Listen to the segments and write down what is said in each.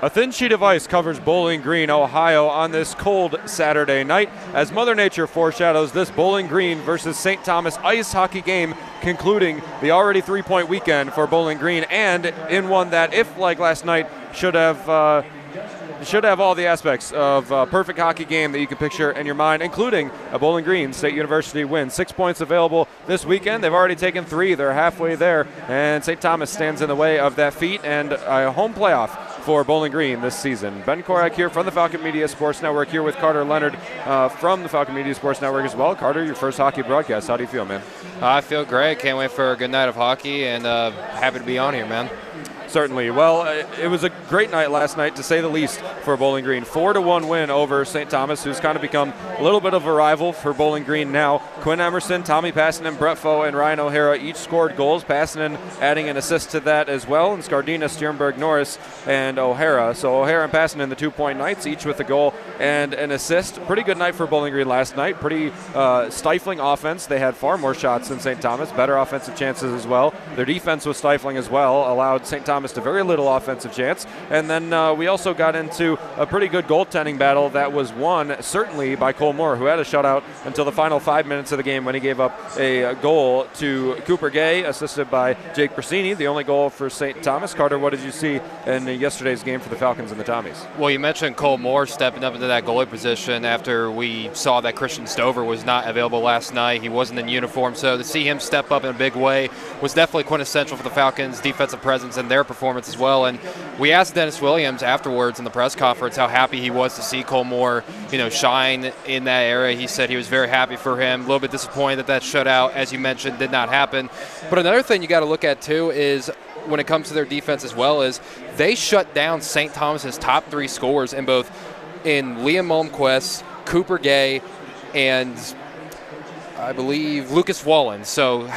A thin sheet of ice covers Bowling Green, Ohio on this cold Saturday night as Mother Nature foreshadows this Bowling Green versus St. Thomas ice hockey game, concluding the already 3-point weekend for Bowling Green, and in one that, if like last night, should have all the aspects of a perfect hockey game that you can picture in your mind, including a Bowling Green State University win. 6 points available this weekend. They've already taken 3. They're halfway there, and St. Thomas stands in the way of that feat and a home playoff for Bowling Green this season. Ben Korak here from the Falcon Media Sports Network, here with Carter Leonard from the Falcon Media Sports Network as well. Carter, your first hockey broadcast. How do you feel, man? I feel great. Can't wait for a good night of hockey, and happy to be on here, man. Certainly. Well, it was a great night last night, to say the least, for Bowling Green. 4-1 win over St. Thomas, who's kind of become a little bit of a rival for Bowling Green now. Quinn Emerson, Tommy Passanen, Brett Foe, and Ryan O'Hara each scored goals. Passanen adding an assist to that as well, and Scardina, Stjernberg, Norris, and O'Hara. So O'Hara and Passanen, the 2-point nights, each with a goal and an assist. Pretty good night for Bowling Green last night. Pretty stifling offense. They had far more shots than St. Thomas, better offensive chances as well. Their defense was stifling as well, allowed St. Thomas to very little offensive chance. And then we also got into a pretty good goaltending battle that was won certainly by Cole Moore, who had a shutout until the final 5 minutes of the game when he gave up a goal to Cooper Gay, assisted by Jake Brasini, the only goal for St. Thomas. Carter, what did you see in yesterday's game for the Falcons and the Tommies? Well, you mentioned Cole Moore stepping up into that goalie position after we saw that Christian Stover was not available last night. He wasn't in uniform, so to see him step up in a big way was definitely quintessential for the Falcons' defensive presence and their performance as well. And we asked Dennis Williams afterwards in the press conference how happy he was to see Cole Moore, shine in that area. He said he was very happy for him. A little bit disappointed that shutout, as you mentioned, did not happen. But another thing you got to look at too is when it comes to their defense as well is they shut down St. Thomas's top 3 scorers in Liam Malmquist, Cooper Gay, and I believe Lucas Wallen. So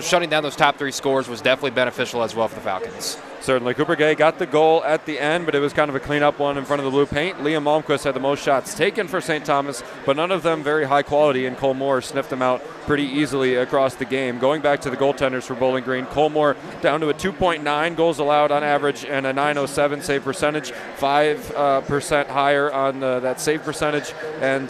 shutting down those top 3 scores was definitely beneficial as well for the Falcons. Certainly. Cooper Gay got the goal at the end, but it was kind of a clean-up one in front of the blue paint. Liam Malmquist had the most shots taken for St. Thomas, but none of them very high quality, and Cole Moore sniffed them out pretty easily across the game. Going back to the goaltenders for Bowling Green, Cole Moore down to a 2.9 goals allowed on average and a .907 save percentage, 5% higher on that save percentage, and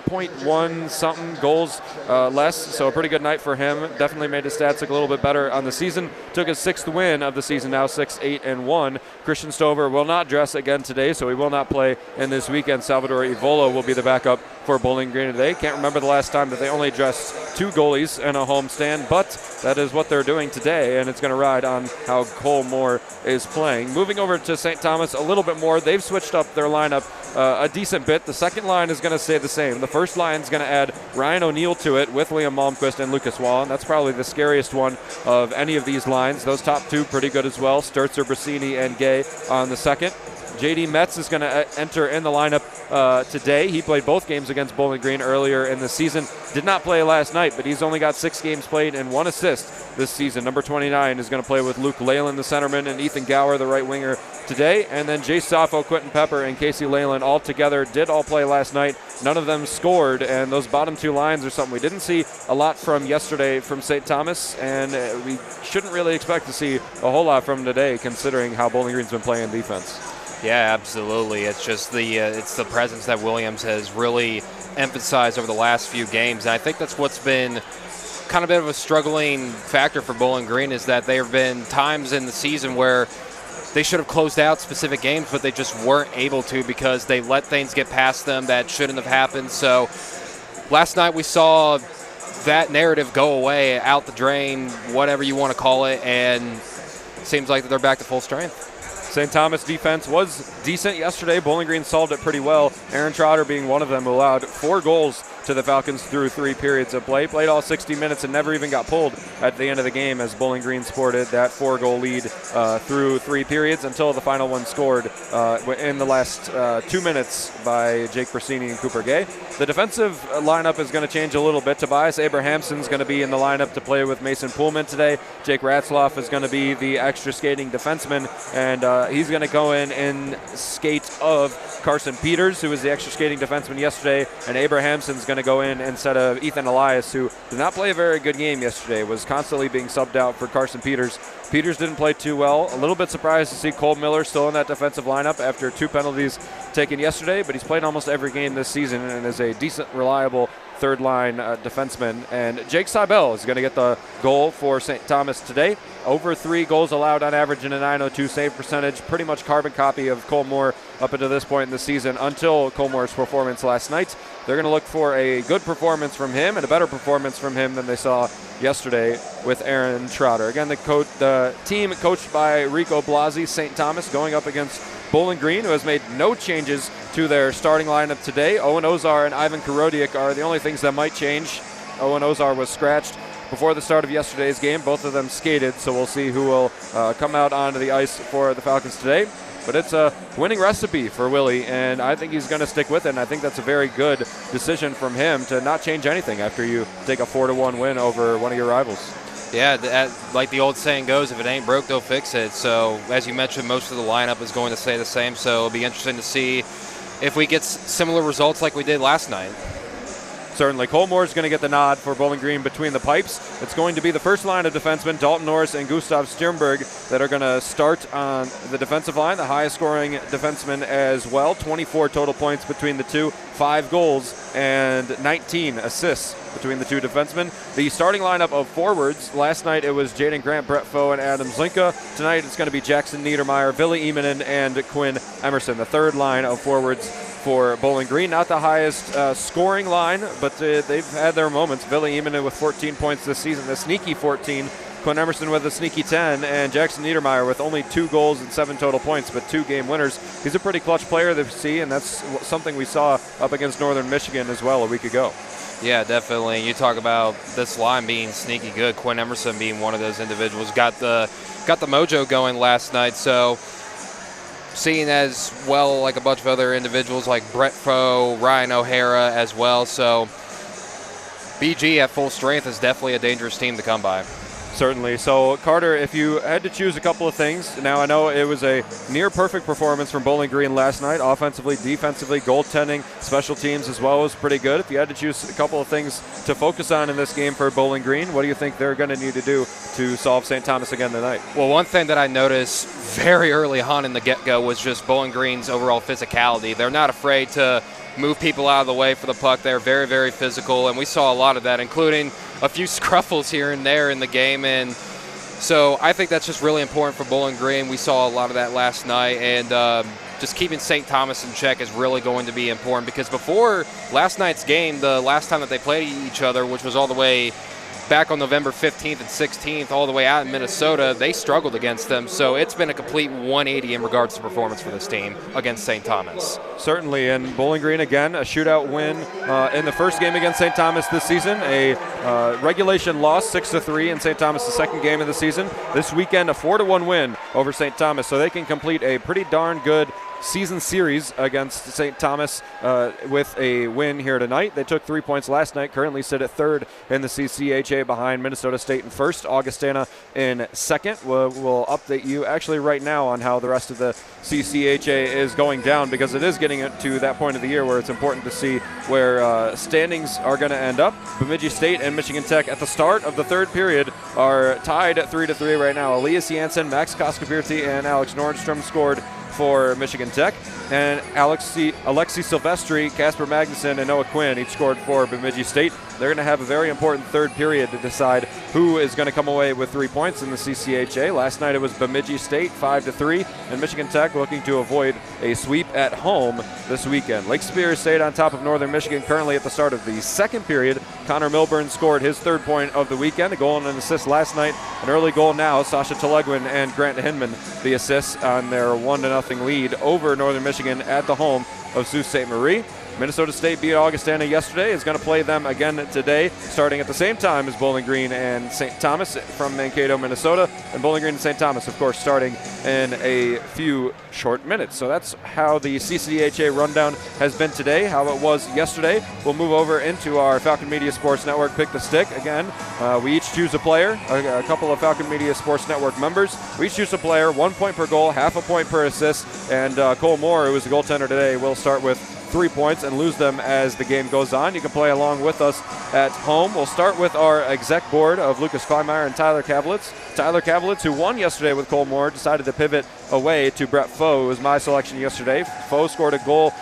0.1 something goals less, so a pretty good night for him. Definitely made his stats look a little bit better on the season. Took his 6th win of the season now, 6-8-1. Christian Stover will not dress again today, so he will not play in this weekend. Salvador Ivolo will be the backup for Bowling Green today. Can't remember the last time that they only dressed 2 goalies in a homestand, but that is what they're doing today, and it's going to ride on how Cole Moore is playing. Moving over to St. Thomas a little bit more, they've switched up their lineup a decent bit. The second line is going to stay the same. The first line is going to add Ryan O'Neill to it with Liam Malmquist and Lucas Wallen. That's probably the scariest one of any of these lines. Those top 2 pretty good as well. Sturzer, Brasini, and Gay on the second. J.D. Metz is going to enter in the lineup today. He played both games against Bowling Green earlier in the season. Did not play last night, but he's only got 6 games played and 1 assist this season. Number 29 is going to play with Luke Leyland, the centerman, and Ethan Gower, the right winger, today. And then Jay Saffo, Quentin Pepper, and Casey Leyland all together did all play last night. None of them scored, and those bottom 2 lines are something we didn't see a lot from yesterday from St. Thomas, and we shouldn't really expect to see a whole lot from today, considering how Bowling Green's been playing defense. Yeah, absolutely. It's just it's the presence that Williams has really emphasized over the last few games. And I think that's what's been kind of a bit of a struggling factor for Bowling Green, is that there have been times in the season where they should have closed out specific games, but they just weren't able to because they let things get past them that shouldn't have happened. So last night we saw that narrative go away, out the drain, whatever you want to call it, and it seems like they're back to full strength. St. Thomas defense was decent yesterday. Bowling Green solved it pretty well. Aaron Trotter being one of them, who allowed 4 goals to the Falcons through 3 periods of play. Played all 60 minutes and never even got pulled at the end of the game as Bowling Green sported that 4-goal lead through 3 periods until the final one scored in the last 2 minutes by Jake Brasini and Cooper Gay. The defensive lineup is going to change a little bit. Tobias Abrahamson is going to be in the lineup to play with Mason Pullman today. Jake Ratzloff is going to be the extra skating defenseman, and he's going to go in skate of Carson Peters, who was the extra skating defenseman yesterday, and Abrahamson's going going to go in instead of Ethan Elias, who did not play a very good game yesterday, was constantly being subbed out for Carson Peters. Peters didn't play too well. A little bit surprised to see Cole Miller still in that defensive lineup after 2 penalties taken yesterday, but he's played almost every game this season and is a decent, reliable third-line defenseman. And Jake Seibel is going to get the goal for St. Thomas today. Over 3 goals allowed on average in a .902 save percentage. Pretty much carbon copy of Cole Moore up until this point in the season until Cole Moore's performance last night. They're going to look for a good performance from him and a better performance from him than they saw yesterday with Aaron Trotter. Again, the team coached by Rico Blasi, St. Thomas, going up against Bowling Green, who has made no changes to their starting lineup today. Owen Ozar and Ivan Karodiak are the only things that might change. Owen Ozar was scratched before the start of yesterday's game. Both of them skated, so we'll see who will come out onto the ice for the Falcons today. But it's a winning recipe for Willie, and I think he's going to stick with it, and I think that's a very good decision from him to not change anything after you take a 4-1 win over one of your rivals. Yeah, like the old saying goes, if it ain't broke, don't fix it. So, as you mentioned, most of the lineup is going to stay the same, so it'll be interesting to see if we get similar results like we did last night. Certainly. Cole Moore is going to get the nod for Bowling Green between the pipes. It's going to be the first line of defensemen, Dalton Norris and Gustav Sternberg, that are going to start on the defensive line, the highest scoring defenseman as well. 24 total points between the two, 5 goals and 19 assists between the two defensemen. The starting lineup of forwards, last night it was Jaden Grant, Brett Foe, and Adam Zlinka. Tonight it's going to be Jackson Niedermeyer, Billy Emanen, and Quinn Emerson, the third line of forwards for Bowling Green. Not the highest scoring line, but they've had their moments. Billy Emanen with 14 points this season, a sneaky 14. Quinn Emerson with a sneaky 10, and Jackson Niedermeyer with only 2 goals and 7 total points, but 2 game winners. He's a pretty clutch player to see, and that's something we saw up against Northern Michigan as well a week ago. Yeah, definitely. You talk about this line being sneaky good. Quinn Emerson being one of those individuals got the mojo going last night. So seeing as well like a bunch of other individuals like Brett Foe, Ryan O'Hara as well. So BG at full strength is definitely a dangerous team to come by. Certainly. So, Carter, if you had to choose a couple of things, now I know it was a near-perfect performance from Bowling Green last night, offensively, defensively, goaltending, special teams as well was pretty good. If you had to choose a couple of things to focus on in this game for Bowling Green, what do you think they're going to need to do to solve St. Thomas again tonight? Well, one thing that I noticed very early on in the get-go was just Bowling Green's overall physicality. They're not afraid to move people out of the way for the puck. They're very, very physical, and we saw a lot of that, including a few scruffles here and there in the game. And so I think that's just really important for Bowling Green. We saw a lot of that last night, and just keeping St. Thomas in check is really going to be important, because before last night's game, the last time that they played each other, which was all the way back on November 15th and 16th, all the way out in Minnesota, they struggled against them. So it's been a complete 180 in regards to performance for this team against St. Thomas. Certainly, and Bowling Green, again, a shootout win in the first game against St. Thomas this season, a regulation loss 6-3 in St. Thomas' the second game of the season. This weekend, a 4-1 win over St. Thomas, so they can complete a pretty darn good season series against St. Thomas with a win here tonight. They took 3 points last night, currently sit at third in the CCHA behind Minnesota State in first, Augustana in second. We'll update you actually right now on how the rest of the CCHA is going down, because it is getting to that point of the year where it's important to see where standings are going to end up. Bemidji State and Michigan Tech at the start of the third period are tied at 3-3 right now. Elias Janssen, Max Koskopirti, and Alex Nordstrom scored for Michigan Tech, and Alexi Silvestri, Casper Magnuson, and Noah Quinn each scored for Bemidji State. They're going to have a very important third period to decide who is going to come away with 3 points in the CCHA. Last night it was Bemidji State 5-3, and Michigan Tech looking to avoid a sweep at home this weekend. Lake Superior State on top of Northern Michigan currently at the start of the second period. Connor Milburn scored his 3rd point of the weekend, a goal and an assist last night. An early goal now, Sasha Telegwin and Grant Hinman the assists on their 1-0 lead over Northern Michigan at the home of Sault Ste. Marie. Minnesota State beat Augustana yesterday, is going to play them again today, starting at the same time as Bowling Green and St. Thomas from Mankato, Minnesota. And Bowling Green and St. Thomas, of course, starting in a few short minutes. So that's how the CCHA rundown has been today, how it was yesterday. We'll move over into our Falcon Media Sports Network Pick the Stick. Again, we each choose a player, a couple of Falcon Media Sports Network members. We each choose a player, 1 point per goal, half a point per assist. And Cole Moore, who was the goaltender today, will start with 3 points and lose them as the game goes on. You can play along with us at home. We'll start with our exec board of Lucas Kleinmeyer and Tyler Kavlitz. Tyler Kavlitz, who won yesterday with Cole Moore, decided to pivot away to Brett Foe, who was my selection yesterday. Foe scored a goal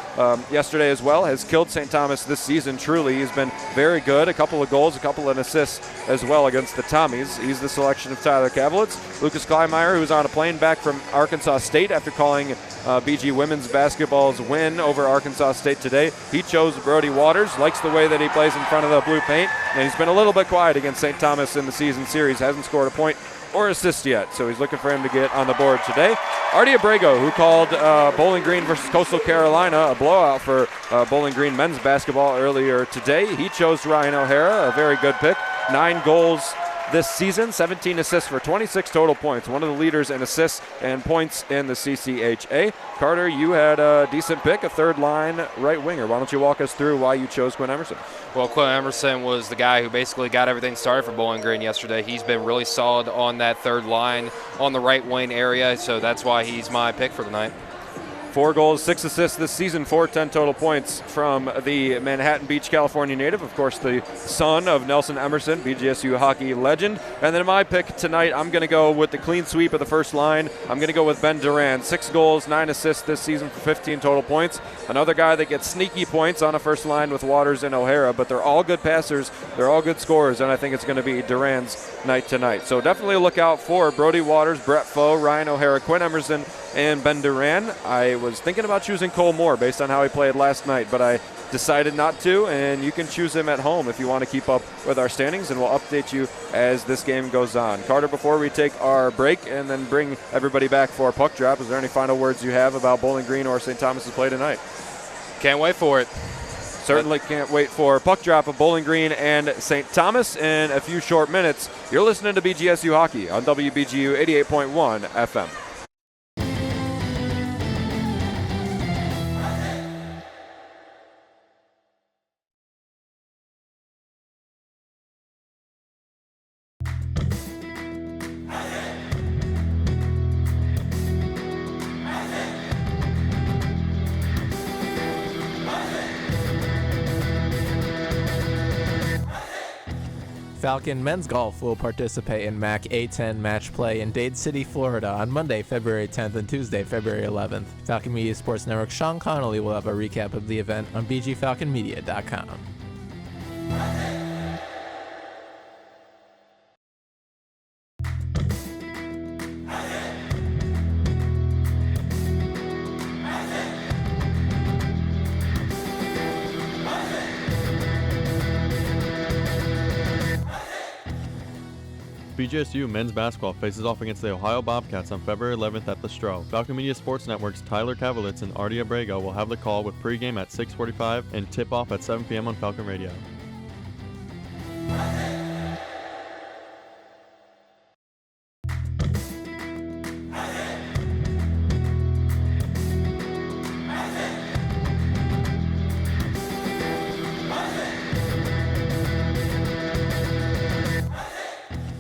yesterday as well, has killed St. Thomas this season, truly. He's been very good, a couple of goals, a couple of assists as well against the Tommies. He's the selection of Tyler Kavlitz. Lucas Kleinmeyer, who's on a plane back from Arkansas State after calling BG women's basketball's win over Arkansas State today. He chose Brody Waters, likes the way that he plays in front of the blue paint, and he's been a little bit quiet against St. Thomas in the season series, hasn't scored a point or assist yet, so he's looking for him to get on the board today. Artie Abrego, who called Bowling Green versus Coastal Carolina a blowout for Bowling Green men's basketball earlier today. He chose Ryan O'Hara, a very good pick. 9 goals this season, 17 assists for 26 total points. One of the leaders in assists and points in the CCHA. Carter, you had a decent pick, a third line right winger. Why don't you walk us through why you chose Quinn Emerson? Well, Quinn Emerson was the guy who basically got everything started for Bowling Green yesterday. He's been really solid on that third line on the right wing area, so that's why he's my pick for the night. 4 goals, 6 assists this season, 410 total points from the Manhattan Beach, California native. Of course, the son of Nelson Emerson, BGSU hockey legend. And then my pick tonight, I'm going to go with the clean sweep of the first line. I'm going to go with Ben Duran. 6 goals, 9 assists this season for 15 total points. Another guy that gets sneaky points on a first line with Waters and O'Hara, but they're all good passers. They're all good scorers, and I think it's going to be Duran's night tonight. So definitely look out for Brody Waters, Brett Foe, Ryan O'Hara, Quinn Emerson, and Ben Duran. I was thinking about choosing Cole Moore based on how he played last night, but I decided not to, and you can choose him at home if you want to keep up with our standings, and we'll update you as this game goes on. Carter, before we take our break and then bring everybody back for a puck drop, is there any final words you have about Bowling Green or St. Thomas's play tonight? Can't wait for it. Certainly can't wait for puck drop of Bowling Green and St. Thomas in a few short minutes. You're listening to BGSU Hockey on WBGU 88.1 FM. Falcon men's golf will participate in MAC A10 match play in Dade City, Florida on Monday, February 10th and Tuesday, February 11th. Falcon Media Sports Network Sean Connolly will have a recap of the event on bgfalconmedia.com. BGSU men's basketball faces off against the Ohio Bobcats on February 11th at the Stroh. Falcon Media Sports Network's Tyler Kavlitz and Artie Abrego will have the call with pregame at 6:45 and tip-off at 7 p.m. on Falcon Radio.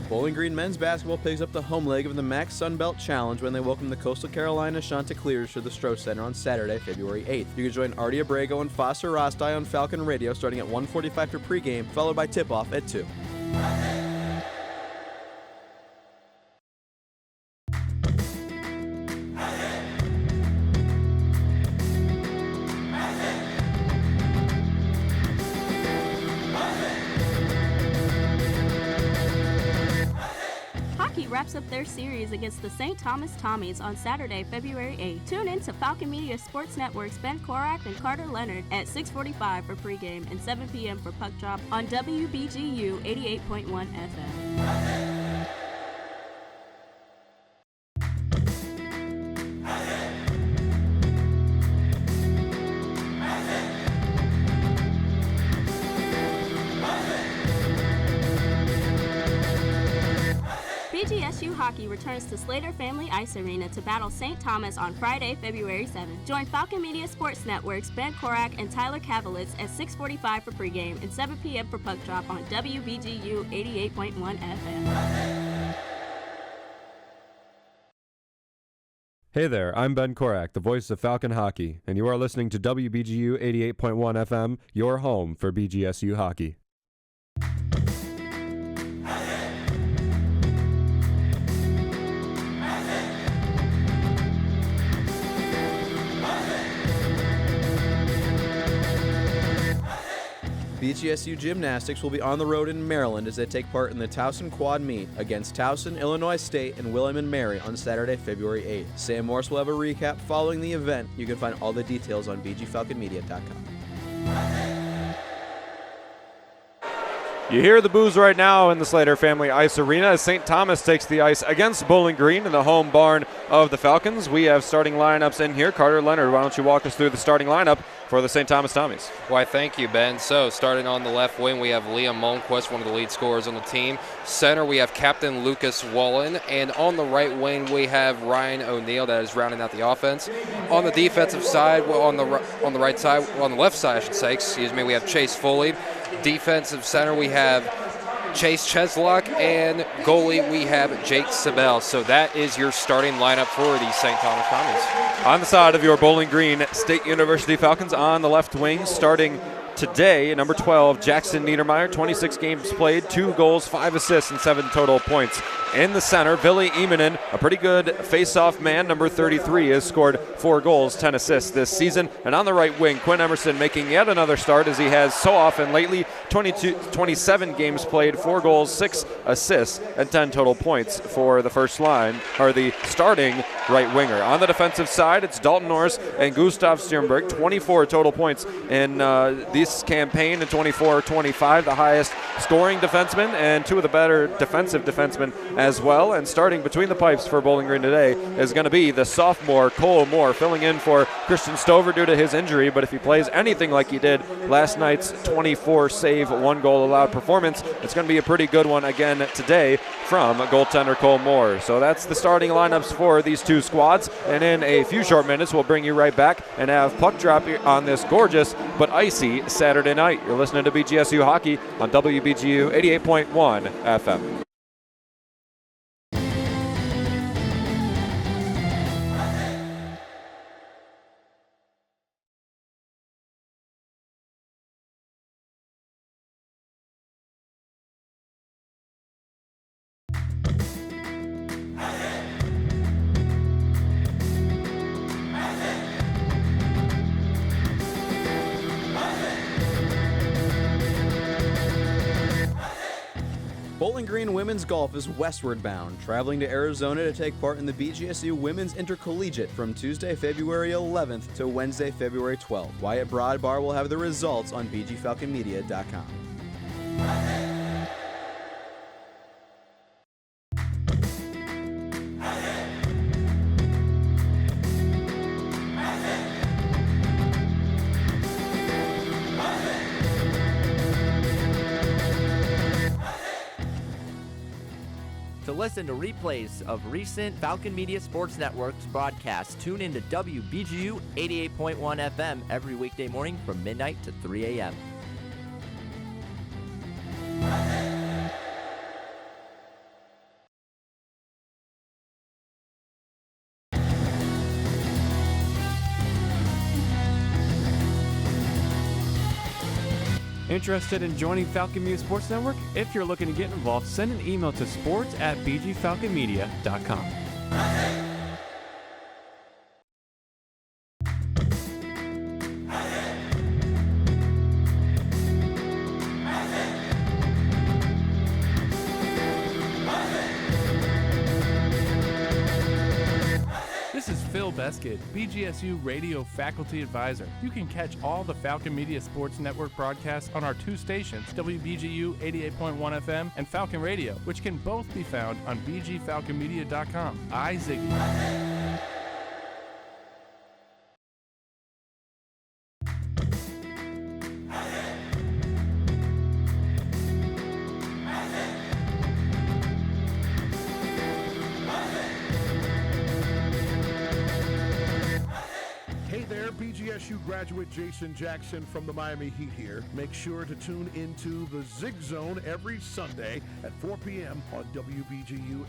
Bowling Green men's basketball picks up the home leg of the MAC Sun Belt Challenge when they welcome the Coastal Carolina Chanticleers to the Stroh Center on Saturday, February 8th. You can join Artie Abrego and Foster Rostai on Falcon Radio starting at 1:45 for pregame, followed by tip-off at 2. Wraps up their series against the St. Thomas Tommies on Saturday, February 8th. Tune in to Falcon Media Sports Network's Ben Korak and Carter Leonard at 6:45 for pregame and 7 p.m. for puck drop on WBGU 88.1 FM. BGSU Hockey returns to Slater Family Ice Arena to battle St. Thomas on Friday, February 7th. Join Falcon Media Sports Network's Ben Korak and Tyler Kavlitz at 6:45 for pregame and 7 p.m. for puck drop on WBGU 88.1 FM. Hey there, I'm Ben Korak, the voice of Falcon Hockey, and you are listening to WBGU 88.1 FM, your home for BGSU hockey. BGSU Gymnastics will be on the road in Maryland as they take part in the Towson Quad Meet against Towson, Illinois State, and William & Mary on Saturday, February 8th. Sam Morse will have a recap following the event. You can find all the details on bgfalconmedia.com. You hear the boos right now in the Slater Family Ice Arena as St. Thomas takes the ice against Bowling Green in the home barn of the Falcons. We have starting lineups in here. Carter Leonard, why don't you walk us through the starting lineup for the St. Thomas Tommies? Why, thank you, Ben. So, starting on the left wing, we have Liam Mulmquist, one of the lead scorers on the team. Center, we have Captain Lucas Wallen. And on the right wing, we have Ryan O'Neill that is rounding out the offense. On the defensive side, on the right side, on the left side, I should say, we have Chase Foley. Defensive center, we have Chase Cheslock, and goalie, we have Jake Sabel. So that is your starting lineup for the St. Thomas Tommies. On the side of your Bowling Green State University Falcons, on the left wing, starting today, number 12, Jackson Niedermeyer, 26 games played, 2 goals, 5 assists, and 7 total points. In the center, Billy Emanen, a pretty good face-off man, number 33, has scored 4 goals, 10 assists this season. And on the right wing, Quinn Emerson making yet another start, as he has so often lately, 27 games played, 4 goals, 6 assists, and 10 total points for the first line, or the starting right winger. On the defensive side, it's Dalton Norris and Gustav Stjernberg, 24 total points in this campaign, and 24-25, the highest scoring defenseman and 2 of the better defensive defensemen as well. And starting between the pipes for Bowling Green today is going to be the sophomore Cole Moore, filling in for Christian Stover due to his injury. But if he plays anything like he did last night's 24 save, 1 goal allowed performance, it's going to be a pretty good one again today from goaltender Cole Moore. So that's the starting lineups for these 2 squads. And in a few short minutes, we'll bring you right back and have puck drop on this gorgeous but icy Saturday night. You're listening to BGSU Hockey on WBGU 88.1 FM. Bowling Green Women's Golf is westward bound, traveling to Arizona to take part in the BGSU Women's Intercollegiate from Tuesday, February 11th to Wednesday, February 12th. Wyatt Broadbar will have the results on bgfalconmedia.com. To listen to replays of recent Falcon Media Sports Network's broadcasts, tune into WBGU 88.1 FM every weekday morning from midnight to 3 a.m. Interested in joining Falcon Media Sports Network? If you're looking to get involved, send an email to sports@bgfalconmedia.com. This is Phil Beskid, BGSU Radio Faculty Advisor. You can catch all the Falcon Media Sports Network broadcasts on our 2 stations, WBGU 88.1 FM and Falcon Radio, which can both be found on bgfalconmedia.com. I Ziggy. BGSU graduate Jason Jackson from the Miami Heat here. Make sure to tune into the Zig Zone every Sunday at 4 p.m. on WBGU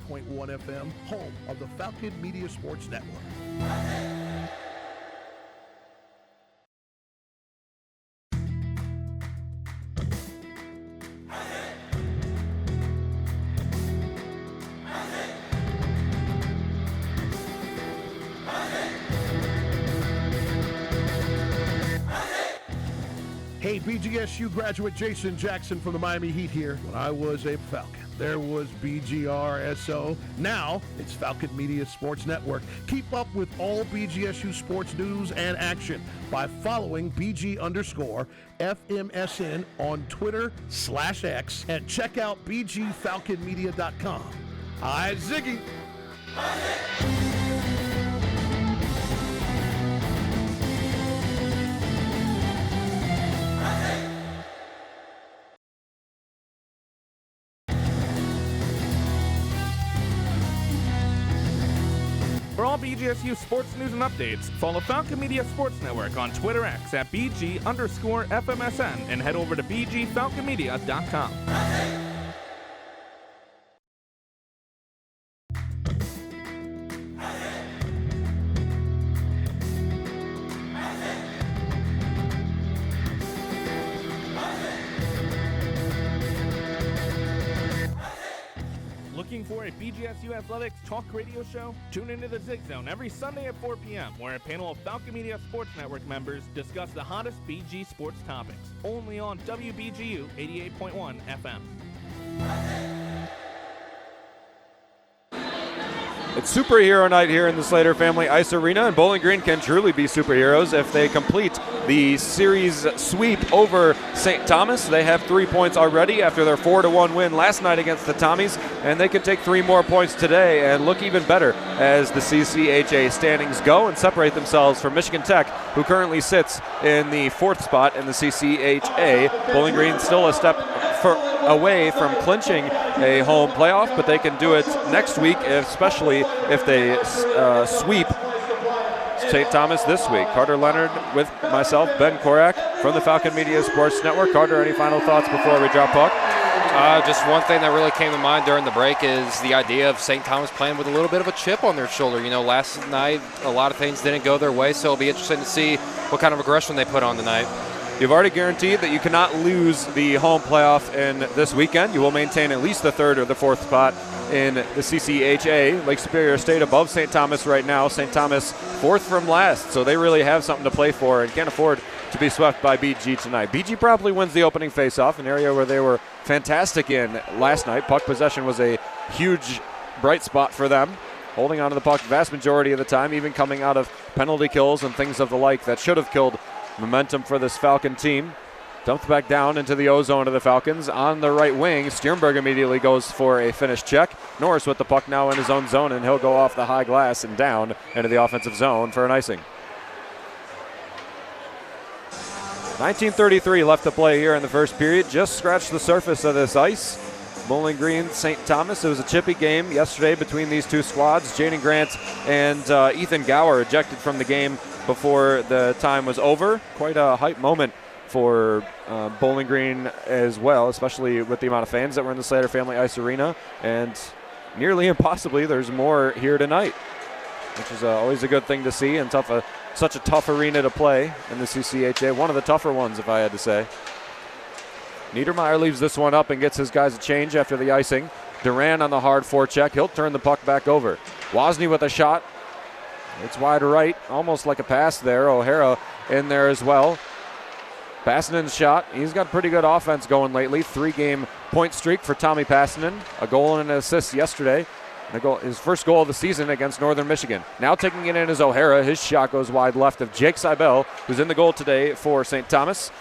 88.1 FM, home of the Falcon Media Sports Network. Hey, BGSU graduate Jason Jackson from the Miami Heat here. When I was a Falcon, there was BGRSO. Now it's Falcon Media Sports Network. Keep up with all BGSU sports news and action by following BG_FMSN on Twitter/X and check out BGFalconMedia.com. Hi, Ziggy. For all BGSU sports news and updates, follow Falcon Media Sports Network on Twitter X at BG_FMSN and head over to BGFalconMedia.com. Looking for a BGSU Athletics talk radio show? Tune into the Zig Zone every Sunday at 4 p.m., where a panel of Falcon Media Sports Network members discuss the hottest BG sports topics. Only on WBGU 88.1 FM. It's superhero night here in the Slater Family Ice Arena, and Bowling Green can truly be superheroes if they complete the series sweep over St. Thomas. They have 3 points already after their 4-1 win last night against the Tommies, and they can take 3 more points today and look even better as the CCHA standings go and separate themselves from Michigan Tech, who currently sits in the 4th spot in the CCHA. Bowling Green still a step away from clinching a home playoff, but they can do it next week, especially if they sweep St. Thomas this week. Carter Leonard with myself, Ben Korak from the Falcon Media Sports Network. Carter, any final thoughts before we drop puck? Just one thing that really came to mind during the break is the idea of St. Thomas playing with a little bit of a chip on their shoulder. You know, last night a lot of things didn't go their way, so it'll be interesting to see what kind of aggression they put on tonight. You've already guaranteed that you cannot lose the home playoff in this weekend. You will maintain at least the 3rd or the 4th spot in the CCHA. Lake Superior State above St. Thomas right now. St. Thomas 4th from last, so they really have something to play for and can't afford to be swept by BG tonight. BG probably wins the opening faceoff, an area where they were fantastic in last night. Puck possession was a huge bright spot for them, holding onto the puck the vast majority of the time, even coming out of penalty kills and things of the like that should have killed momentum for this Falcon team. Dumped back down into the O-zone of the Falcons. On the right wing, Sternberg immediately goes for a finish check. Norris with the puck now in his own zone, and he'll go off the high glass and down into the offensive zone for an icing. 19:33 left to play here in the first period. Just scratched the surface of this ice. Bowling Green, St. Thomas. It was a chippy game yesterday between these two squads. Jaden Grant and Ethan Gower ejected from the game before the time was over. Quite a hype moment for Bowling Green as well, especially with the amount of fans that were in the Slater Family Ice Arena. And nearly impossibly, there's more here tonight, which is always a good thing to see, and such a tough arena to play in the CCHA. One of the tougher ones, if I had to say. Niedermeyer leaves this one up and gets his guys a change after the icing. Duran on the hard forecheck. He'll turn the puck back over. Wozni with a shot. It's wide right, almost like a pass there. O'Hara in there as well. Passanen's shot. He's got pretty good offense going lately. 3-game point streak for Tommy Passanen. A goal and an assist yesterday. His first goal of the season against Northern Michigan. Now taking it in is O'Hara. His shot goes wide left of Jake Seibel, who's in the goal today for St. Thomas.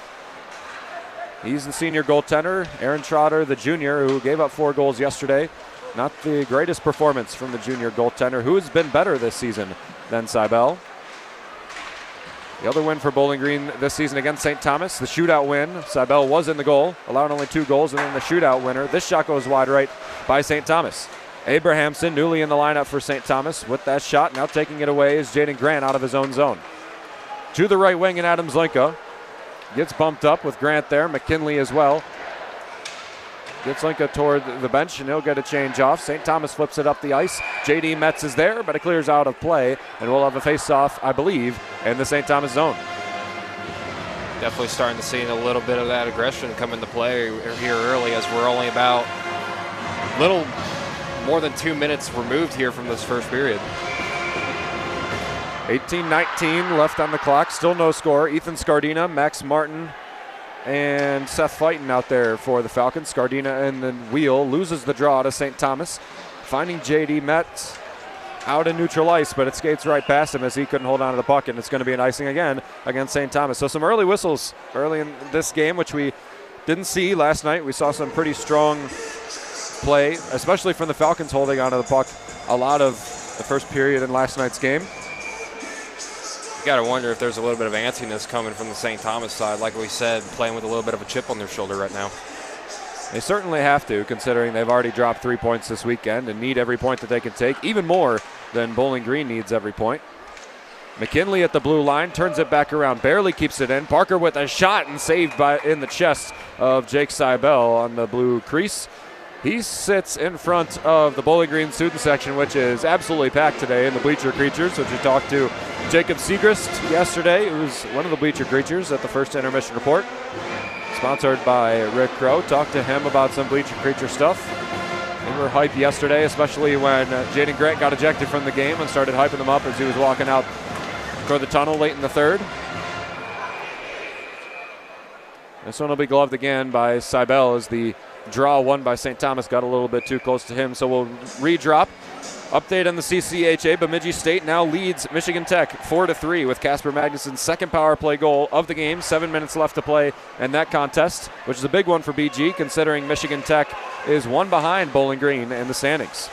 He's the senior goaltender. Aaron Trotter, the junior, who gave up 4 goals yesterday. Not the greatest performance from the junior goaltender, who has been better this season than Seibel. The other win for Bowling Green this season against St. Thomas, the shootout win. Seibel was in the goal, allowed only 2 goals, and then the shootout winner. This shot goes wide right by St. Thomas. Abrahamson, newly in the lineup for St. Thomas, with that shot. Now taking it away is Jaden Grant out of his own zone. To the right wing, and Adam Zlinka gets bumped up with Grant there. McKinley as well. Gets Zlinka toward the bench, and he'll get a change off. St. Thomas flips it up the ice. J.D. Metz is there, but it clears out of play, and we'll have a face-off, I believe, in the St. Thomas zone. Definitely starting to see a little bit of that aggression come into play here early, as we're only about little more than 2 minutes removed here from this first period. 18-19 left on the clock, still no score. Ethan Scardina, Max Martin, and Seth Fighton out there for the Falcons. Scardina in the wheel, loses the draw to St. Thomas, finding J.D. Metz out in neutral ice, but it skates right past him as he couldn't hold on to the puck, and it's going to be an icing again against St. Thomas. So some early whistles early in this game, which we didn't see last night. We saw some pretty strong play, especially from the Falcons holding on to the puck a lot of the first period in last night's game. You got to wonder if there's a little bit of antsiness coming from the St. Thomas side. Like we said, playing with a little bit of a chip on their shoulder right now. They certainly have to, considering they've already dropped 3 points this weekend and need every point that they can take, even more than Bowling Green needs every point. McKinley at the blue line, turns it back around, barely keeps it in. Parker with a shot and saved in the chest of Jake Seibel on the blue crease. He sits in front of the Bowling Green student section, which is absolutely packed today in the Bleacher Creatures, which we talked to Jacob Segrist yesterday, who's one of the Bleacher Creatures at the first intermission report. Sponsored by Rick Crow. Talked to him about some Bleacher Creature stuff. They were hyped yesterday, especially when Jaden Grant got ejected from the game and started hyping him up as he was walking out for the tunnel late in the third. This one will be gloved again by Seibel as the draw won by St. Thomas got a little bit too close to him, so we'll redrop. Update on the CCHA. Bemidji State now leads Michigan Tech 4-3 with Casper Magnuson's second power play goal of the game. 7 minutes left to play in that contest, which is a big one for BG considering Michigan Tech is one behind Bowling Green in the standings.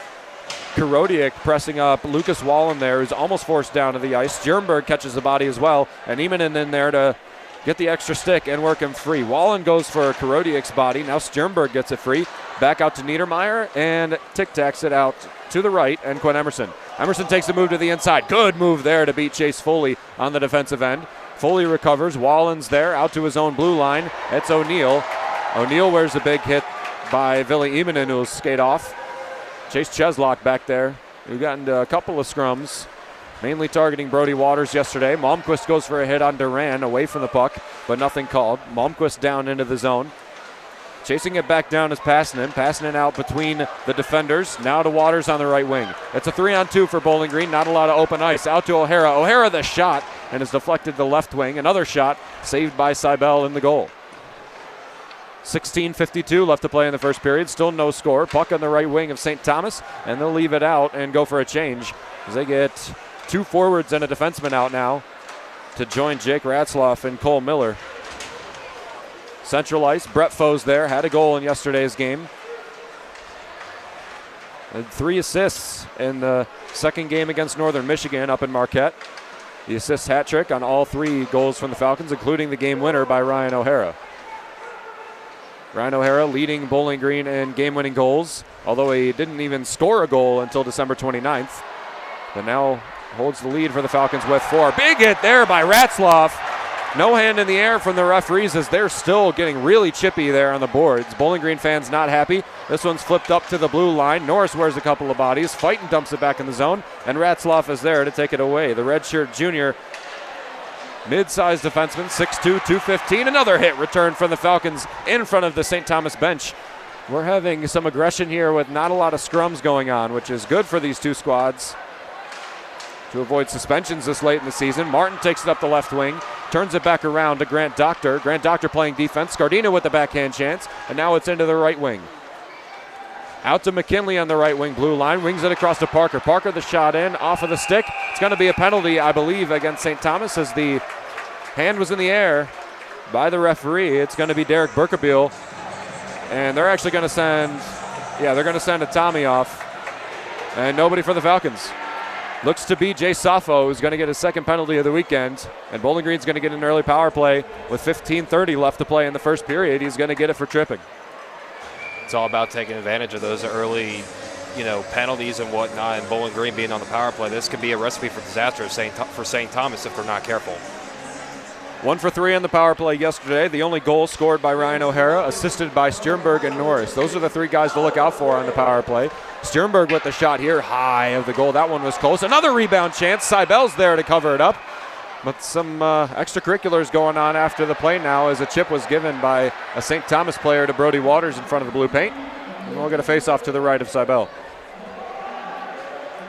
Karodiak pressing up Lucas Wallen there, who's almost forced down to the ice. Stjernberg catches the body as well, and Emanen in there to get the extra stick and work him free. Wallen goes for Karodiak's body. Now Stjernberg gets it free. Back out to Niedermeyer, and tic-tacs it out to the right, and Quinn Emerson. Emerson takes the move to the inside. Good move there to beat Chase Foley on the defensive end. Foley recovers. Wallen's there, out to his own blue line. It's O'Neill. O'Neill wears a big hit by Ville Emanen, who'll skate off. Chase Cheslock back there, who got into a couple of scrums, mainly targeting Brody Waters yesterday. Malmquist goes for a hit on Duran, away from the puck, but nothing called. Malmquist down into the zone. Chasing it back down is Passanen out between the defenders. Now to Waters on the right wing. It's a 3-on-2 for Bowling Green. Not a lot of open ice. Out to O'Hara. O'Hara the shot, and is deflected to the left wing. Another shot saved by Seibel in the goal. 16:52 left to play in the first period. Still no score. Puck on the right wing of St. Thomas, and they'll leave it out and go for a change as they get two forwards and a defenseman out now to join Jake Ratzloff and Cole Miller. Central Ice, Brett Foes there, had a goal in yesterday's game. And 3 assists in the second game against Northern Michigan up in Marquette. The assist hat trick on all 3 goals from the Falcons, including the game winner by Ryan O'Hara. Ryan O'Hara leading Bowling Green in game-winning goals, although he didn't even score a goal until December 29th. But now holds the lead for the Falcons with 4. Big hit there by Ratzloff. No hand in the air from the referees as they're still getting really chippy there on the boards. Bowling Green fans not happy. This one's flipped up to the blue line. Norris wears a couple of bodies. Fighton dumps it back in the zone, and Ratzloff is there to take it away. The redshirt junior, mid-sized defenseman, 6'2", 215. Another hit returned from the Falcons in front of the St. Thomas bench. We're having some aggression here with not a lot of scrums going on, which is good for these two squads to avoid suspensions this late in the season. Martin takes it up the left wing, turns it back around to Grant Doctor. Grant Doctor playing defense. Scardina with the backhand chance, and now it's into the right wing. Out to McKinley on the right wing blue line, wings it across to Parker. Parker the shot in, off of the stick. It's going to be a penalty, I believe, against St. Thomas as the hand was in the air by the referee. It's going to be Derek Berkebiel, and they're actually going to send, they're going to send a Tommy off, and nobody for the Falcons. Looks to be Jay Saffo, who's going to get his second penalty of the weekend, and Bowling Green's going to get an early power play with 15:30 left to play in the first period. He's going to get it for tripping. It's all about taking advantage of those early, penalties and whatnot, and Bowling Green being on the power play. This could be a recipe for disaster for St. Thomas if they're not careful. 1 for 3 on the power play yesterday. The only goal scored by Ryan O'Hara, assisted by Stjernberg and Norris. Those are the 3 guys to look out for on the power play. Stjernberg with the shot here, high of the goal. That one was close. Another rebound chance. Seibel's there to cover it up. But some extracurriculars going on after the play now, as a chip was given by a St. Thomas player to Brody Waters in front of the blue paint. And we'll get a face-off to the right of Seibel.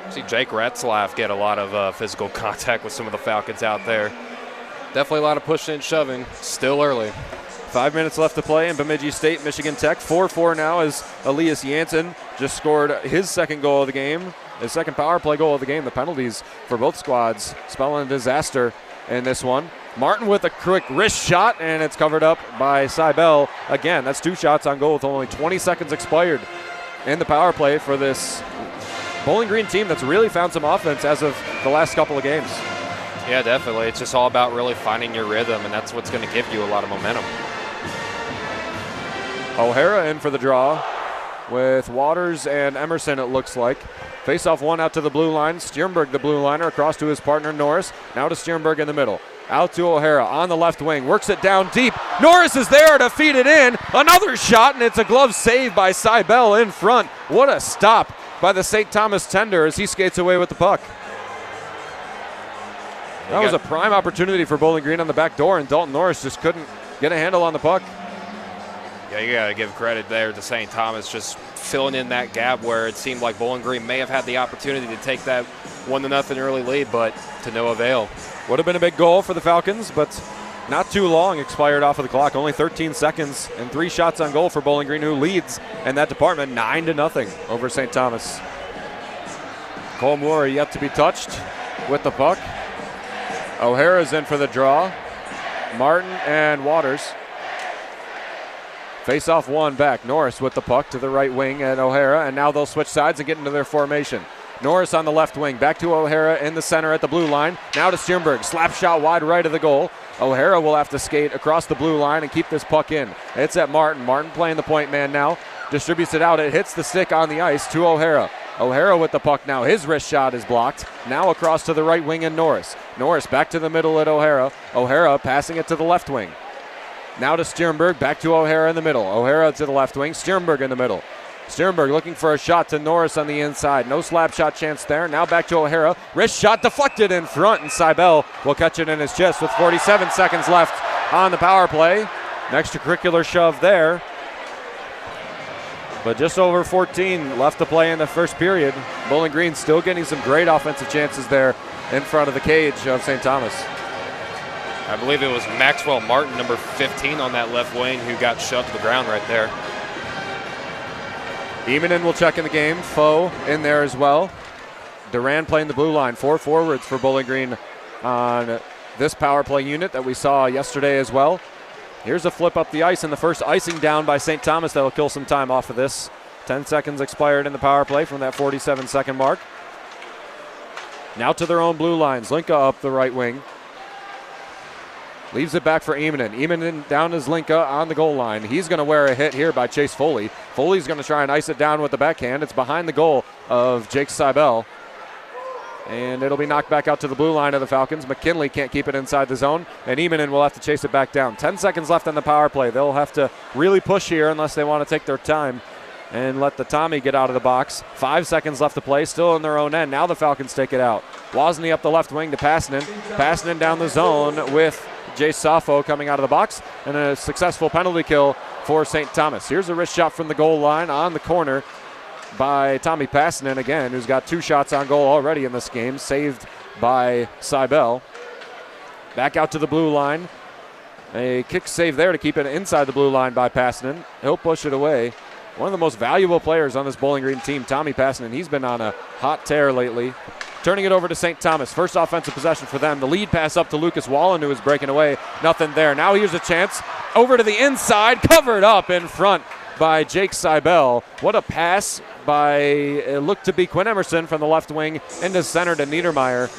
See Jake Retzlaff get a lot of physical contact with some of the Falcons out there. Definitely a lot of pushing and shoving. Still early. 5 minutes left to play in Bemidji State, Michigan Tech. 4-4 now as Elias Janssen just scored his second goal of the game, his second power play goal of the game. The penalties for both squads spelling disaster in this one. Martin with a quick wrist shot, and it's covered up by Seibel. Again, that's 2 shots on goal with only 20 seconds expired in the power play for this Bowling Green team that's really found some offense as of the last couple of games. Yeah, definitely. It's just all about really finding your rhythm, and that's what's going to give you a lot of momentum. O'Hara in for the draw with Waters and Emerson, it looks like. Face-off one out to the blue line. Stjernberg, the blue liner, across to his partner Norris. Now to Stjernberg in the middle. Out to O'Hara on the left wing. Works it down deep. Norris is there to feed it in. Another shot, and it's a glove save by Seibel in front. What a stop by the St. Thomas tender as he skates away with the puck. That was a prime opportunity for Bowling Green on the back door, and Dalton Norris just couldn't get a handle on the puck. Yeah, you got to give credit there to St. Thomas, just filling in that gap where it seemed like Bowling Green may have had the opportunity to take that 1-0 early lead, but to no avail. Would have been a big goal for the Falcons, but not too long expired off of the clock. Only 13 seconds and 3 shots on goal for Bowling Green, who leads in that department 9-0 over St. Thomas. Cole Moore yet to be touched with the puck. O'Hara's in for the draw. Martin and Waters. Face-off one back. Norris with the puck to the right wing at O'Hara, and now they'll switch sides and get into their formation. Norris on the left wing, back to O'Hara in the center at the blue line. Now to Stjernberg, slap shot wide right of the goal. O'Hara will have to skate across the blue line and keep this puck in. It's at Martin. Martin playing the point man now. Distributes it out. It hits the stick on the ice to O'Hara. O'Hara with the puck now. His wrist shot is blocked. Now across to the right wing and Norris. Norris back to the middle at O'Hara. O'Hara passing it to the left wing. Now to Stjernberg, back to O'Hara in the middle. O'Hara to the left wing, Stjernberg in the middle. Stjernberg looking for a shot to Norris on the inside. No slap shot chance there. Now back to O'Hara. Wrist shot deflected in front, and Seibel will catch it in his chest with 47 seconds left on the power play. An extracurricular shove there. But just over 14 left to play in the first period. Bowling Green still getting some great offensive chances there in front of the cage of St. Thomas. I believe it was Maxwell Martin, number 15 on that left wing, who got shoved to the ground right there. Eamon will check in the game. Foe in there as well. Duran playing the blue line. 4 forwards for Bowling Green on this power play unit that we saw yesterday as well. Here's a flip up the ice, and the first icing down by St. Thomas. That'll kill some time off of this. 10 seconds expired in the power play from that 47-second mark. Now to their own blue lines. Linka up the right wing. Leaves it back for Eamon. Eamon down as Linka on the goal line. He's going to wear a hit here by Chase Foley. Foley's going to try and ice it down with the backhand. It's behind the goal of Jake Seibel. And it'll be knocked back out to the blue line of the Falcons. McKinley can't keep it inside the zone, and Eamon will have to chase it back down. 10 seconds left on the power play. They'll have to really push here unless they want to take their time and let the Tommy get out of the box. 5 seconds left to play, still in their own end. Now the Falcons take it out. Wozni up the left wing to Passanen. Passanen down the zone with Jay Saffo coming out of the box, and a successful penalty kill for St. Thomas. Here's a wrist shot from the goal line on the corner by Tommy Passanen again, who's got 2 shots on goal already in this game, saved by Seibel. Back out to the blue line. A kick save there to keep it inside the blue line by Passanen. He'll push it away. One of the most valuable players on this Bowling Green team, Tommy Passanen. He's been on a hot tear lately. Turning it over to St. Thomas. First offensive possession for them. The lead pass up to Lucas Wallen, who is breaking away. Nothing there. Now here's a chance. Over to the inside. Covered up in front by Jake Seibel. What a pass by, it looked to be Quinn Emerson from the left wing into center to Niedermeyer.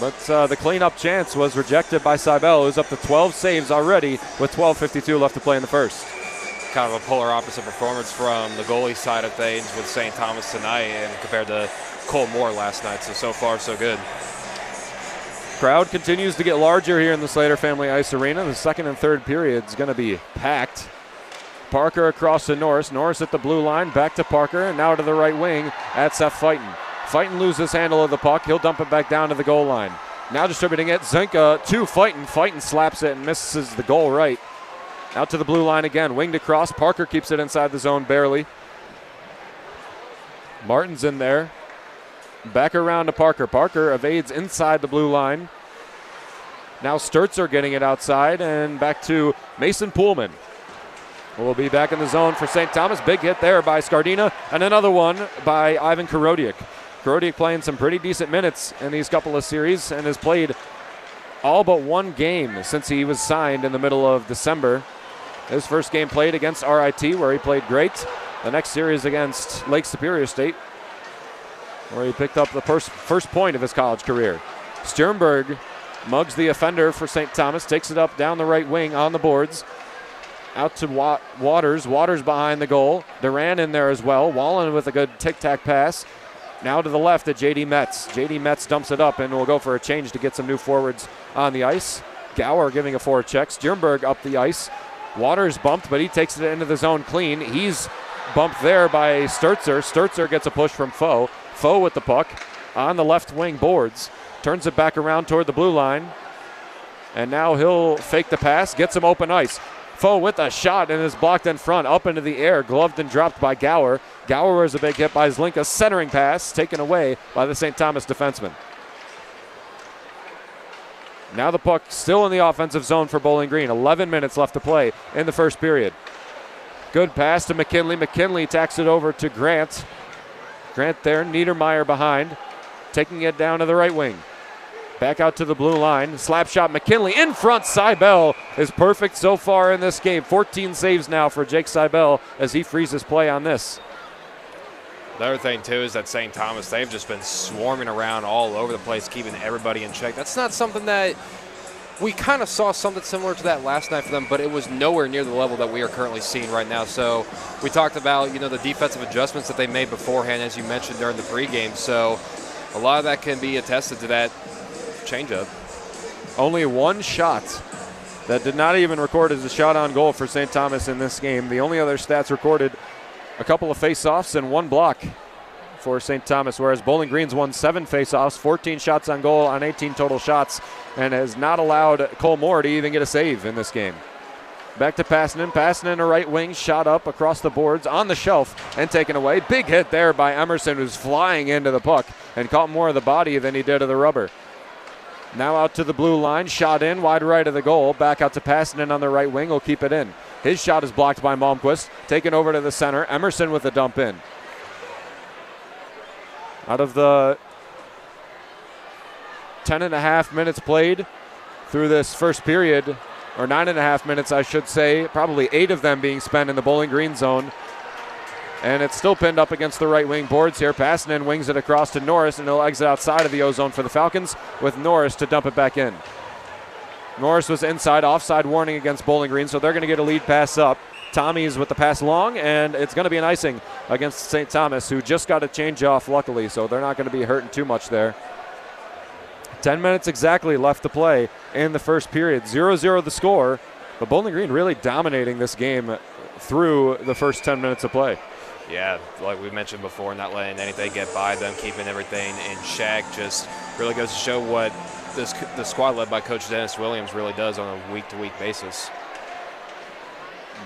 But the cleanup chance was rejected by Seibel, who's up to 12 saves already with 12:52 left to play in the first. Kind of a polar opposite performance from the goalie side of things with St. Thomas tonight and compared to Cole Moore last night. So far, so good. Crowd continues to get larger here in the Slater Family Ice Arena. The second and third period is going to be packed. Parker across to Norris. Norris at the blue line, back to Parker, and now to the right wing at Seth Fighton. Fighton loses handle of the puck. He'll dump it back down to the goal line. Now distributing it, Zenka to Fighton. Fighton slaps it and misses the goal right. Out to the blue line again, winged across. Parker keeps it inside the zone barely. Martin's in there. Back around to Parker. Parker evades inside the blue line. Now Sturzer getting it outside and back to Mason Poolman. We'll be back in the zone for St. Thomas. Big hit there by Scardina and another one by Ivan Korodiak. Korodiak playing some pretty decent minutes in these couple of series and has played all but one game since he was signed in the middle of December. His first game played against RIT where he played great. The next series against Lake Superior State where he picked up the first point of his college career. Sternberg mugs the offender for St. Thomas, takes it up down the right wing on the boards. Out to Waters. Waters behind the goal. Duran in there as well. Wallen with a good tic-tac pass. Now to the left at J.D. Metz. J.D. Metz dumps it up and will go for a change to get some new forwards on the ice. Gower giving a forward check. Sternberg up the ice. Waters bumped, but he takes it into the zone clean. He's bumped there by Sturzer. Sturzer gets a push from Foe. Foe with the puck on the left wing boards. Turns it back around toward the blue line. And now he'll fake the pass, get some open ice. Foe with a shot and is blocked in front, up into the air, gloved and dropped by Gower. Gower was a big hit by Zlinka, centering pass taken away by the St. Thomas defenseman. Now the puck still in the offensive zone for Bowling Green. 11 minutes left to play in the first period. Good pass to McKinley. McKinley tacks it over to Grant. Grant there, Niedermeyer behind, taking it down to the right wing. Back out to the blue line. Slap shot, McKinley in front. Seibel is perfect so far in this game. 14 saves now for Jake Seibel as he frees his play on this. The other thing, too, is that St. Thomas, they've just been swarming around all over the place, keeping everybody in check. That's not something that we kind of saw something similar to that last night for them, but it was nowhere near the level that we are currently seeing right now. So we talked about, the defensive adjustments that they made beforehand, as you mentioned during the pregame. So a lot of that can be attested to that changeup. Only one shot that did not even record as a shot on goal for St. Thomas in this game. The only other stats recorded, a couple of face-offs and one block for St. Thomas, whereas Bowling Green's won 7 face-offs, 14 shots on goal on 18 total shots, and has not allowed Cole Moore to even get a save in this game. Back to Passanen. Passanen, a right wing, shot up across the boards on the shelf and taken away. Big hit there by Emerson, who's flying into the puck and caught more of the body than he did of the rubber. Now out to the blue line, shot in, wide right of the goal. Back out to Passanen on the right wing, will keep it in. His shot is blocked by Malmquist, taken over to the center. Emerson with a dump in. Out of the 10.5 minutes played through this first period, or 9.5 minutes, I should say, probably 8 of them being spent in the Bowling Green zone. And it's still pinned up against the right wing boards here. Passanen wings it across to Norris, and he'll exit outside of the O-zone for the Falcons with Norris to dump it back in. Norris was inside, offside warning against Bowling Green, so they're going to get a lead pass up. Tommy's with the pass long, and it's going to be an icing against St. Thomas, who just got a change off, luckily, so they're not going to be hurting too much there. 10 minutes exactly left to play in the first period. 0-0 the score, but Bowling Green really dominating this game through the first 10 minutes of play. Yeah, like we mentioned before, not letting anything get by them, keeping everything in check, just really goes to show what the squad led by Coach Dennis Williams really does on a week-to-week basis.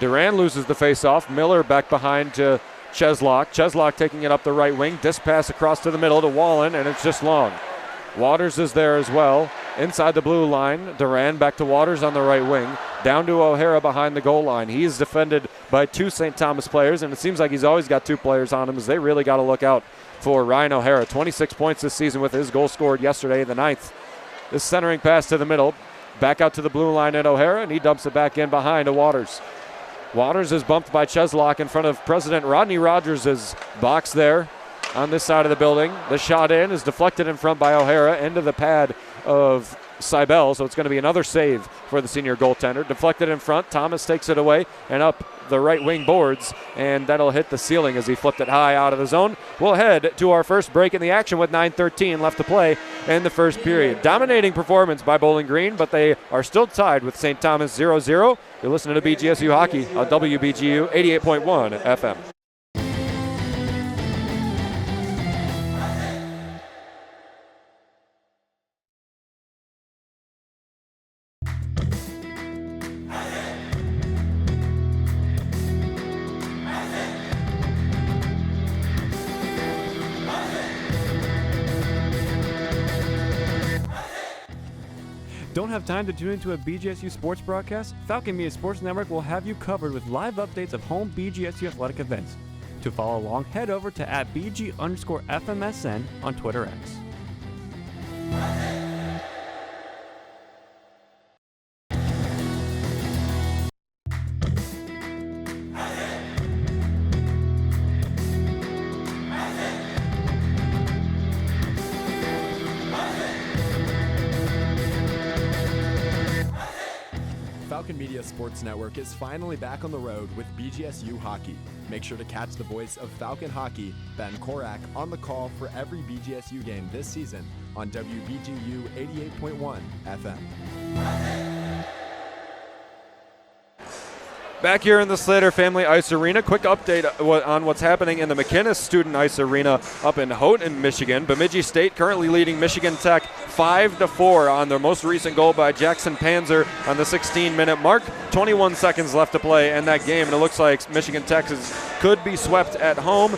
Duran loses the faceoff. Miller back behind to Cheslock. Cheslock taking it up the right wing. Disc pass across to the middle to Wallen, and it's just long. Waters is there as well. Inside the blue line, Duran back to Waters on the right wing. Down to O'Hara behind the goal line. He's defended by 2 St. Thomas players, and it seems like he's always got 2 players on him, as they really got to look out for Ryan O'Hara. 26 points this season with his goal scored yesterday, the 9th. This centering pass to the middle. Back out to the blue line at O'Hara, and he dumps it back in behind to Waters. Waters is bumped by Cheslock in front of President Rodney Rogers' box there on this side of the building. The shot in is deflected in front by O'Hara into the pad of Seibel, so it's going to be another save for the senior goaltender. Deflected in front, Thomas takes it away and up the right wing boards, and that'll hit the ceiling as he flipped it high out of the zone. We'll head to our first break in the action with 9:13 left to play in the first period. Dominating performance by Bowling Green, but they are still tied with St. Thomas 0-0. You're listening to BGSU Hockey on WBGU 88.1 FM. Don't have time to tune into a BGSU sports broadcast? Falcon Media Sports Network will have you covered with live updates of home BGSU athletic events. To follow along, head over to @BG_FMSN on Twitter X. Falcon Media Sports Network is finally back on the road with BGSU Hockey. Make sure to catch the voice of Falcon Hockey, Ben Korak, on the call for every BGSU game this season on WBGU 88.1 FM. Back here in the Slater Family Ice Arena, quick update on what's happening in the McInnes Student Ice Arena up in Houghton, Michigan. Bemidji State currently leading Michigan Tech 5-4 on their most recent goal by Jackson Panzer on the 16-minute mark. 21 seconds left to play in that game, and it looks like Michigan Tech could be swept at home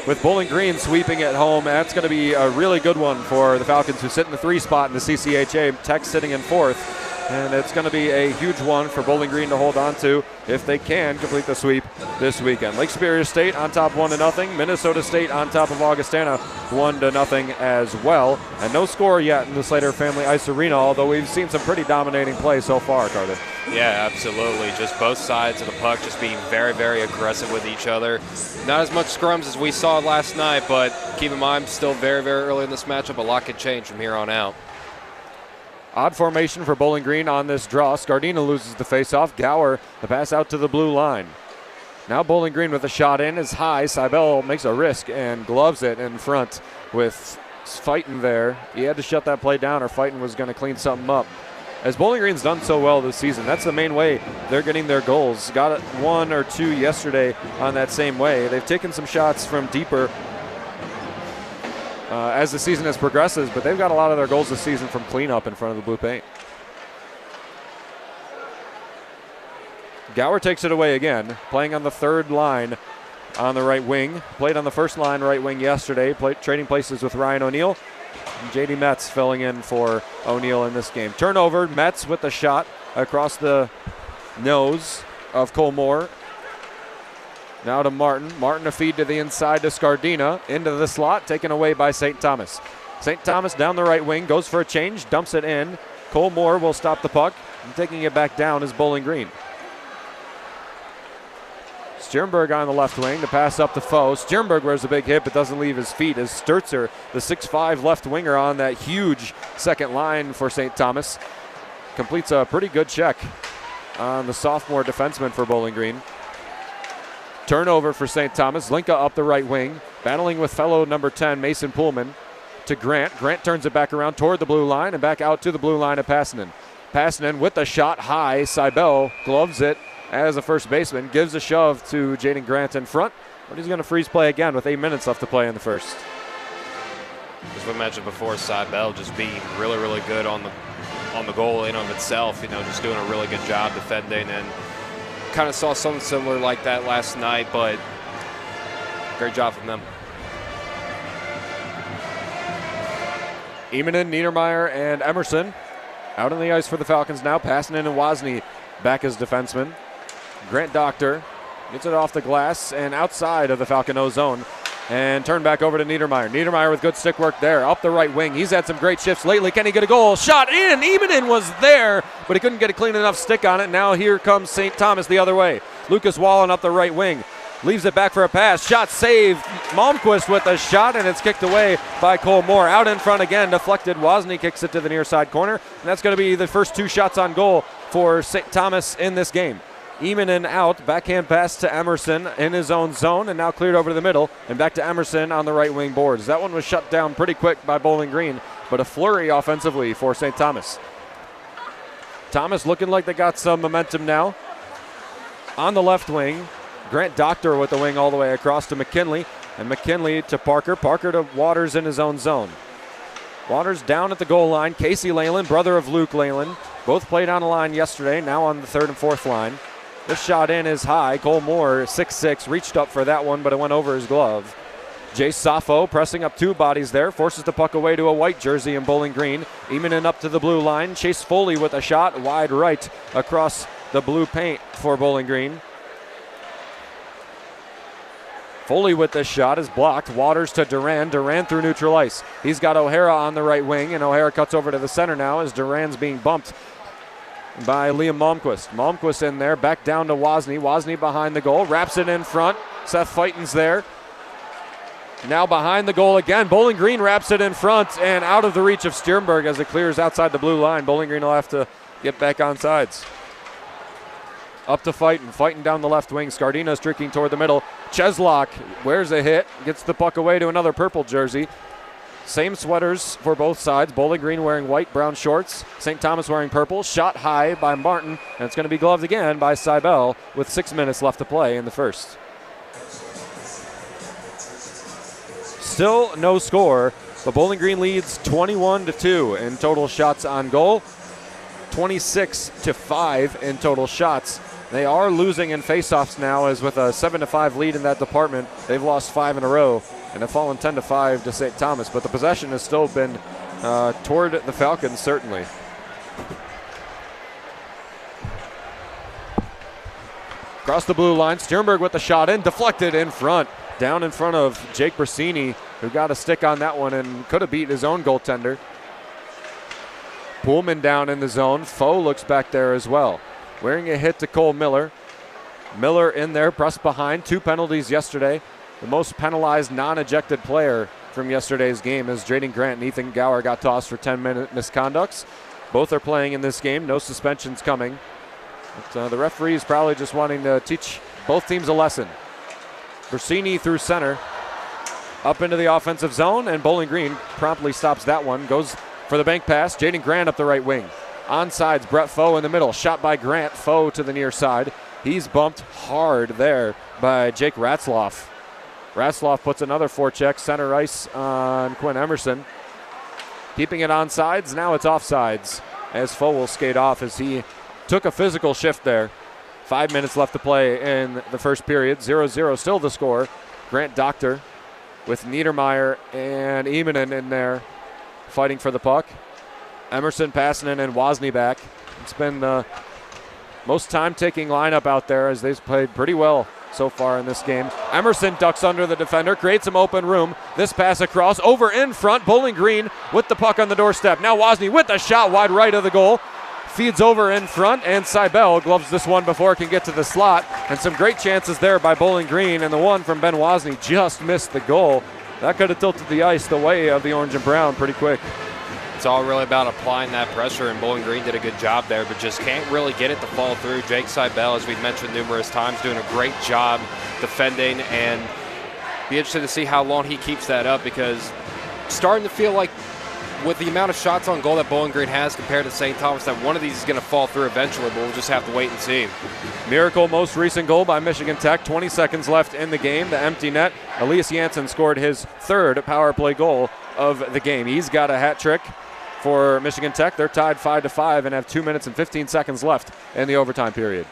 with Bowling Green sweeping at home. That's going to be a really good one for the Falcons, who sit in the 3 spot in the CCHA. Tech sitting in 4th. And it's going to be a huge one for Bowling Green to hold on to if they can complete the sweep this weekend. Lake Superior State on top 1-0. Minnesota State on top of Augustana 1-0 as well. And no score yet in the Slater Family Ice Arena, although we've seen some pretty dominating play so far, Carter. Yeah, absolutely. Just both sides of the puck just being very, very aggressive with each other. Not as much scrums as we saw last night, but keep in mind, still very, very early in this matchup. A lot could change from here on out. Odd formation for Bowling Green on this draw. Scardina loses the faceoff. Gower, the pass out to the blue line. Now Bowling Green with a shot in is high. Seibel makes a risk and gloves it in front with Fighton there. He had to shut that play down or Fighton was going to clean something up. As Bowling Green's done so well this season, that's the main way they're getting their goals. Got it 1 or 2 yesterday on that same way. They've taken some shots from deeper as the season has progresses, but they've got a lot of their goals this season from cleanup in front of the blue paint. Gower takes it away again, playing on the 3rd line on the right wing. Played on the 1st line right wing yesterday, trading places with Ryan O'Neill. And J.D. Metz filling in for O'Neill in this game. Turnover, Metz with the shot across the nose of Cole Moore. Now to Martin. Martin a feed to the inside to Scardina. Into the slot, taken away by St. Thomas. St. Thomas down the right wing, goes for a change, dumps it in. Cole Moore will stop the puck. And taking it back down is Bowling Green. Stjernberg on the left wing, the pass up to Foe. Stjernberg wears a big hit but doesn't leave his feet as Sturzer, the 6'5 left winger on that huge second line for St. Thomas, completes a pretty good check on the sophomore defenseman for Bowling Green. Turnover for St. Thomas. Linka up the right wing, battling with fellow number 10, Mason Pullman, to Grant. Grant turns it back around toward the blue line and back out to the blue line of Passanen. Passanen with the shot high. Seibel gloves it as a first baseman, gives a shove to Jaden Grant in front, but he's going to freeze play again with 8 minutes left to play in the first. As we mentioned before, Seibel just being really, really good on the goal in of itself. Just doing a really good job defending, and kind of saw something similar like that last night, but great job from them. Emanen, Niedermeyer, and Emerson out on the ice for the Falcons now. Passanen and Wozni back as defensemen. Grant Doctor gets it off the glass and outside of the Falcon O zone and turned back over to Niedermeyer. Niedermeyer with good stick work there up the right wing. He's had some great shifts lately. Can he get a goal? Shot in. Emanen was there, but he couldn't get a clean enough stick on it. Now here comes St. Thomas the other way. Lucas Wallen up the right wing. leaves it back for a pass. Shot saved. Malmquist with a shot, and it's kicked away by Cole Moore. Out in front again, deflected. Wozni kicks it to the near side corner, and that's going to be the first 2 shots on goal for St. Thomas in this game. Emanen out, backhand pass to Emerson in his own zone, and now cleared over to the middle, and back to Emerson on the right wing boards. That one was shut down pretty quick by Bowling Green, but a flurry offensively for St. Thomas. Thomas looking like they got some momentum now. On the left wing, Grant Doctor with the wing all the way across to McKinley, and McKinley to Parker. Parker to Waters in his own zone. Waters down at the goal line. Casey Leyland, brother of Luke Leyland, both played on the line yesterday, now on the 3rd and 4th line. This shot in is high. Cole Moore, 6'6", reached up for that one, but it went over his glove. Jace Sappho pressing up 2 bodies there, forces the puck away to a white jersey in Bowling Green. Emanen up to the blue line. Chase Foley with a shot, wide right across the blue paint for Bowling Green. Foley with this shot is blocked. Waters to Duran. Duran through neutral ice. He's got O'Hara on the right wing, and O'Hara cuts over to the center now as Duran's being bumped by Liam Malmquist. Malmquist in there, back down to Wozni. Wozni behind the goal, wraps it in front. Seth Fighton's there. Now behind the goal again. Bowling Green wraps it in front and out of the reach of Sternberg as it clears outside the blue line. Bowling Green will have to get back on sides. Up to Fighton. Fighton down the left wing. Scardina streaking toward the middle. Cheslock wears a hit, gets the puck away to another purple jersey. Same sweaters for both sides. Bowling Green wearing white, brown shorts. St. Thomas wearing purple. Shot high by Martin, and it's going to be gloved again by Seibel with 6 minutes left to play in the first. Still no score, but Bowling Green leads 21-2 in total shots on goal, 26-5 in total shots. They are losing in faceoffs now, as with a 7-5 lead in that department, they've lost 5 in a row and have fallen 10-5 to St. Thomas. But the possession has still been toward the Falcons, certainly. Across the blue line, Sternberg with the shot in, deflected in front. Down in front of Jake Brasini, who got a stick on that one and could have beat his own goaltender. Pullman down in the zone. Foe looks back there as well. Wearing a hit to Cole Miller. Miller in there, pressed behind. 2 penalties yesterday. The most penalized non-ejected player from yesterday's game is Drayden Grant and Ethan Gower got tossed for 10-minute misconducts. Both are playing in this game. No suspensions coming. But, the referee is probably just wanting to teach both teams a lesson. Brasini through center, up into the offensive zone, and Bowling Green promptly stops that one. Goes for the bank pass. Jaden Grant up the right wing. Onsides, Brett Foe in the middle. Shot by Grant. Foe to the near side. He's bumped hard there by Jake Ratzloff. Ratzloff puts another forecheck center ice on Quinn Emerson. Keeping it onsides. Now it's offsides as Foe will skate off as he took a physical shift there. 5 minutes left to play in the first period. 0-0 still the score. Grant Doctor with Niedermeyer and Emanen in there fighting for the puck. Emerson, Passanen, and Wozni back. It's been the most time-taking lineup out there as they've played pretty well so far in this game. Emerson ducks under the defender, creates some open room. This pass across, over in front. Bowling Green with the puck on the doorstep. Now Wozni with the shot wide right of the goal. Feeds over in front, and Seibel gloves this one before it can get to the slot. And some great chances there by Bowling Green, and the one from Ben Wozni just missed the goal. That could have tilted the ice the way of the orange and brown pretty quick. It's all really about applying that pressure, and Bowling Green did a good job there, but just can't really get it to fall through. Jake Seibel, as we've mentioned numerous times, doing a great job defending, and be interested to see how long he keeps that up, because starting to feel like with the amount of shots on goal that Bowling Green has compared to St. Thomas, that one of these is going to fall through eventually, but we'll just have to wait and see. Miracle most recent goal by Michigan Tech. 20 seconds left in the game. The empty net. Elias Janssen scored his 3rd power play goal of the game. He's got a hat trick for Michigan Tech. They're tied 5-5 and have 2 minutes and 15 seconds left in the overtime period.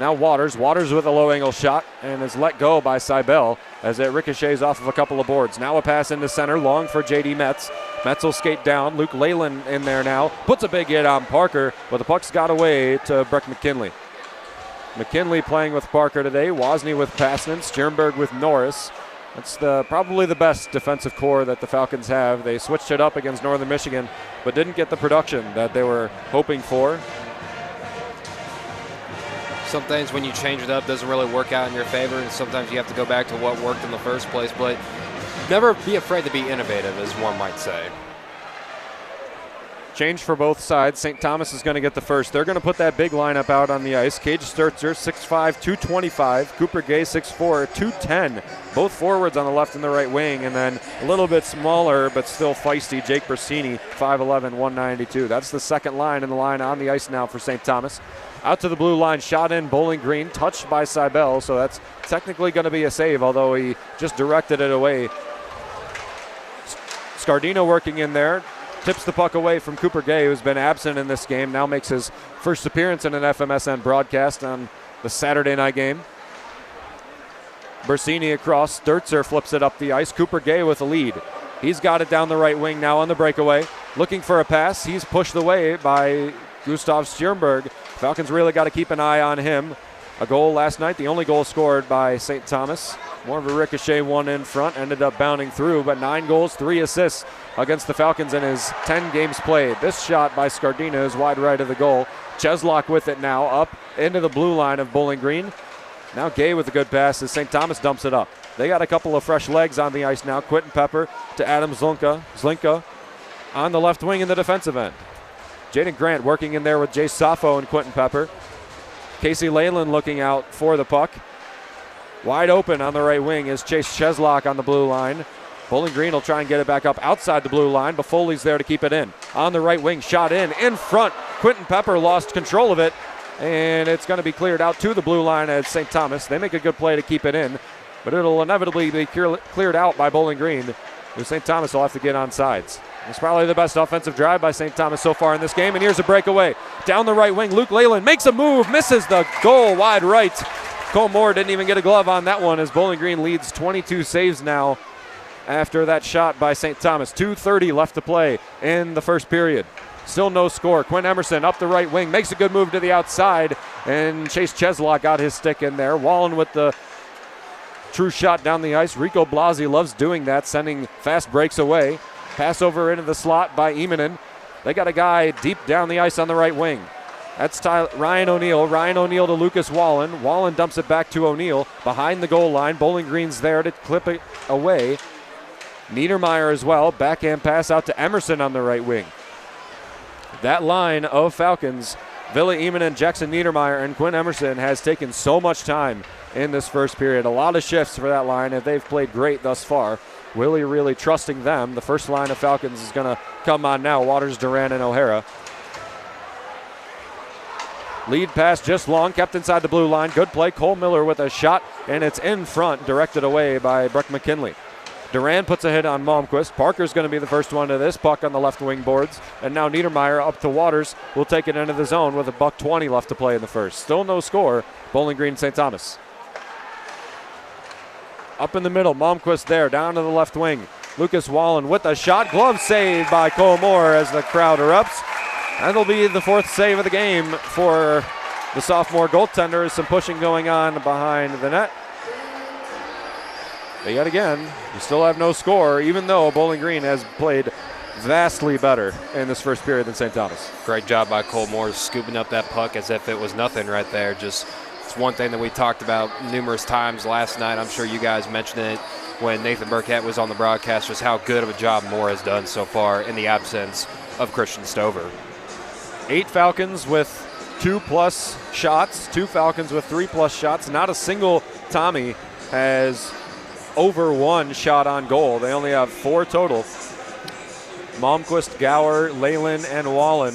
Now Waters with a low angle shot and is let go by Seibel as it ricochets off of a couple of boards. Now a pass into center, long for J.D. Metz. Metz will skate down. Luke Leyland in there now. Puts a big hit on Parker, but the puck's got away to Breck McKinley. McKinley playing with Parker today. Wozni with Passanen. Sternberg with Norris. That's probably the best defensive core that the Falcons have. They switched it up against Northern Michigan, but didn't get the production that they were hoping for. Some things when you change it up doesn't really work out in your favor, and sometimes you have to go back to what worked in the first place. But never be afraid to be innovative, as one might say. Change for both sides. St. Thomas is going to get the first. They're going to put that big lineup out on the ice. Cage Sturzer, 6'5", 225. Cooper Gay, 6'4", 210. Both forwards on the left and the right wing. And then a little bit smaller but still feisty, Jake Bersini, 5'11", 192. That's the second line in the line on the ice now for St. Thomas. Out to the blue line, shot in, Bowling Green, touched by Seibel, so that's technically going to be a save, although he just directed it away. Scardino working in there. Tips the puck away from Cooper Gay, who's been absent in this game. Now makes his first appearance in an FMSN broadcast on the Saturday night game. Bersini across. Sturzer flips it up the ice. Cooper Gay with a lead. He's got it down the right wing now on the breakaway. Looking for a pass. He's pushed away by Gustav Stjernberg. Falcons really got to keep an eye on him. A goal last night, the only goal scored by St. Thomas. More of a ricochet one in front, ended up bounding through, but 9 goals, 3 assists against the Falcons in his 10 games played. This shot by Scardino is wide right of the goal. Cheslock with it now, up into the blue line of Bowling Green. Now Gay with a good pass as St. Thomas dumps it up. They got a couple of fresh legs on the ice now. Quentin Pepper to Adam Zlinka on the left wing in the defensive end. Jaden Grant working in there with Jay Sappho and Quentin Pepper. Casey Leyland looking out for the puck. Wide open on the right wing is Chase Cheslock on the blue line. Bowling Green will try and get it back up outside the blue line, but Foley's there to keep it in. On the right wing, shot in front. Quentin Pepper lost control of it, and it's going to be cleared out to the blue line at St. Thomas. They make a good play to keep it in, but it'll inevitably be cleared out by Bowling Green. St. Thomas will have to get on sides. It's probably the best offensive drive by St. Thomas so far in this game, and here's a breakaway. Down the right wing, Luke Leyland makes a move, misses the goal wide right. Cole Moore didn't even get a glove on that one as Bowling Green leads 22 saves now after that shot by St. Thomas. 2:30 left to play in the first period. Still no score. Quinn Emerson up the right wing, makes a good move to the outside, and Chase Cheslock got his stick in there. Wallen with the true shot down the ice. Rico Blasi loves doing that, sending fast breaks away. Pass over into the slot by Emanen. They got a guy deep down the ice on the right wing. That's Ryan O'Neill. Ryan O'Neill to Lucas Wallen. Wallen dumps it back to O'Neill behind the goal line. Bowling Green's there to clip it away. Niedermeyer as well. Backhand pass out to Emerson on the right wing. That line of Falcons, Ville Emanen, Jackson Niedermeyer, and Quinn Emerson has taken so much time in this first period. A lot of shifts for that line, and they've played great thus far. Willie really trusting them. The first line of Falcons is going to come on now. Waters, Duran, and O'Hara. Lead pass just long, kept inside the blue line. Good play. Cole Miller with a shot, and it's in front, directed away by Breck McKinley. Duran puts a hit on Malmquist. Parker's going to be the first one to this puck on the left wing boards. And now Niedermeyer up to Waters will take it into the zone with $1:20 left to play in the first. Still no score. Bowling Green, St. Thomas. Up in the middle, Malmquist there, down to the left wing. Lucas Wallen with a shot. Glove saved by Cole Moore as the crowd erupts. That'll be the 4th save of the game for the sophomore goaltender. Some pushing going on behind the net. But yet again, you still have no score, even though Bowling Green has played vastly better in this first period than St. Thomas. Great job by Cole Moore scooping up that puck as if it was nothing right there. Just it's one thing that we talked about numerous times last night. I'm sure you guys mentioned it when Nathan Burkett was on the broadcast, just how good of a job Moore has done so far in the absence of Christian Stover. 8 Falcons with 2+ shots, 2 Falcons with 3+ shots. Not a single Tommy has over 1 shot on goal. They only have 4 total. Malmquist, Gower, Leyland, and Wallen.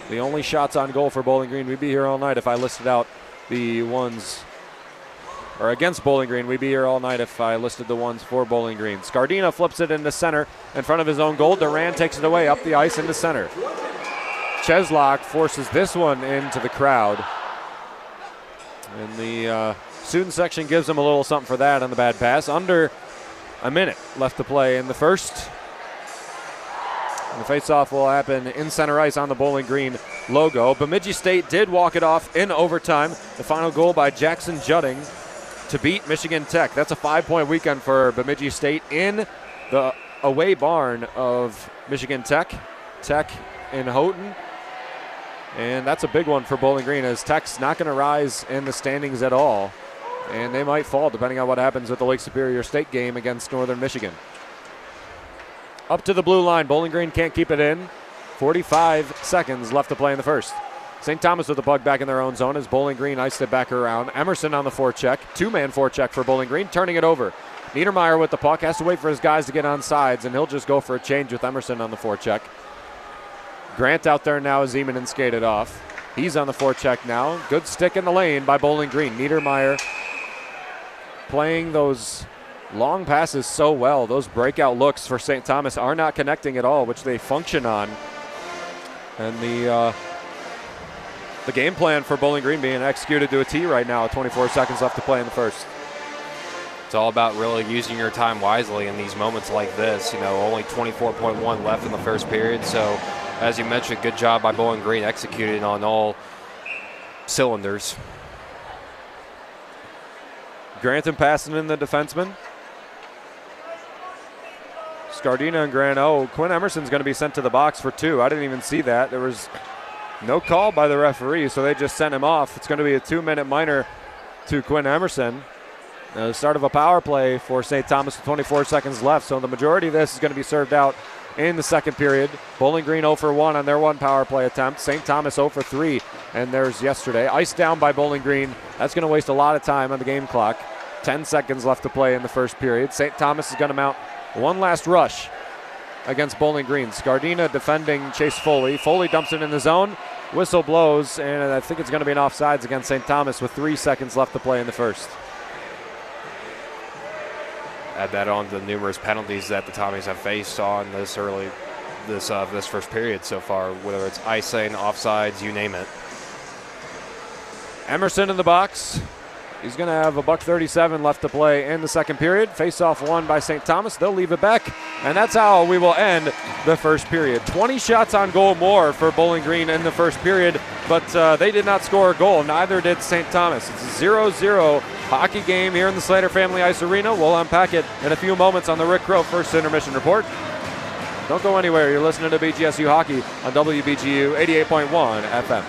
The only shots on goal for Bowling Green. We'd be here all night if I listed out the ones, or against Bowling Green. We'd be here all night if I listed the ones for Bowling Green. Scardina flips it into center in front of his own goal. Duran takes it away up the ice into center. Cheslock forces this one into the crowd. And the student section gives him a little something for that on the bad pass. Under a minute left to play in the first. And the face-off will happen in center ice on the Bowling Green logo. Bemidji State did walk it off in overtime. The final goal by Jackson Judding to beat Michigan Tech. That's a 5-point weekend for Bemidji State in the away barn of Michigan Tech. Tech in Houghton. And that's a big one for Bowling Green, as Tech's not going to rise in the standings at all. And they might fall depending on what happens with the Lake Superior State game against Northern Michigan. Up to the blue line. Bowling Green can't keep it in. 45 seconds left to play in the first. St. Thomas with the puck back in their own zone as Bowling Green iced it back around. Emerson on the forecheck. Two-man forecheck for Bowling Green, turning it over. Niedermeyer with the puck, has to wait for his guys to get on sides, and he'll just go for a change with Emerson on the forecheck. Grant out there now as Eamon skated off. He's on the forecheck now. Good stick in the lane by Bowling Green. Niedermeyer playing those long passes so well. Those breakout looks for St. Thomas are not connecting at all, which they function on. And the game plan for Bowling Green being executed to a T right now. 24 seconds left to play in the first. It's all about really using your time wisely in these moments like this. Only 24.1 left in the first period. So, as you mentioned, good job by Bowling Green executing on all cylinders. Grantham passing in the defenseman. Scardina and Grant. Oh, Quinn Emerson's going to be sent to the box for 2. I didn't even see that. There was no call by the referee, so they just sent him off. It's going to be a 2-minute minor to Quinn Emerson. The start of a power play for St. Thomas with 24 seconds left, so the majority of this is going to be served out in the second period. Bowling Green 0 for 1 on their one power play attempt. St. Thomas 0 for 3, and there's yesterday. Iced down by Bowling Green. That's going to waste a lot of time on the game clock. 10 seconds left to play in the first period. St. Thomas is going to mount one last rush against Bowling Green. Scardina defending Chase Foley. Foley dumps it in the zone. Whistle blows, and I think it's going to be an offsides against St. Thomas with 3 seconds left to play in the first. Add that on to the numerous penalties that the Tommies have faced on this first period so far, whether it's icing, offsides, you name it. Emerson in the box. He's going to have $1:37 left to play in the second period. Face-off won by St. Thomas. They'll leave it back, and that's how we will end the first period. 20 shots on goal more for Bowling Green in the first period, but they did not score a goal. Neither did St. Thomas. It's a 0-0 hockey game here in the Slater Family Ice Arena. We'll unpack it in a few moments on the Rick Crow First Intermission Report. Don't go anywhere. You're listening to BGSU Hockey on WBGU 88.1 FM.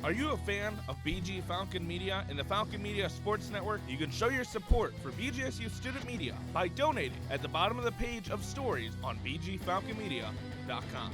Are you a fan of BG Falcon Media and the Falcon Media Sports Network? You can show your support for BGSU student media by donating at the bottom of the page of stories on bgfalconmedia.com.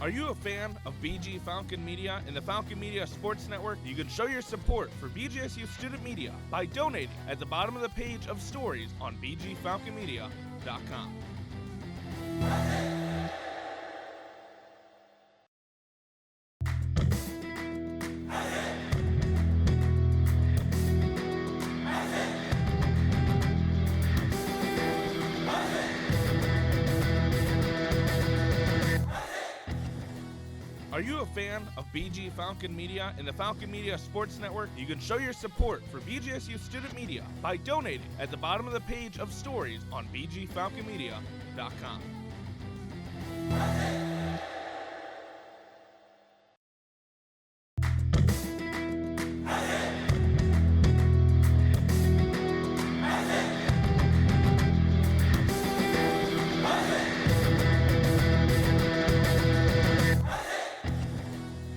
Are you a fan of BG Falcon Media and the Falcon Media Sports Network? You can show your support for BGSU student media by donating at the bottom of the page of stories on bgfalconmedia.com. Are you a fan of BG Falcon Media and the Falcon Media Sports Network? You can show your support for BGSU student media by donating at the bottom of the page of stories on bgfalconmedia.com.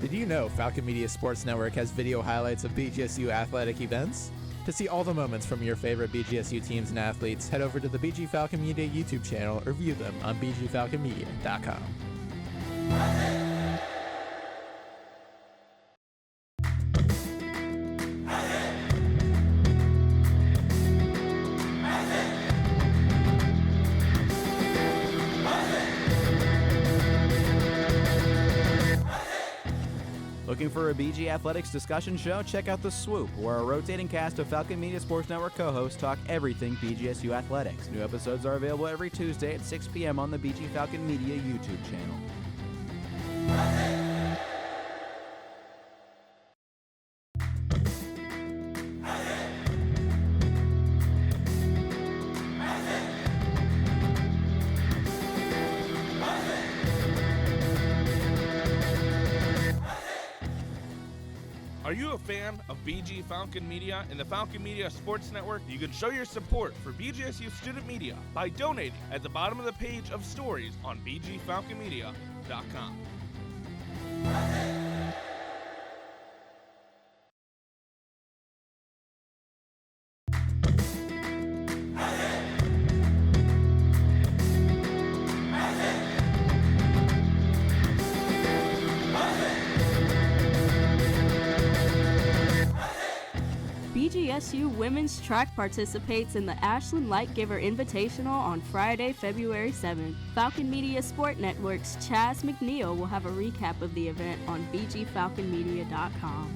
Did you know Falcon Media Sports Network has video highlights of BGSU athletic events? To see all the moments from your favorite BGSU teams and athletes, head over to the BG Falcon Media YouTube channel or view them on bgfalconmedia.com. Looking for a BG Athletics discussion show? Check out The Swoop, where a rotating cast of Falcon Media Sports Network co-hosts talk everything BGSU athletics. New episodes are available every Tuesday at 6 p.m. on the BG Falcon Media YouTube channel. Are you a fan of BG Falcon Media and the Falcon Media Sports Network? You can show your support for BGSU student media by donating at the bottom of the page of stories on bgfalconmedia.com. BGSU women's track participates in the Ashland Lightgiver Invitational on Friday, February 7th. Falcon Media Sport Network's Chaz McNeil will have a recap of the event on bgfalconmedia.com.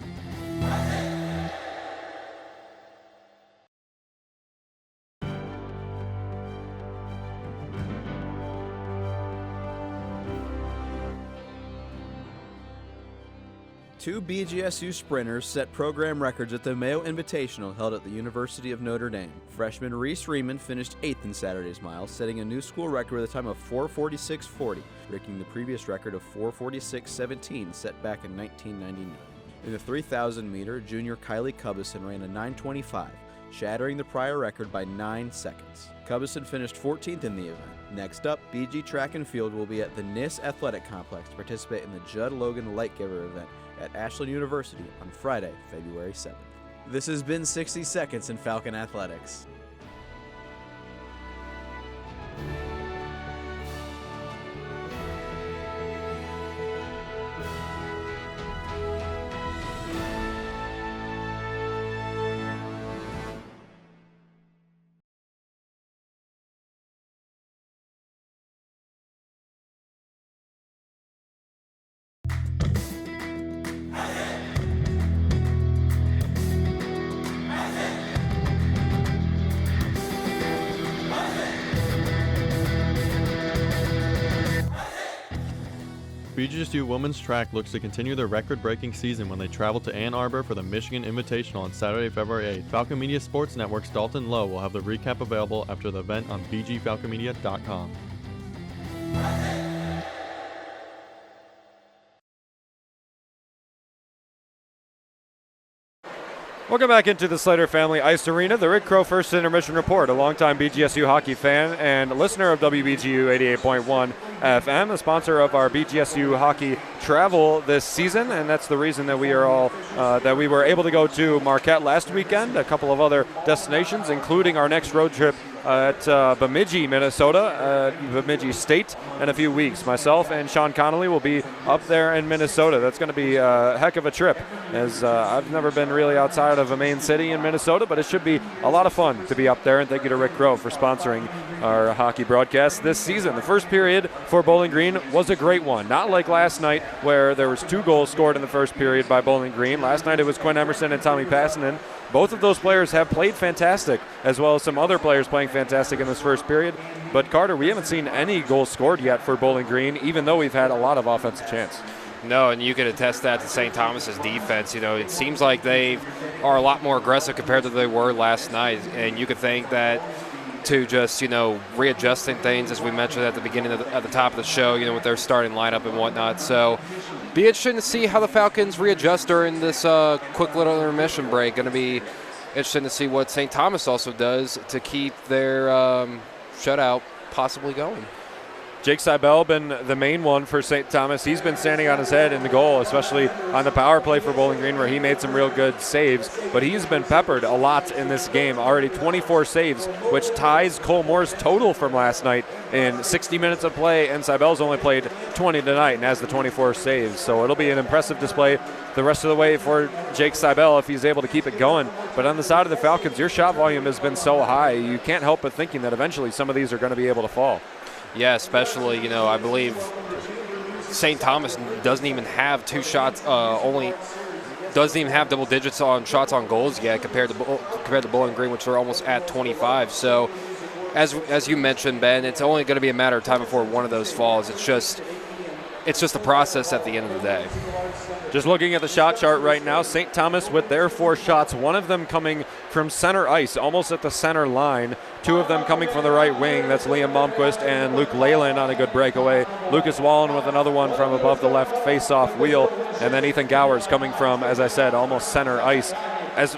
Two BGSU sprinters set program records at the Mayo Invitational held at the University of Notre Dame. Freshman Reese Riemann finished 8th in Saturday's mile, setting a new school record with a time of 4:46.40, breaking the previous record of 4:46.17 set back in 1999. In the 3,000 meter, junior Kylie Cubison ran a 9:25, shattering the prior record by 9 seconds. Cubison finished 14th in the event. Next up, BG Track and Field will be at the NIS Athletic Complex to participate in the Judd Logan Lightgiver event at Ashland University on Friday, February 7th. This has been 60 Seconds in Falcon Athletics. BGSU women's track looks to continue their record-breaking season when they travel to Ann Arbor for the Michigan Invitational on Saturday, February 8th. Falcon Media Sports Network's Dalton Lowe will have the recap available after the event on bgfalconmedia.com. Welcome back into the Slater Family Ice Arena. The Rick Crow First Intermission Report, a longtime BGSU hockey fan and listener of WBGU 88.1 FM, a sponsor of our BGSU hockey travel this season, and that's the reason that we are all that we were able to go to Marquette last weekend, a couple of other destinations, including our next road trip at Bemidji, Minnesota, Bemidji State, in a few weeks. Myself and Sean Connolly will be up there in Minnesota. That's going to be a heck of a trip, as I've never been really outside of a main city in Minnesota, but it should be a lot of fun to be up there, and thank you to Rick Crow for sponsoring our hockey broadcast this season. The first period for Bowling Green was a great one, not like last night where there was 2 goals scored in the first period by Bowling Green. Last night it was Quinn Emerson and Tommy Passanen. Both of those players have played fantastic, as well as some other players playing fantastic in this first period. But Carter, we haven't seen any goals scored yet for Bowling Green, even though we've had a lot of offensive chance. No, and you could attest that to St. Thomas's defense. You know, it seems like they are a lot more aggressive compared to they were last night, and you could think that to just, readjusting things, as we mentioned at the beginning at the top of the show, with their starting lineup and whatnot. So be interesting to see how the Falcons readjust during this quick little intermission break. Going to be interesting to see what St. Thomas also does to keep their shutout possibly going. Jake Seibel been the main one for St. Thomas. He's been standing on his head in the goal, especially on the power play for Bowling Green, where he made some real good saves. But he's been peppered a lot in this game. Already 24 saves, which ties Cole Moore's total from last night in 60 minutes of play, and Seibel's only played 20 tonight and has the 24 saves. So it'll be an impressive display the rest of the way for Jake Seibel if he's able to keep it going. But on the side of the Falcons, your shot volume has been so high, you can't help but thinking that eventually some of these are going to be able to fall. Yeah, especially, I believe St. Thomas doesn't even have two shots, doesn't even have double digits on shots on goals yet compared to Bowling Green, which are almost at 25. So, as you mentioned, Ben, it's only going to be a matter of time before one of those falls. It's just a process at the end of the day. Just looking at the shot chart right now, St. Thomas with their 4 shots, one of them coming from center ice, almost at the center line. 2 of them coming from the right wing. That's Liam Malmquist and Luke Leyland on a good breakaway. Lucas Wallen with another one from above the left face-off wheel. And then Ethan Gowers coming from, as I said, almost center ice. As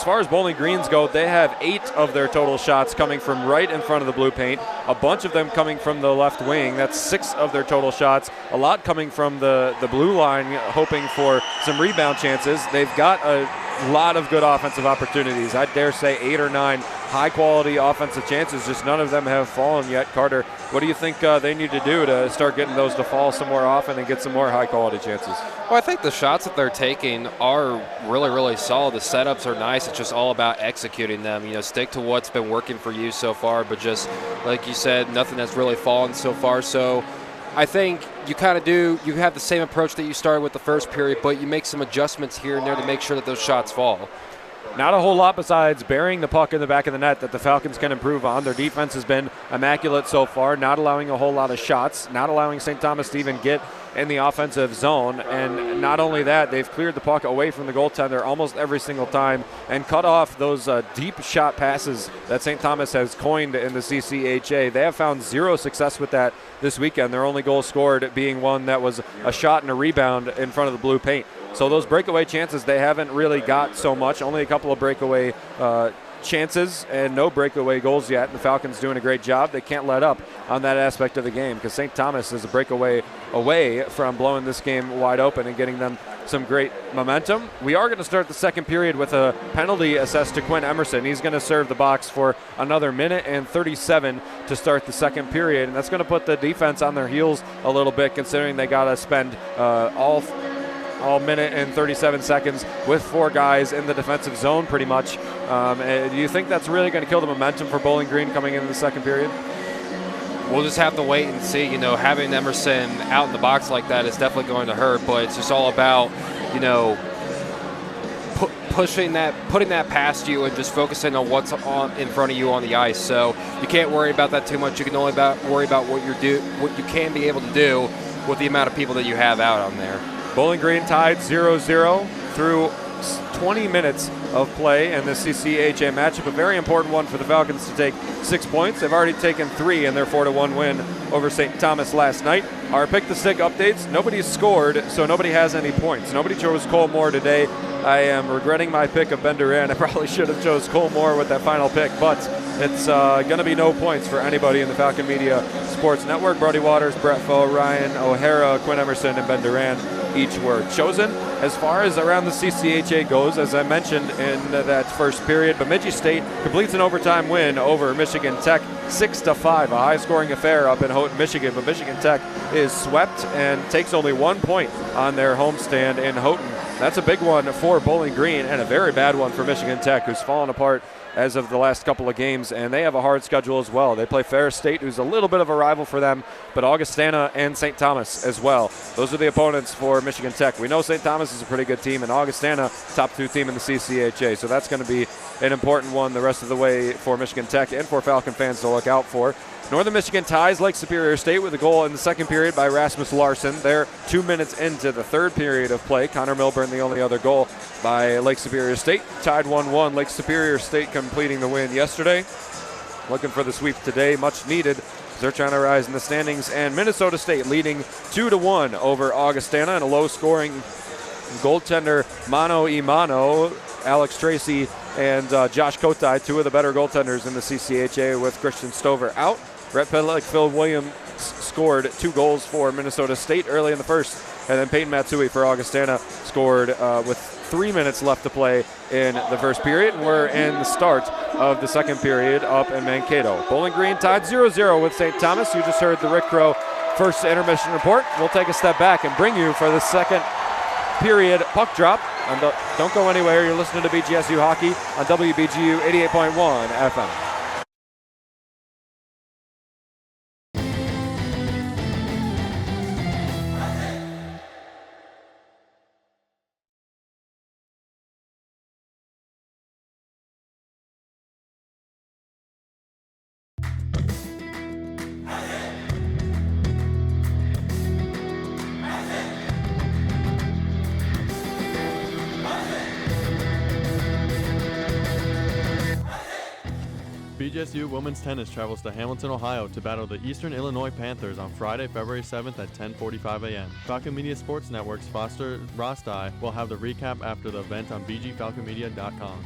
far as Bowling Greens go, they have 8 of their total shots coming from right in front of the blue paint. A bunch of them coming from the left wing. That's 6 of their total shots. A lot coming from the blue line, hoping for some rebound chances. They've got a lot of good offensive opportunities. I dare say 8 or 9 high-quality offensive chances. Just none of them have fallen yet. Carter, what do you think they need to do to start getting those to fall some more often and get some more high-quality chances? Well, I think the shots that they're taking are really, really solid. The setups are nice. It's just all about executing them. Stick to what's been working for you so far, but just like you said, nothing has really fallen so far. So I think you have the same approach that you started with the first period, but you make some adjustments here and there to make sure that those shots fall. Not a whole lot besides burying the puck in the back of the net that the Falcons can improve on. Their defense has been immaculate so far, not allowing a whole lot of shots, not allowing St. Thomas to even get in the offensive zone. And not only that, they've cleared the puck away from the goaltender almost every single time and cut off those deep shot passes that St. Thomas has coined in the CCHA. They have found 0 success with that this weekend. Their only goal scored being one that was a shot and a rebound in front of the blue paint. So those breakaway chances, they haven't really got so much. Only a couple of breakaway chances and no breakaway goals yet. And the Falcons doing a great job. They can't let up on that aspect of the game because St. Thomas is a breakaway away from blowing this game wide open and getting them some great momentum. We are going to start the second period with a penalty assessed to Quinn Emerson. He's going to serve the box for another minute and 37 to start the second period. And that's going to put the defense on their heels a little bit, considering they got to spend all minute and 37 seconds with 4 guys in the defensive zone pretty much. Do you think that's really going to kill the momentum for Bowling Green coming into the second period? We'll just have to wait and see. Having Emerson out in the box like that is definitely going to hurt, but it's just all about, putting that past you and just focusing on what's in front of you on the ice. So you can't worry about that too much. You can only worry about what you can be able to do with the amount of people that you have out on there. Bowling Green tied 0-0 through 20 minutes of play in the CCHA matchup. A very important one for the Falcons to take 6 points. They've already taken 3 in their 4-1 win over St. Thomas last night. Our pick the stick updates. Nobody's scored, so nobody has any points. Nobody chose Cole Moore today. I am regretting my pick of Ben Duran. I probably should have chose Cole Moore with that final pick, but it's going to be no points for anybody in the Falcon Media Sports Network. Brody Waters, Brett Foe, Ryan O'Hara, Quinn Emerson, and Ben Duran each were chosen. As far as around the CCHA goes, as I mentioned in that first period, Bemidji State completes an overtime win over Michigan Tech 6-5, a high-scoring affair up in Houghton, Michigan. But Michigan Tech is swept and takes only 1 point on their homestand in Houghton. That's a big one for Bowling Green and a very bad one for Michigan Tech, who's fallen apart as of the last couple of games, and they have a hard schedule as well. They play Ferris State, who's a little bit of a rival for them, but Augustana and St. Thomas as well. Those are the opponents for Michigan Tech. We know St. Thomas is a pretty good team, and Augustana, top 2 team in the CCHA, so that's going to be an important one the rest of the way for Michigan Tech and for Falcon fans to look out for. Northern Michigan ties Lake Superior State with a goal in the second period by Rasmus Larson. They're 2 minutes into the third period of play. Connor Milburn, the only other goal by Lake Superior State. Tied 1-1. Lake Superior State completing the win yesterday. Looking for the sweep today, much needed. They're trying to rise in the standings. And Minnesota State leading 2-1 over Augustana in a low-scoring goaltender mano a mano. Alex Tracy and Josh Kotai, 2 of the better goaltenders in the CCHA with Christian Stover out. Brett Pedlick, Phil Williams scored 2 goals for Minnesota State early in the first, and then Peyton Matsui for Augustana scored with 3 minutes left to play in the first period. And we're in the start of the second period up in Mankato. Bowling Green tied 0-0 with St. Thomas. You just heard the Rick Crow first intermission report. We'll take a step back and bring you for the second period puck drop. And don't go anywhere. You're listening to BGSU Hockey on WBGU 88.1 FM. BGSU women's tennis travels to Hamilton, Ohio to battle the Eastern Illinois Panthers on Friday, February 7th at 10:45 a.m. Falcon Media Sports Network's Foster Rostai will have the recap after the event on bgfalconmedia.com.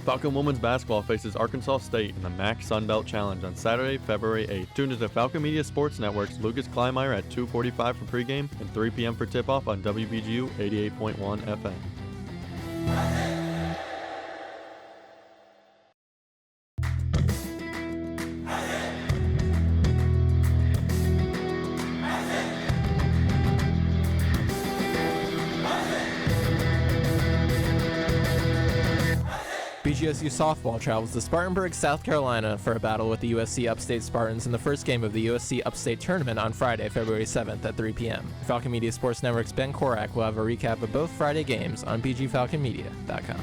Falcon women's basketball faces Arkansas State in the MAC Sun Belt Challenge on Saturday, February 8th. Tune into Falcon Media Sports Network's Lucas Kleinmeyer at 2:45 for pregame and 3 p.m. for tip-off on WBGU 88.1 FM. BGSU softball travels to Spartanburg, South Carolina for a battle with the USC Upstate Spartans in the first game of the USC Upstate Tournament on Friday, February 7th at 3 p.m. Falcon Media Sports Network's Ben Korak will have a recap of both Friday games on bgfalconmedia.com.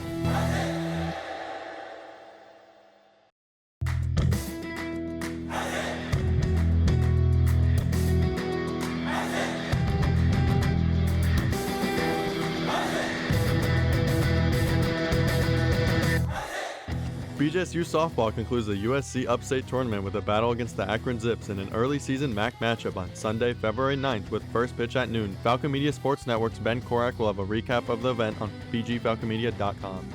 BGSU softball concludes the USC Upstate Tournament with a battle against the Akron Zips in an early season MAC matchup on Sunday, February 9th with first pitch at noon. Falcon Media Sports Network's Ben Korak will have a recap of the event on bgfalconmedia.com.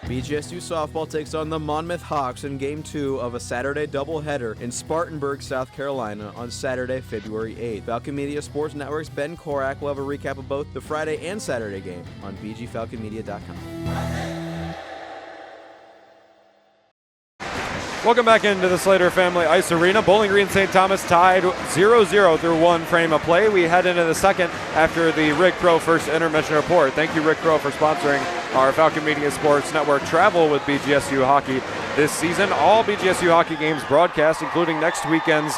BGSU softball takes on the Monmouth Hawks in Game 2 of a Saturday doubleheader in Spartanburg, South Carolina on Saturday, February 8th. Falcon Media Sports Network's Ben Korak will have a recap of both the Friday and Saturday game on bgfalconmedia.com. Welcome back into the Slater Family Ice Arena. Bowling Green St. Thomas tied 0-0 through one frame of play. We head into the second after the Rick Crow first intermission report. Thank you, Rick Crow, for sponsoring our Falcon Media Sports Network travel with BGSU hockey this season. All BGSU hockey games broadcast, including next weekend's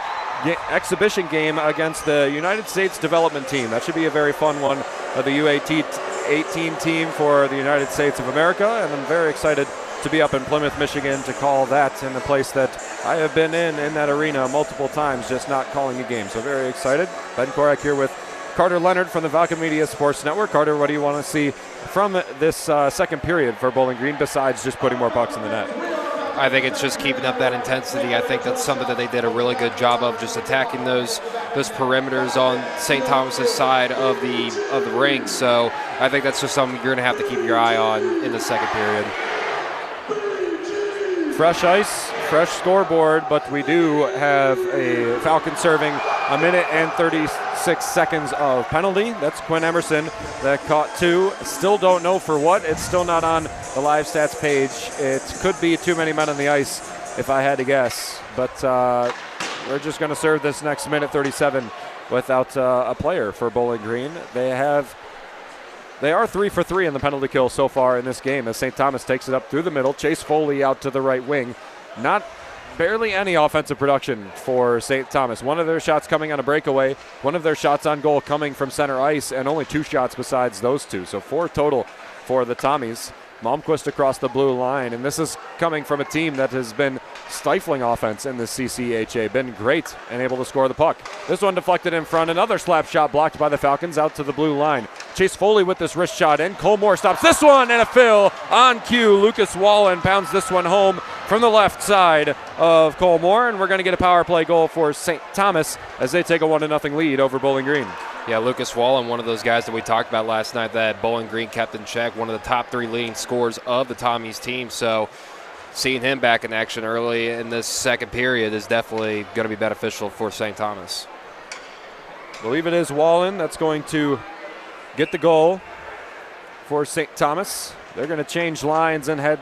exhibition game against the United States Development Team. That should be a very fun one. The U18 team for the United States of America, and I'm very excited to be up in Plymouth, Michigan to call that in a place that I have been in that arena multiple times, just not calling a game. So very excited. Ben Korak here with Carter Leonard from the Falcon Media Sports Network. Carter, what do you want to see from this second period for Bowling Green besides just putting more pucks in the net? I think it's just keeping up that intensity. I think that's something that they did a really good job of, just attacking those perimeters on St. Thomas's side of the rink. So I think that's just something you're going to have to keep your eye on in the second period. Fresh ice, fresh scoreboard, but we do have a Falcon serving a minute and 36 seconds of penalty. That's Quinn Emerson that caught two. Still don't know for what. It's still not on the live stats page. It could be too many men on the ice if I had to guess. But we're just going to serve this next minute 37 without a player for Bowling Green. They are 3 for 3 in the penalty kill so far in this game as St. Thomas takes it up through the middle. Chase Foley out to the right wing. Barely any offensive production for St. Thomas. One of their shots coming on a breakaway, one of their shots on goal coming from center ice, and only 2 shots besides those 2. So 4 total for the Tommies. Malmquist across the blue line, and this is coming from a team that has been stifling offense in the CCHA, been great and able to score the puck. This one deflected in front, another slap shot blocked by the Falcons out to the blue line. Chase Foley with this wrist shot in, Cole Moore stops this one, and a fill on cue. Lucas Wallen pounds this one home from the left side of Cole Moore, and we're going to get a power play goal for St. Thomas as they take a 1-0 lead over Bowling Green. Yeah, Lucas Wallen, one of those guys that we talked about last night that Bowling Green kept in check, one of the top 3 leading scorers of the Tommies team. So seeing him back in action early in this second period is definitely going to be beneficial for St. Thomas. I believe it is Wallen that's going to get the goal for St. Thomas. They're going to change lines and head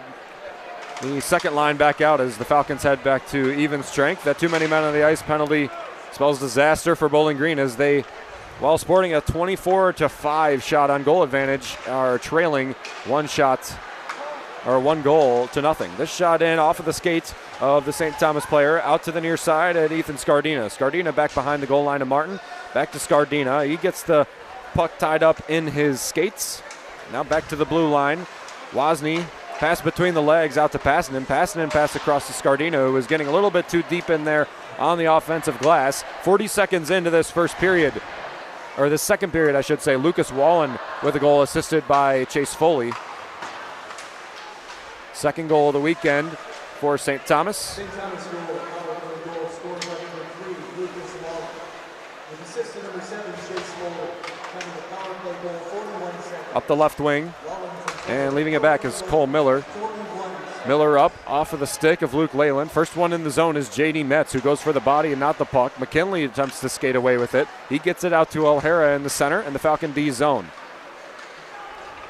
the second line back out as the Falcons head back to even strength. That too many men on the ice penalty spells disaster for Bowling Green as they while sporting a 24-5 shot on goal advantage, are trailing one goal to nothing. This shot in off of the skates of the St. Thomas player out to the near side at Ethan Scardina. Scardina back behind the goal line of Martin. Back to Scardina. He gets the puck tied up in his skates. Now back to the blue line. Wozni pass between the legs out to Passanen. Passanen passed across to Scardina, who was getting a little bit too deep in there on the offensive glass. 40 seconds into this first period, or this second period, I should say. Lucas Wallen with a goal assisted by Chase Foley. Second goal of the weekend for St. Thomas. St. Thomas goal scored by number 3, Lucas Wallen. With assist to number 7, Chase Foley. Having the power play goal, 41 seconds. Up the left wing, and leaving it back is Cole Miller. Miller up off of the stick of Luke Leyland. First one in the zone is J.D. Metz, who goes for the body and not the puck. McKinley attempts to skate away with it. He gets it out to O'Hara in the center in the Falcon D zone.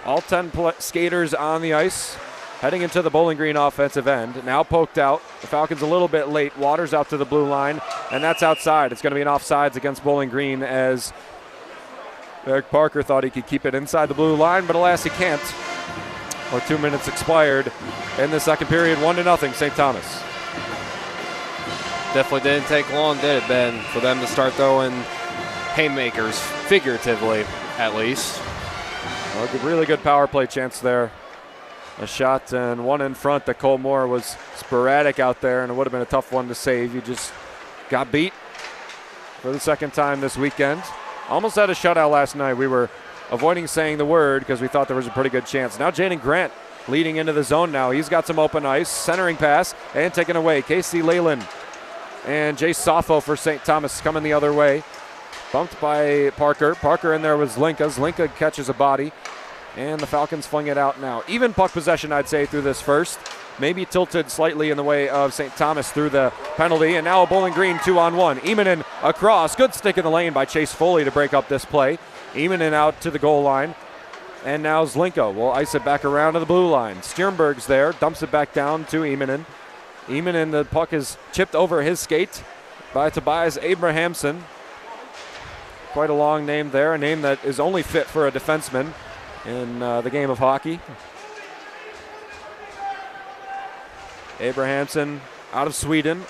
All 10 skaters on the ice heading into the Bowling Green offensive end. Now poked out. The Falcons a little bit late. Waters out to the blue line, and that's outside. It's going to be an offsides against Bowling Green, as Eric Parker thought he could keep it inside the blue line, but alas, he can't. 2 minutes expired in the second period. 1-0 St. Thomas. Definitely didn't take long, did it, Ben, for them to start throwing haymakers, figuratively, at least. Well, a really good power play chance there. A shot and one in front that Cole Moore was sporadic out there, and it would have been a tough one to save. He just got beat for the second time this weekend. Almost had a shutout last night. We were avoiding saying the word because we thought there was a pretty good chance. Now Jaden Grant leading into the zone now. He's got some open ice. Centering pass and taken away. Casey Leyland and Jay Saffo for St. Thomas coming the other way. Bumped by Parker. Parker in there was Zlinka. Zlinka catches a body. And the Falcons fling it out now. Even puck possession, I'd say, through this first. Maybe tilted slightly in the way of St. Thomas through the penalty. And now a Bowling Green 2-on-1. Emanen across. Good stick in the lane by Chase Foley to break up this play. Emanen out to the goal line. And now Zlinko will ice it back around to the blue line. Sternberg's there. Dumps it back down to Emanen. Emanen, the puck is chipped over his skate by Tobias Abrahamson. Quite a long name there. A name that is only fit for a defenseman in the game of hockey. Abrahamson out of Sweden.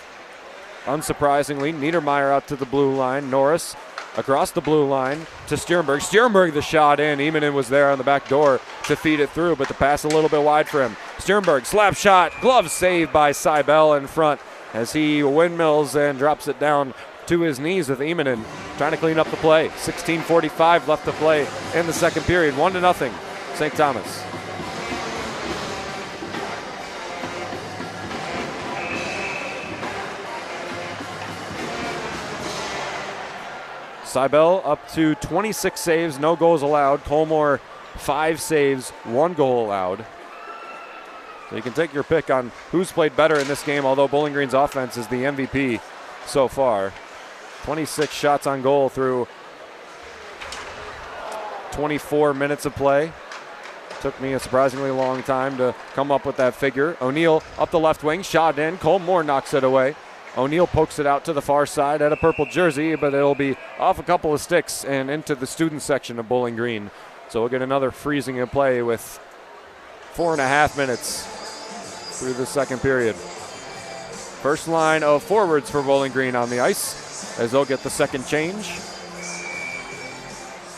Unsurprisingly, Niedermeyer out to the blue line. Norris across the blue line to Sternberg. Sternberg the shot in. Emanen was there on the back door to feed it through, but the pass a little bit wide for him. Sternberg, slap shot, glove saved by Seibel in front as he windmills and drops it down to his knees with Emanen trying to clean up the play. 16:45 left to play in the second period. 1-0 St. Thomas. Seibel up to 26 saves, no goals allowed. Colmore 5 saves, 1 goal allowed. So you can take your pick on who's played better in this game, although Bowling Green's offense is the MVP so far. 26 shots on goal through 24 minutes of play. Took me a surprisingly long time to come up with that figure. O'Neal up the left wing, shot in. Cole Moore knocks it away. O'Neal pokes it out to the far side at a purple jersey, but it'll be off a couple of sticks and into the student section of Bowling Green. So we'll get another freezing of play with 4.5 minutes through the second period. First line of forwards for Bowling Green on the ice as they'll get the second change.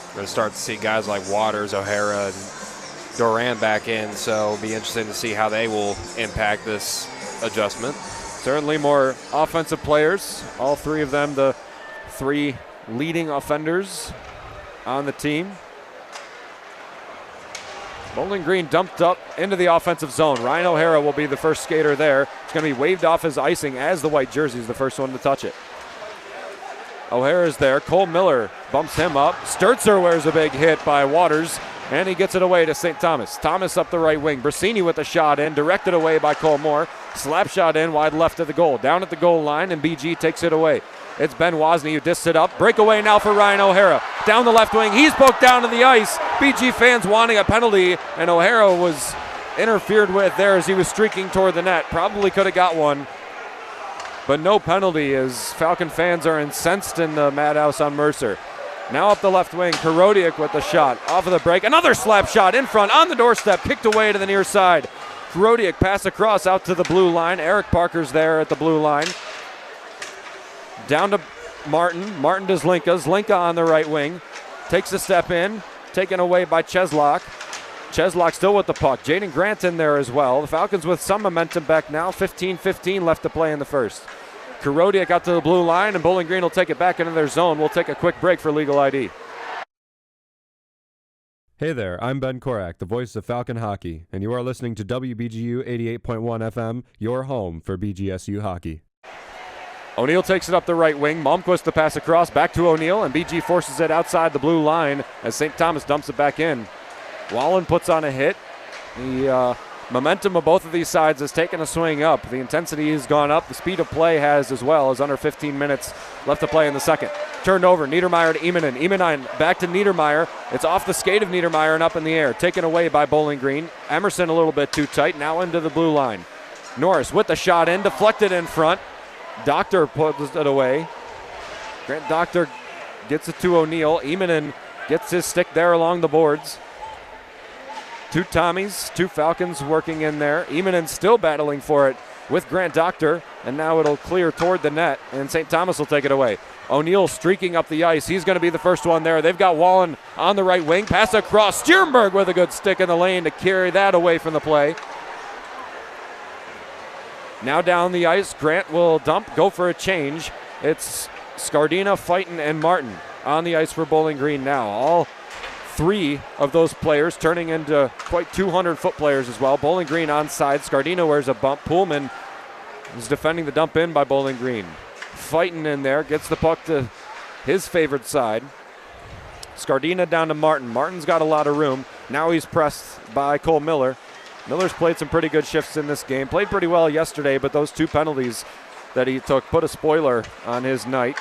We're going to start to see guys like Waters, O'Hara, and Duran back in, so it'll be interesting to see how they will impact this adjustment. Certainly more offensive players, all three of them the 3 leading offenders on the team. Bowling Green dumped up into the offensive zone. Ryan O'Hara will be the first skater there. It's going to be waved off as icing as the white jersey is the first one to touch it. O'Hara's there. Cole Miller bumps him up. Sturzer wears a big hit by Waters, and he gets it away to St. Thomas. Thomas up the right wing. Brasini with a shot in, directed away by Cole Moore. Slap shot in, wide left of the goal. Down at the goal line, and BG takes it away. It's Ben Wozni who discs it up. Breakaway now for Ryan O'Hara. Down the left wing. He's poked down to the ice. BG fans wanting a penalty, and O'Hara was interfered with there as he was streaking toward the net. Probably could have got one, but no penalty as Falcon fans are incensed in the madhouse on Mercer. Now up the left wing, Karodiak with the shot. Off of the break, another slap shot in front, on the doorstep, kicked away to the near side. Karodiak pass across out to the blue line. Eric Parker's there at the blue line. Down to Martin. Martin to Zlinka. Zlinka on the right wing. Takes a step in. Taken away by Cheslock. Cheslock still with the puck. Jaden Grant in there as well. The Falcons with some momentum back now. 15-15 left to play in the first. Karodiak out to the blue line, and Bowling Green will take it back into their zone. We'll take a quick break for legal ID. Hey there, I'm Ben Korak, the voice of Falcon Hockey, and you are listening to WBGU 88.1 FM, your home for BGSU hockey. O'Neill takes it up the right wing. Malmquist the pass across, back to O'Neill, and BG forces it outside the blue line as St. Thomas dumps it back in. Wallen puts on a hit. The momentum of both of these sides has taken a swing up. The intensity has gone up. The speed of play has as well, as under 15 minutes left to play in the second. Turned over, Niedermeyer to Emanen. Emanen back to Niedermeyer. It's off the skate of Niedermeyer and up in the air. Taken away by Bowling Green. Emerson a little bit too tight, now into the blue line. Norris with the shot in, deflected in front. Doctor puts it away. Grant Doctor gets it to O'Neill. Emanen gets his stick there along the boards. Two Tommies, two Falcons working in there. Emanen still battling for it with Grant Doctor, and now it'll clear toward the net, and St. Thomas will take it away. O'Neill streaking up the ice. He's going to be the first one there. They've got Wallen on the right wing. Pass across. Stierenberg with a good stick in the lane to carry that away from the play. Now down the ice, Grant will dump, go for a change. It's Scardina, Fighton, and Martin on the ice for Bowling Green now. All three of those players turning into quite 200-foot players as well. Bowling Green onside. Scardina wears a bump. Pullman is defending the dump in by Bowling Green. Fighton in there, gets the puck to his favorite side. Scardina down to Martin. Martin's got a lot of room. Now he's pressed by Cole Miller. Miller's played some pretty good shifts in this game. Played pretty well yesterday, but those two penalties that he took put a spoiler on his night.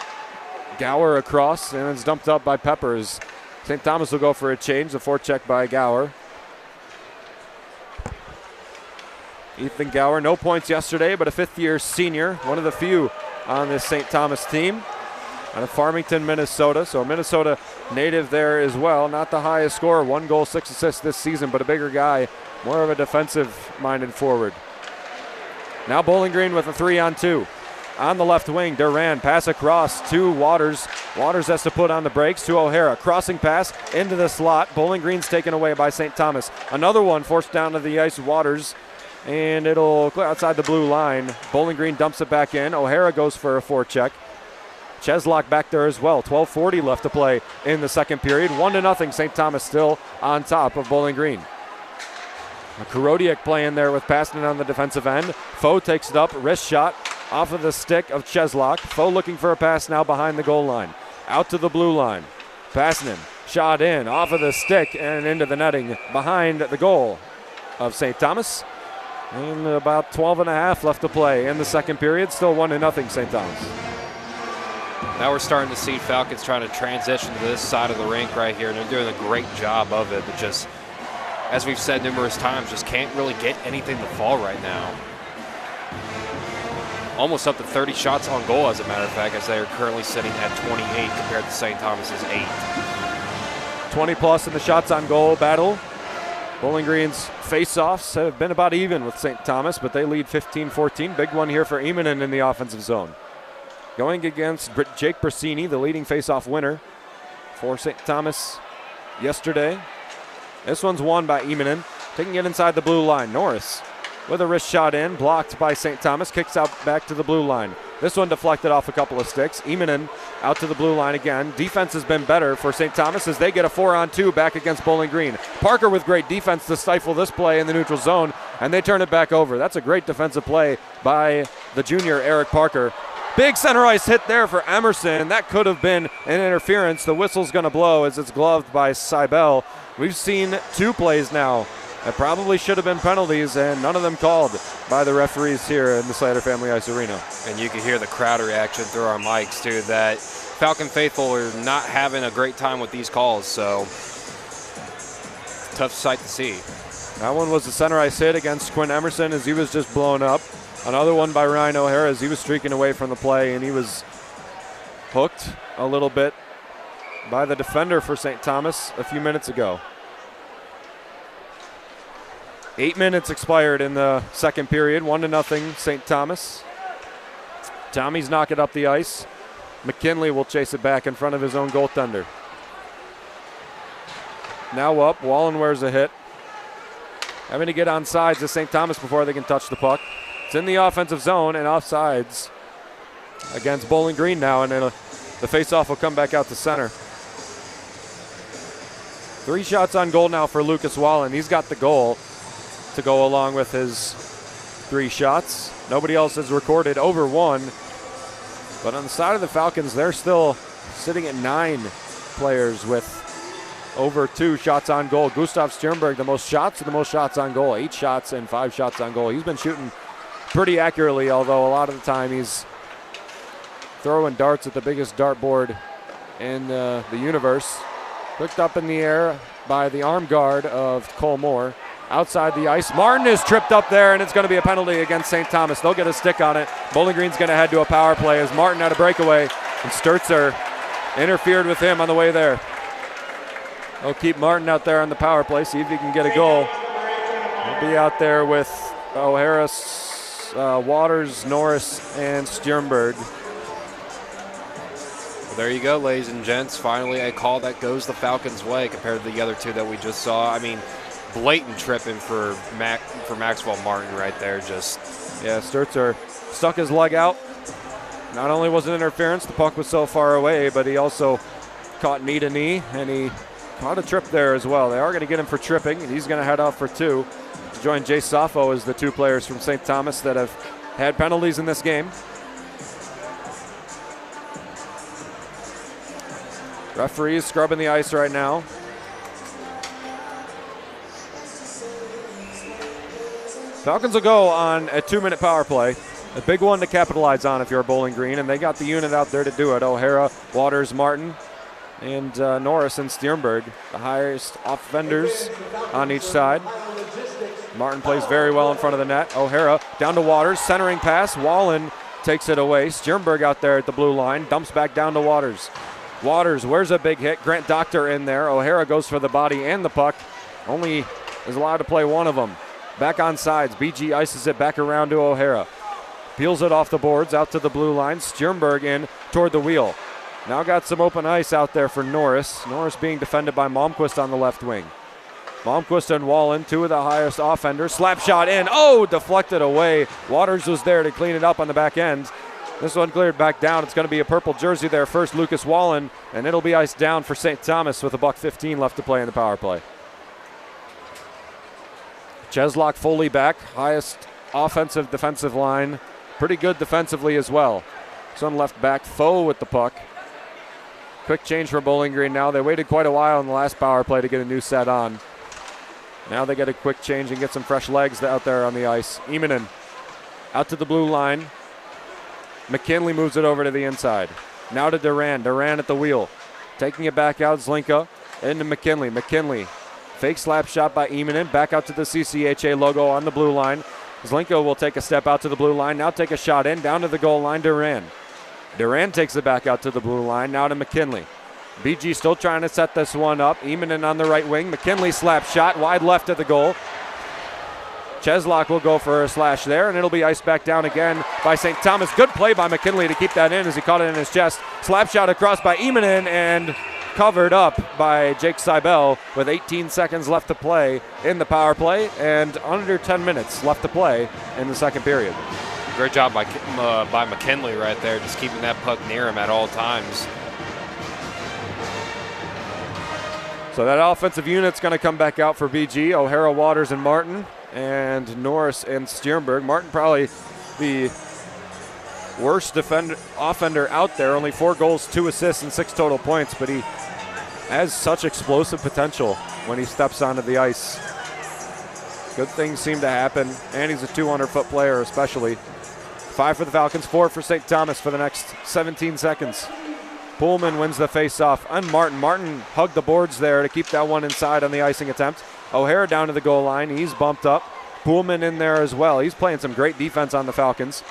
Gower across, and it's dumped up by Peppers. St. Thomas will go for a change. The forecheck by Gower. Ethan Gower, no points yesterday, but a fifth-year senior, one of the few on this St. Thomas team. Out of Farmington, Minnesota, so a Minnesota native there as well. Not the highest scorer, 1 goal, 6 assists this season, but a bigger guy, more of a defensive-minded forward. Now Bowling Green with a 3-on-2. On the left wing, Duran, pass across to Waters. Waters has to put on the brakes to O'Hara. Crossing pass into the slot. Bowling Green's taken away by St. Thomas. Another one forced down to the ice, Waters, and it'll clear outside the blue line. Bowling Green dumps it back in. O'Hara goes for a forecheck. Cheslock back there as well. 12:40 left to play in the second period. 1-0, St. Thomas still on top of Bowling Green. Karodiak playing there with Pasten on the defensive end. Foe takes it up, wrist shot off of the stick of Cheslock. Foe looking for a pass now behind the goal line. Out to the blue line. Pasten shot in off of the stick and into the netting behind the goal of St. Thomas. And about 12.5 left to play in the second period. Still 1-0 St. Thomas. Now we're starting to see Falcons trying to transition to this side of the rink right here, and they're doing a great job of it, but just, as we've said numerous times, just can't really get anything to fall right now. Almost up to 30 shots on goal, as a matter of fact, as they are currently sitting at 28 compared to St. Thomas's 8. 20 plus in the shots on goal battle. Bowling Green's face-offs have been about even with St. Thomas, but they lead 15-14. Big one here for Emanen in the offensive zone. Going against Jake Brasini, the leading face-off winner for St. Thomas yesterday. This one's won by Emanen. Taking it inside the blue line. Norris with a wrist shot in, blocked by St. Thomas, kicks out back to the blue line. This one deflected off a couple of sticks. Emanen out to the blue line again. Defense has been better for St. Thomas as they get a 4-on-2 back against Bowling Green. Parker with great defense to stifle this play in the neutral zone, and they turn it back over. That's a great defensive play by the junior Eric Parker. Big center ice hit there for Emerson. That could have been an interference. The whistle's going to blow as it's gloved by Seibel. We've seen 2 plays now that probably should have been penalties, and none of them called by the referees here in the Slater Family Ice Arena. And you can hear the crowd reaction through our mics, too, that Falcon faithful are not having a great time with these calls, so tough sight to see. That one was a center ice hit against Quinn Emerson as he was just blown up. Another one by Ryan O'Hara as he was streaking away from the play, and he was hooked a little bit by the defender for St. Thomas a few minutes ago. 8 minutes expired in the second period, 1-0 St. Thomas. Tommy's knock it up the ice. McKinley will chase it back in front of his own goaltender. Now up, Wallen wears a hit. Having to get on sides of St. Thomas before they can touch the puck. It's in the offensive zone and offsides against Bowling Green now, and the faceoff will come back out to center. 3 shots on goal now for Lucas Wallen. He's got the goal to go along with his 3 shots. Nobody else has recorded over 1. But on the side of the Falcons, they're still sitting at 9 players with over 2 shots on goal. Gustav Stjernberg, the most shots on goal. 8 shots and 5 shots on goal. He's been shooting pretty accurately, although a lot of the time he's throwing darts at the biggest dartboard in the universe. Picked up in the air by the arm guard of Cole Moore. Outside the ice, Martin is tripped up there, and it's going to be a penalty against St. Thomas. They'll get a stick on it. Bowling Green's going to head to a power play as Martin had a breakaway, and Sturzer interfered with him on the way there. They'll keep Martin out there on the power play, see if he can get a goal. He'll be out there with O'Hara, Waters, Norris, and Stjernberg. Well, there you go, ladies and gents. Finally a call that goes the Falcons' way compared to the other 2 that we just saw. I mean, blatant tripping for Maxwell Martin right there. Yeah, Sturzer stuck his leg out. Not only was it interference, the puck was so far away, but he also caught knee to knee, and he caught a trip there as well. They are going to get him for tripping, and he's going to head out for 2. To join Jay Saffo as the 2 players from St. Thomas that have had penalties in this game. Referees scrubbing the ice right now. Falcons will go on a 2-minute power play. A big one to capitalize on if you're Bowling Green, and they got the unit out there to do it. O'Hara, Waters, Martin, and Norris and Stjernberg, the highest offenders on each side. Martin plays very well in front of the net. O'Hara down to Waters, centering pass. Wallen takes it away. Stjernberg out there at the blue line, dumps back down to Waters. Waters wears a big hit. Grant Doctor in there. O'Hara goes for the body and the puck. Only is allowed to play one of them. Back on sides. BG ices it back around to O'Hara. Peels it off the boards out to the blue line. Stjernberg in toward the wheel. Now got some open ice out there for Norris. Norris being defended by Malmquist on the left wing. Malmquist and Wallen, 2 of the highest offenders. Slap shot in. Oh, deflected away. Waters was there to clean it up on the back end. This one cleared back down. It's going to be a purple jersey there first, Lucas Wallen, and it'll be iced down for St. Thomas with $1:15 left to play in the power play. Cheslock fully back, highest offensive defensive line. Pretty good defensively as well. Sun left back, Foe with the puck. Quick change for Bowling Green now. They waited quite a while in the last power play to get a new set on. Now they get a quick change and get some fresh legs out there on the ice. Immonen out to the blue line. McKinley moves it over to the inside. Now to Duran. Duran at the wheel. Taking it back out, Zlinka into McKinley. McKinley, fake slap shot by Immonen. Back out to the CCHA logo on the blue line. Zlinka will take a step out to the blue line. Now take a shot in, down to the goal line, Duran. Duran takes it back out to the blue line. Now to McKinley. BG still trying to set this one up. Immonen on the right wing. McKinley slap shot wide left of the goal. Cheslock will go for a slash there, and it'll be iced back down again by St. Thomas. Good play by McKinley to keep that in as he caught it in his chest. Slap shot across by Immonen and covered up by Jake Seibel with 18 seconds left to play in the power play and under 10 minutes left to play in the second period. Great job by McKinley right there, just keeping that puck near him at all times. So that offensive unit's going to come back out for BG. O'Hara, Waters, and Martin, and Norris and Stjernberg. Martin probably the worst offender out there. Only 4 goals, 2 assists, and 6 total points, but he has such explosive potential when he steps onto the ice. Good things seem to happen, and he's a 200-foot player especially. 5 for the Falcons, 4 for St. Thomas for the next 17 seconds. Pullman wins the face-off on Martin. Martin hugged the boards there to keep that one inside on the icing attempt. O'Hara down to the goal line. He's bumped up. Pullman in there as well. He's playing some great defense on the Falcons.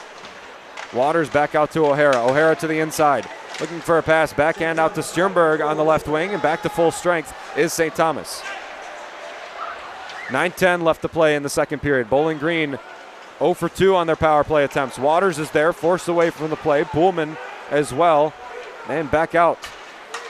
Waters back out to O'Hara. O'Hara to the inside. Looking for a pass, backhand out to Sternberg on the left wing, and back to full strength is St. Thomas. 9:10 left to play in the second period. Bowling Green 0 for 2 on their power play attempts. Waters is there, forced away from the play. Pullman as well, and back out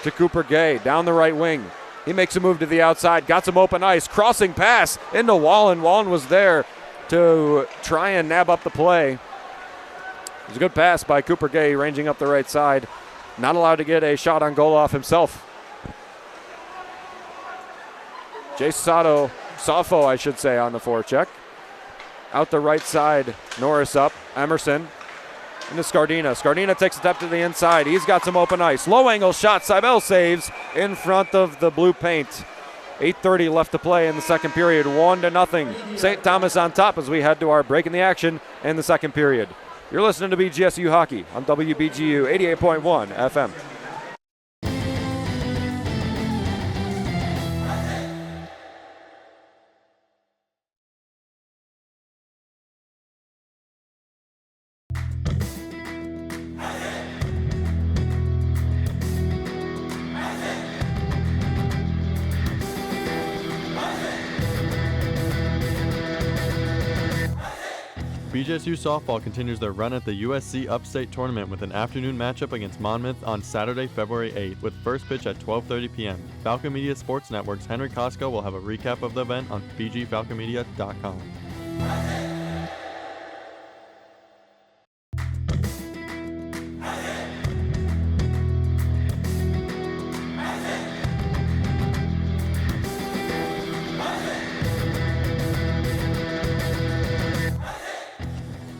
to Cooper Gay down the right wing. He makes a move to the outside, got some open ice, crossing pass into Wallen. Wallen was there to try and nab up the play. It was a good pass by Cooper Gay, ranging up the right side. Not allowed to get a shot on goal off himself. Jay Safo, I should say, on the forecheck. Out the right side, Norris up, Emerson into Scardina. Scardina takes a step to the inside. He's got some open ice. Low angle shot, Seibel saves in front of the blue paint. 8:30 left to play in the second period, 1-0. St. Thomas on top as we head to our break in the action in the second period. You're listening to BGSU Hockey on WBGU 88.1 FM. BGSU softball continues their run at the USC Upstate Tournament with an afternoon matchup against Monmouth on Saturday, February 8th, with first pitch at 12:30 p.m. Falcon Media Sports Network's Henry Costco will have a recap of the event on bgfalconmedia.com.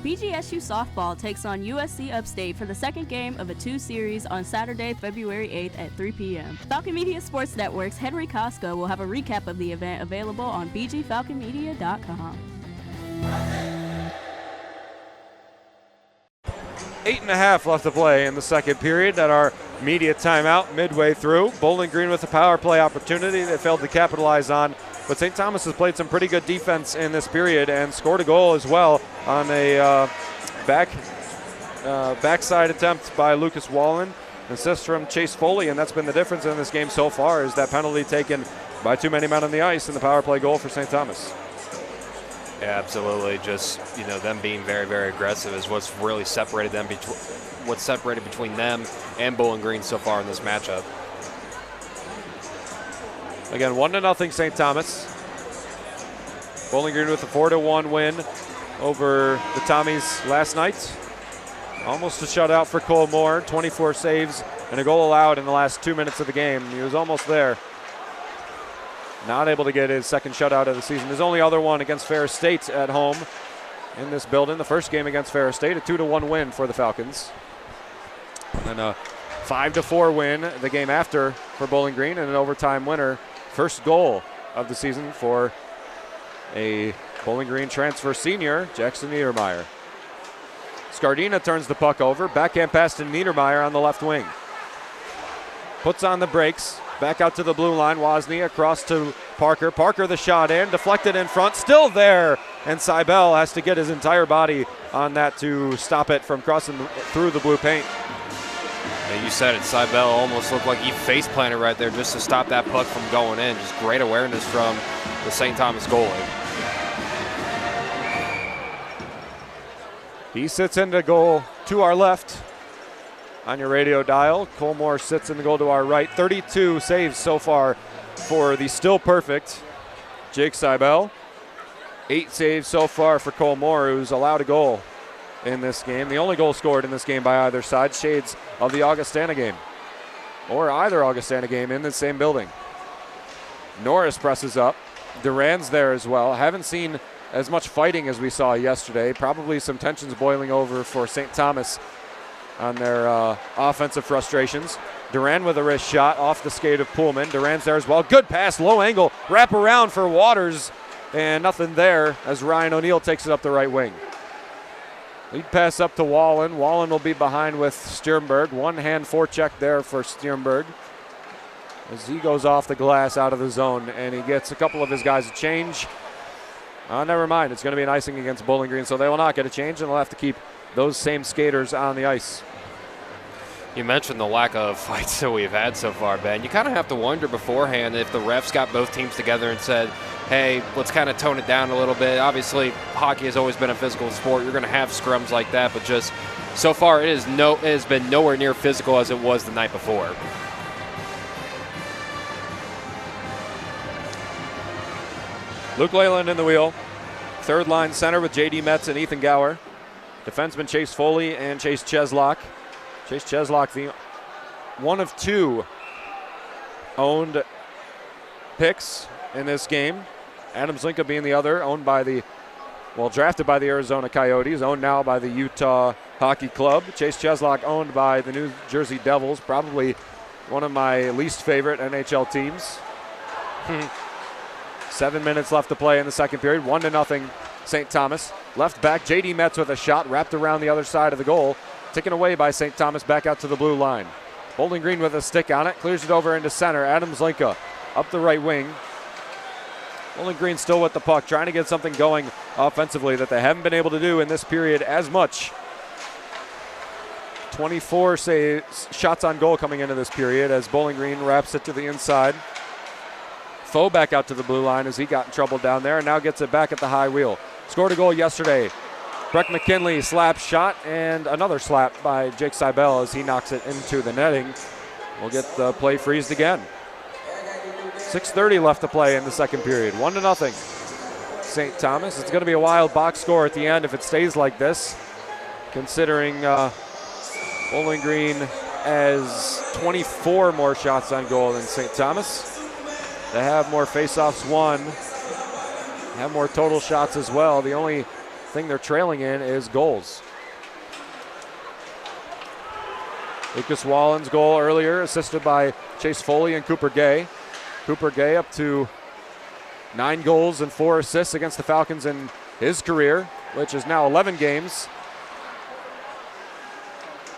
'BGSU softball takes on USC Upstate for the second game of a 2 series on Saturday, February 8th at 3 p.m. Falcon Media Sports Network's Henry Costco will have a recap of the event available on bgfalconmedia.com. 8.5 left to play in the second period at our media timeout midway through. Bowling Green with a power play opportunity they failed to capitalize on. But St. Thomas has played some pretty good defense in this period and scored a goal as well on a backside attempt by Lucas Wallen. Assist from Chase Foley, and that's been the difference in this game so far, is that penalty taken by too many men on the ice in the power play goal for St. Thomas. Yeah, absolutely. Just, them being very, very aggressive is what's really separated them, what's separated between them and Bowling Green so far in this matchup. Again, 1-0 St. Thomas. Bowling Green with a 4-1 win over the Tommies last night. Almost a shutout for Cole Moore, 24 saves and a goal allowed in the last 2 minutes of the game. He was almost there. Not able to get his second shutout of the season. His only other one against Ferris State at home in this building. The first game against Ferris State, a 2-1 win for the Falcons. And a 5-4 win the game after for Bowling Green, and an overtime winner. First goal of the season for a Bowling Green transfer senior, Jackson Niedermeyer. Scardina turns the puck over. Backhand pass to Niedermeyer on the left wing. Puts on the brakes. Back out to the blue line. Wozni across to Parker. Parker the shot in. Deflected in front. Still there. And Seibel has to get his entire body on that to stop it from crossing through the blue paint. Yeah, you said it. Seibel almost looked like he face planted right there just to stop that puck from going in. Just great awareness from the St. Thomas goalie. He sits into goal to our left on your radio dial. Cole Moore sits in the goal to our right. 32 saves so far for the still perfect Jake Seibel. 8 saves so far for Cole Moore, who's allowed a goal in this game. The only goal scored in this game by either side. Shades of the Augustana game, or either Augustana game in the same building. Norris presses up. Duran's there as well. Haven't seen as much fighting as we saw yesterday. Probably some tensions boiling over for St. Thomas on their offensive frustrations. Duran with a wrist shot off the skate of Pullman. Duran's there as well. Good pass, low angle, wrap around for Waters, and nothing there as Ryan O'Neill takes it up the right wing. Lead pass up to Wallen. Wallen will be behind with Sternberg. One hand forecheck there for Sternberg as he goes off the glass out of the zone, and he gets a couple of his guys a change. Never mind. It's going to be an icing against Bowling Green, so they will not get a change, and they'll have to keep those same skaters on the ice. You mentioned the lack of fights that we've had so far, Ben. You kind of have to wonder beforehand if the refs got both teams together and said, hey, let's kind of tone it down a little bit. Obviously, hockey has always been a physical sport. You're going to have scrums like that, but just so far it has been nowhere near physical as it was the night before. Luke Leyland in the wheel. Third line center with J.D. Metz and Ethan Gower. Defenseman Chase Foley and Chase Cheslock. Chase Cheslock, the one of two owned picks in this game. Adam Zlinka being the other, drafted by the Arizona Coyotes, owned now by the Utah Hockey Club. Chase Cheslock owned by the New Jersey Devils, probably one of my least favorite NHL teams. 7 minutes left to play in the second period, 1-0 St. Thomas. Left back, J.D. Metz with a shot wrapped around the other side of the goal. Taken away by St. Thomas back out to the blue line. Bowling Green with a stick on it, clears it over into center. Adam Zlinka up the right wing. Bowling Green still with the puck, trying to get something going offensively that they haven't been able to do in this period as much. 24 shots on goal coming into this period as Bowling Green wraps it to the inside. Foe back out to the blue line as he got in trouble down there and now gets it back at the high wheel. Scored a goal yesterday. Breck McKinley slap shot and another slap by Jake Seibel as he knocks it into the netting. We'll get the play freezed again. 6:30 left to play in the second period. 1-0 St. Thomas. It's going to be a wild box score at the end if it stays like this, considering Bowling Green has 24 more shots on goal than St. Thomas. They have more faceoffs won, have more total shots as well. The only thing they're trailing in is goals. Lucas Wallen's goal earlier, assisted by Chase Foley and Cooper Gay. Cooper Gay up to 9 goals and 4 assists against the Falcons in his career, which is now 11 games.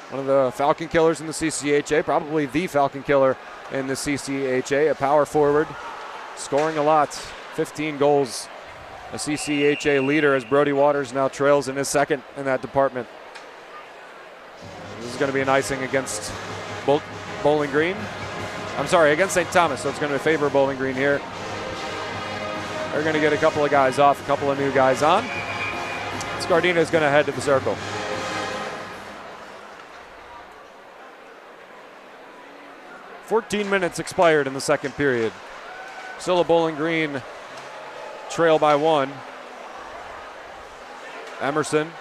One of the Falcon killers in the CCHA, probably the Falcon killer in the CCHA, a power forward, scoring a lot, 15 goals. A CCHA leader as Brody Waters now trails in his second in that department. This is going to be an icing against Bowling Green. I'm sorry, against St. Thomas, so it's going to favor Bowling Green here. They're going to get a couple of guys off, a couple of new guys on. Scardina is going to head to the circle. "14 minutes expired in the second period. Still a Bowling Green trail by 1. Emerson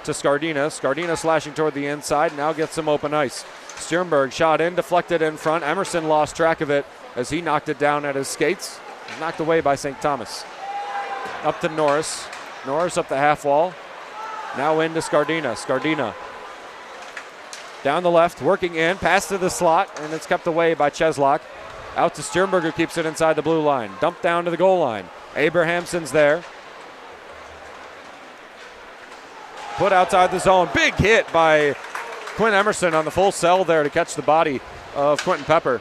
to Scardina. Scardina slashing toward the inside, now gets some open ice. Sternberg shot in, deflected in front. Emerson lost track of it as he knocked it down at his skates. Knocked away by St. Thomas. Up to Norris. Norris up the half wall. Now into Scardina. Scardina down the left, working in, pass to the slot, and it's kept away by Cheslock. Out to Sternberg, who keeps it inside the blue line. Dumped down to the goal line. Abrahamson's there. Put outside the zone. Big hit by Quinn Emerson on the full cell there to catch the body of Quentin Pepper.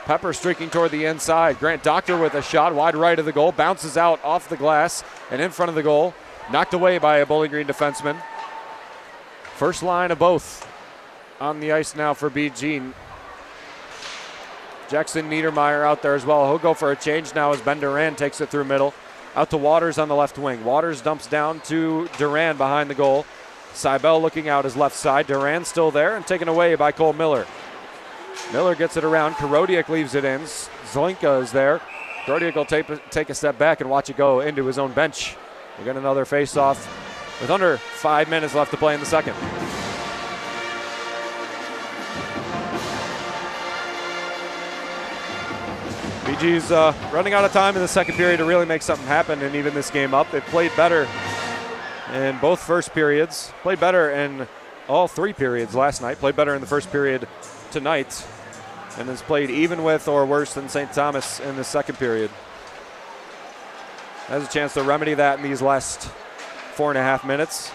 Pepper streaking toward the inside. Grant Doctor with a shot wide right of the goal. Bounces out off the glass and in front of the goal. Knocked away by a Bowling Green defenseman. First line of both on the ice now for BG. Jackson Niedermeyer out there as well. He'll go for a change now as Ben Duran takes it through middle. Out to Waters on the left wing. Waters dumps down to Duran behind the goal. Seibel looking out his left side. Duran still there and taken away by Cole Miller. Miller gets it around. Karodiak leaves it in. Zlinka is there. Karodiak will take a step back and watch it go into his own bench. We'll get another face-off with under 5 minutes left to play in the second. BG's running out of time in the second period to really make something happen and even this game up. They've played better in both first periods. Played better in all 3 periods last night. Played better in the first period tonight. And has played even with or worse than St. Thomas in the second period. Has a chance to remedy that in these last 4.5 minutes.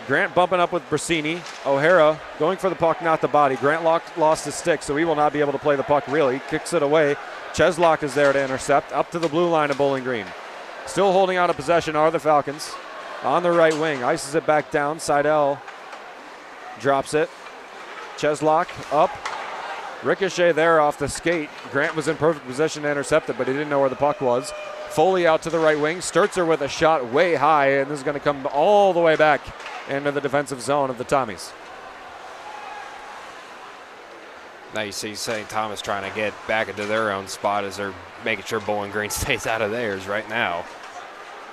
Grant bumping up with Brasini. O'Hara going for the puck, not the body. Grant lost his stick, so he will not be able to play the puck really. Kicks it away. Cheslock is there to intercept. Up to the blue line of Bowling Green. Still holding out of possession are the Falcons. On the right wing, ices it back down. Seidel drops it. Cheslock up. Ricochet there off the skate. Grant was in perfect position to intercept it, but he didn't know where the puck was. Foley out to the right wing. Sturzer with a shot way high, and this is going to come all the way back into the defensive zone of the Tommies. Now you see St. Thomas trying to get back into their own spot as they're making sure Bowling Green stays out of theirs right now.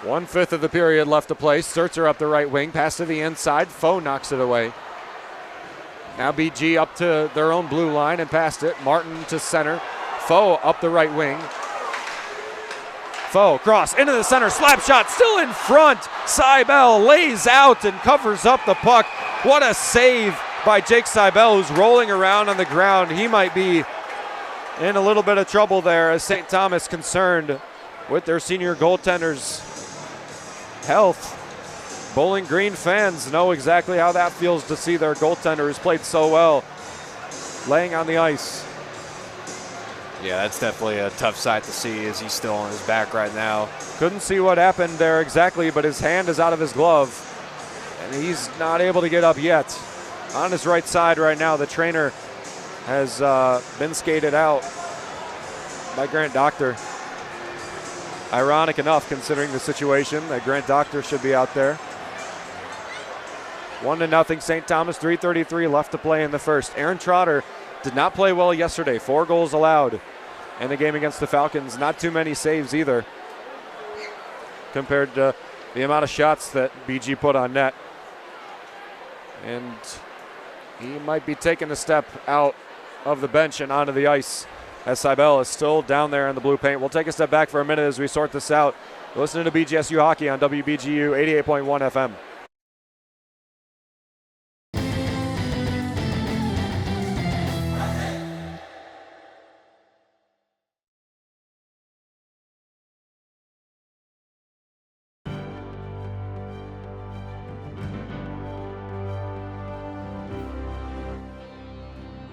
1/5 of the period left to play. Sturzer up the right wing. Pass to the inside. Foe knocks it away. Now BG up to their own blue line and passed it. Martin to center. Foe up the right wing. Foe cross into the center. Slap shot still in front. Seibel lays out and covers up the puck. What a save by Jake Seibel, who's rolling around on the ground. He might be in a little bit of trouble there as St. Thomas concerned with their senior goaltender's health. Bowling Green fans know exactly how that feels to see their goaltender who's played so well laying on the ice. Yeah, that's definitely a tough sight to see as he's still on his back right now. Couldn't see what happened there exactly, but his hand is out of his glove, and he's not able to get up yet. On his right side right now, the trainer has been skated out by Grant Doctor. Ironic enough, considering the situation, that Grant Doctor should be out there. 1-0 St. Thomas, 3:33 left to play in the first. Aaron Trotter did not play well yesterday. 4 goals allowed in the game against the Falcons. Not too many saves either compared to the amount of shots that BG put on net. And he might be taking a step out of the bench and onto the ice as Seibel is still down there in the blue paint. We'll take a step back for a minute as we sort this out. You're listening to BGSU Hockey on WBGU 88.1 FM.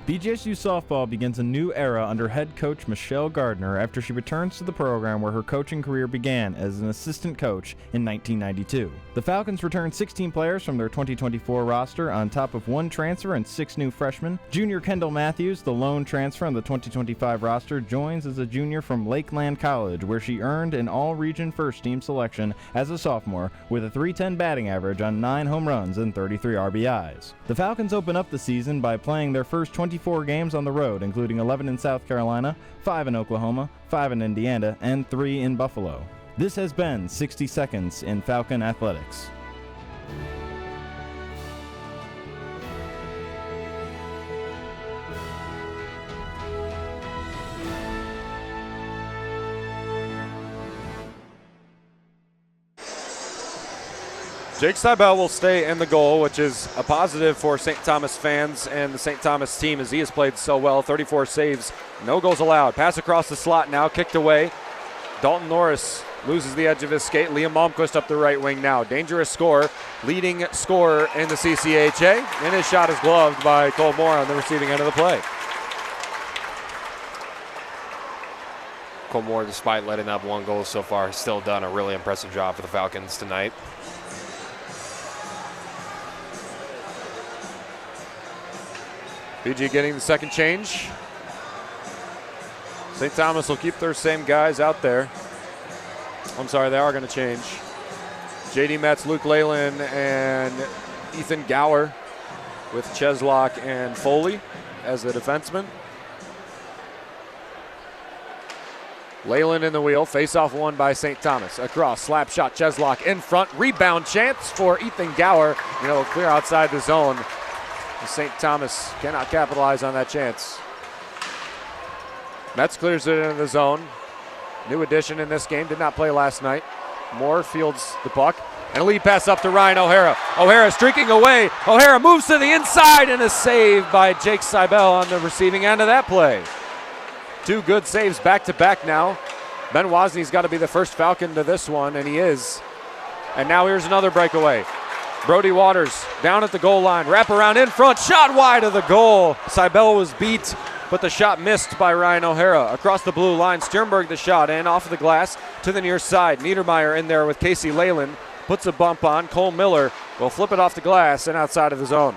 BGSU softball begins a new era under head coach Michelle Gardner after she returns to the program where her coaching career began as an assistant coach in 1992. The Falcons return 16 players from their 2024 roster on top of 1 transfer and 6 new freshmen. Junior Kendall Matthews, the lone transfer on the 2025 roster, joins as a junior from Lakeland College, where she earned an all-region first-team selection as a sophomore with a .310 batting average on 9 home runs and 33 RBIs. The Falcons open up the season by playing their first 24 games on the road, including 11 in South Carolina, 5 in Oklahoma, 5 in Indiana, and 3 in Buffalo. This has been 60 Seconds in Falcon Athletics. Jake Seibel will stay in the goal, which is a positive for St. Thomas fans and the St. Thomas team as he has played so well. 34 saves, no goals allowed. Pass across the slot now, kicked away. Dalton Norris loses the edge of his skate. Liam Malmquist up the right wing now. Dangerous score, leading scorer in the CCHA, and his shot is gloved by Cole Moore on the receiving end of the play. Cole Moore, despite letting up 1 goal so far, has still done a really impressive job for the Falcons tonight. BG getting the second change. St. Thomas will keep their same guys out there. I'm sorry, they are going to change. JD Metz, Luke Leyland, and Ethan Gower with Cheslock and Foley as the defenseman. Leyland in the wheel, face-off won by St. Thomas. Across, slap shot, Cheslock in front, rebound chance for Ethan Gower. Clear outside the zone. St. Thomas cannot capitalize on that chance. Metz clears it into the zone. New addition in this game, did not play last night. Moore fields the puck. And a lead pass up to Ryan O'Hara. O'Hara streaking away. O'Hara moves to the inside and a save by Jake Seibel on the receiving end of that play. 2 good saves back-to-back now. Ben Wozney's got to be the first Falcon to this one, and he is. And now here's another breakaway. Brody Waters down at the goal line, wrap around in front, shot wide of the goal. Seibel was beat, but the shot missed by Ryan O'Hara. Across the blue line, Sternberg the shot in, off of the glass to the near side. Niedermeyer in there with Casey Leyland, puts a bump on. Cole Miller will flip it off the glass and outside of the zone.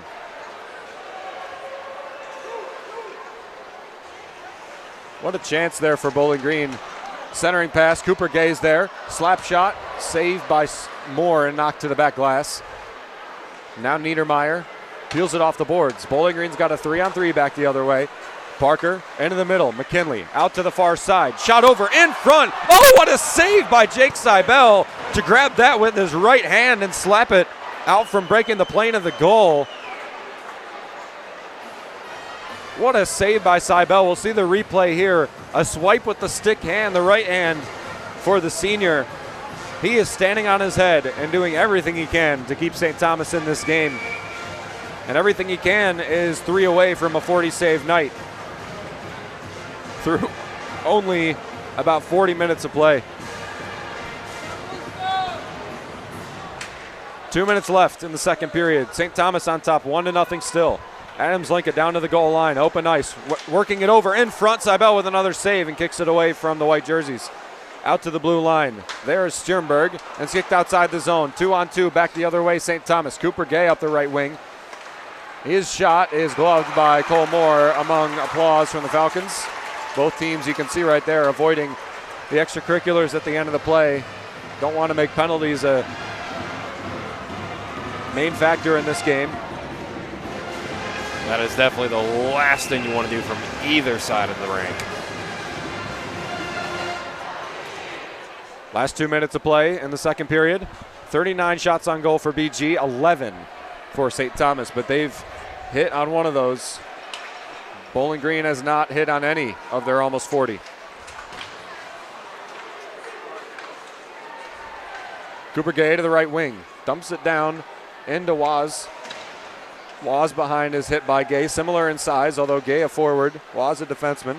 What a chance there for Bowling Green. Centering pass, Cooper Gay's there. Slap shot, saved by Moore and knocked to the back glass. Now Niedermeyer peels it off the boards. Bowling Green's got a 3-on-3 back the other way. Parker into the middle. McKinley out to the far side. Shot over in front. Oh, what a save by Jake Seibel to grab that with his right hand and slap it out from breaking the plane of the goal. What a save by Seibel. We'll see the replay here. A swipe with the stick hand, the right hand for the senior. He is standing on his head and doing everything he can to keep St. Thomas in this game. And everything he can is 3 away from a 40-save night through only about 40 minutes of play. 2 minutes left in the second period. St. Thomas on top, 1-0 still. Adams Lincoln down to the goal line, open ice, working it over in front. Seibel with another save and kicks it away from the white jerseys. Out to the blue line. There's Sternberg, and it's kicked outside the zone. 2-on-2, back the other way, St. Thomas. Cooper Gay up the right wing. His shot is gloved by Cole Moore among applause from the Falcons. Both teams, you can see right there, avoiding the extracurriculars at the end of the play. Don't want to make penalties a main factor in this game. That is definitely the last thing you want to do from either side of the rink. Last 2 minutes of play in the second period. 39 shots on goal for BG, 11 for St. Thomas, but they've hit on one of those. Bowling Green has not hit on any of their almost 40. Cooper Gay to the right wing. Dumps it down into Waz. Waz behind is hit by Gay. Similar in size, although Gay a forward. Waz a defenseman.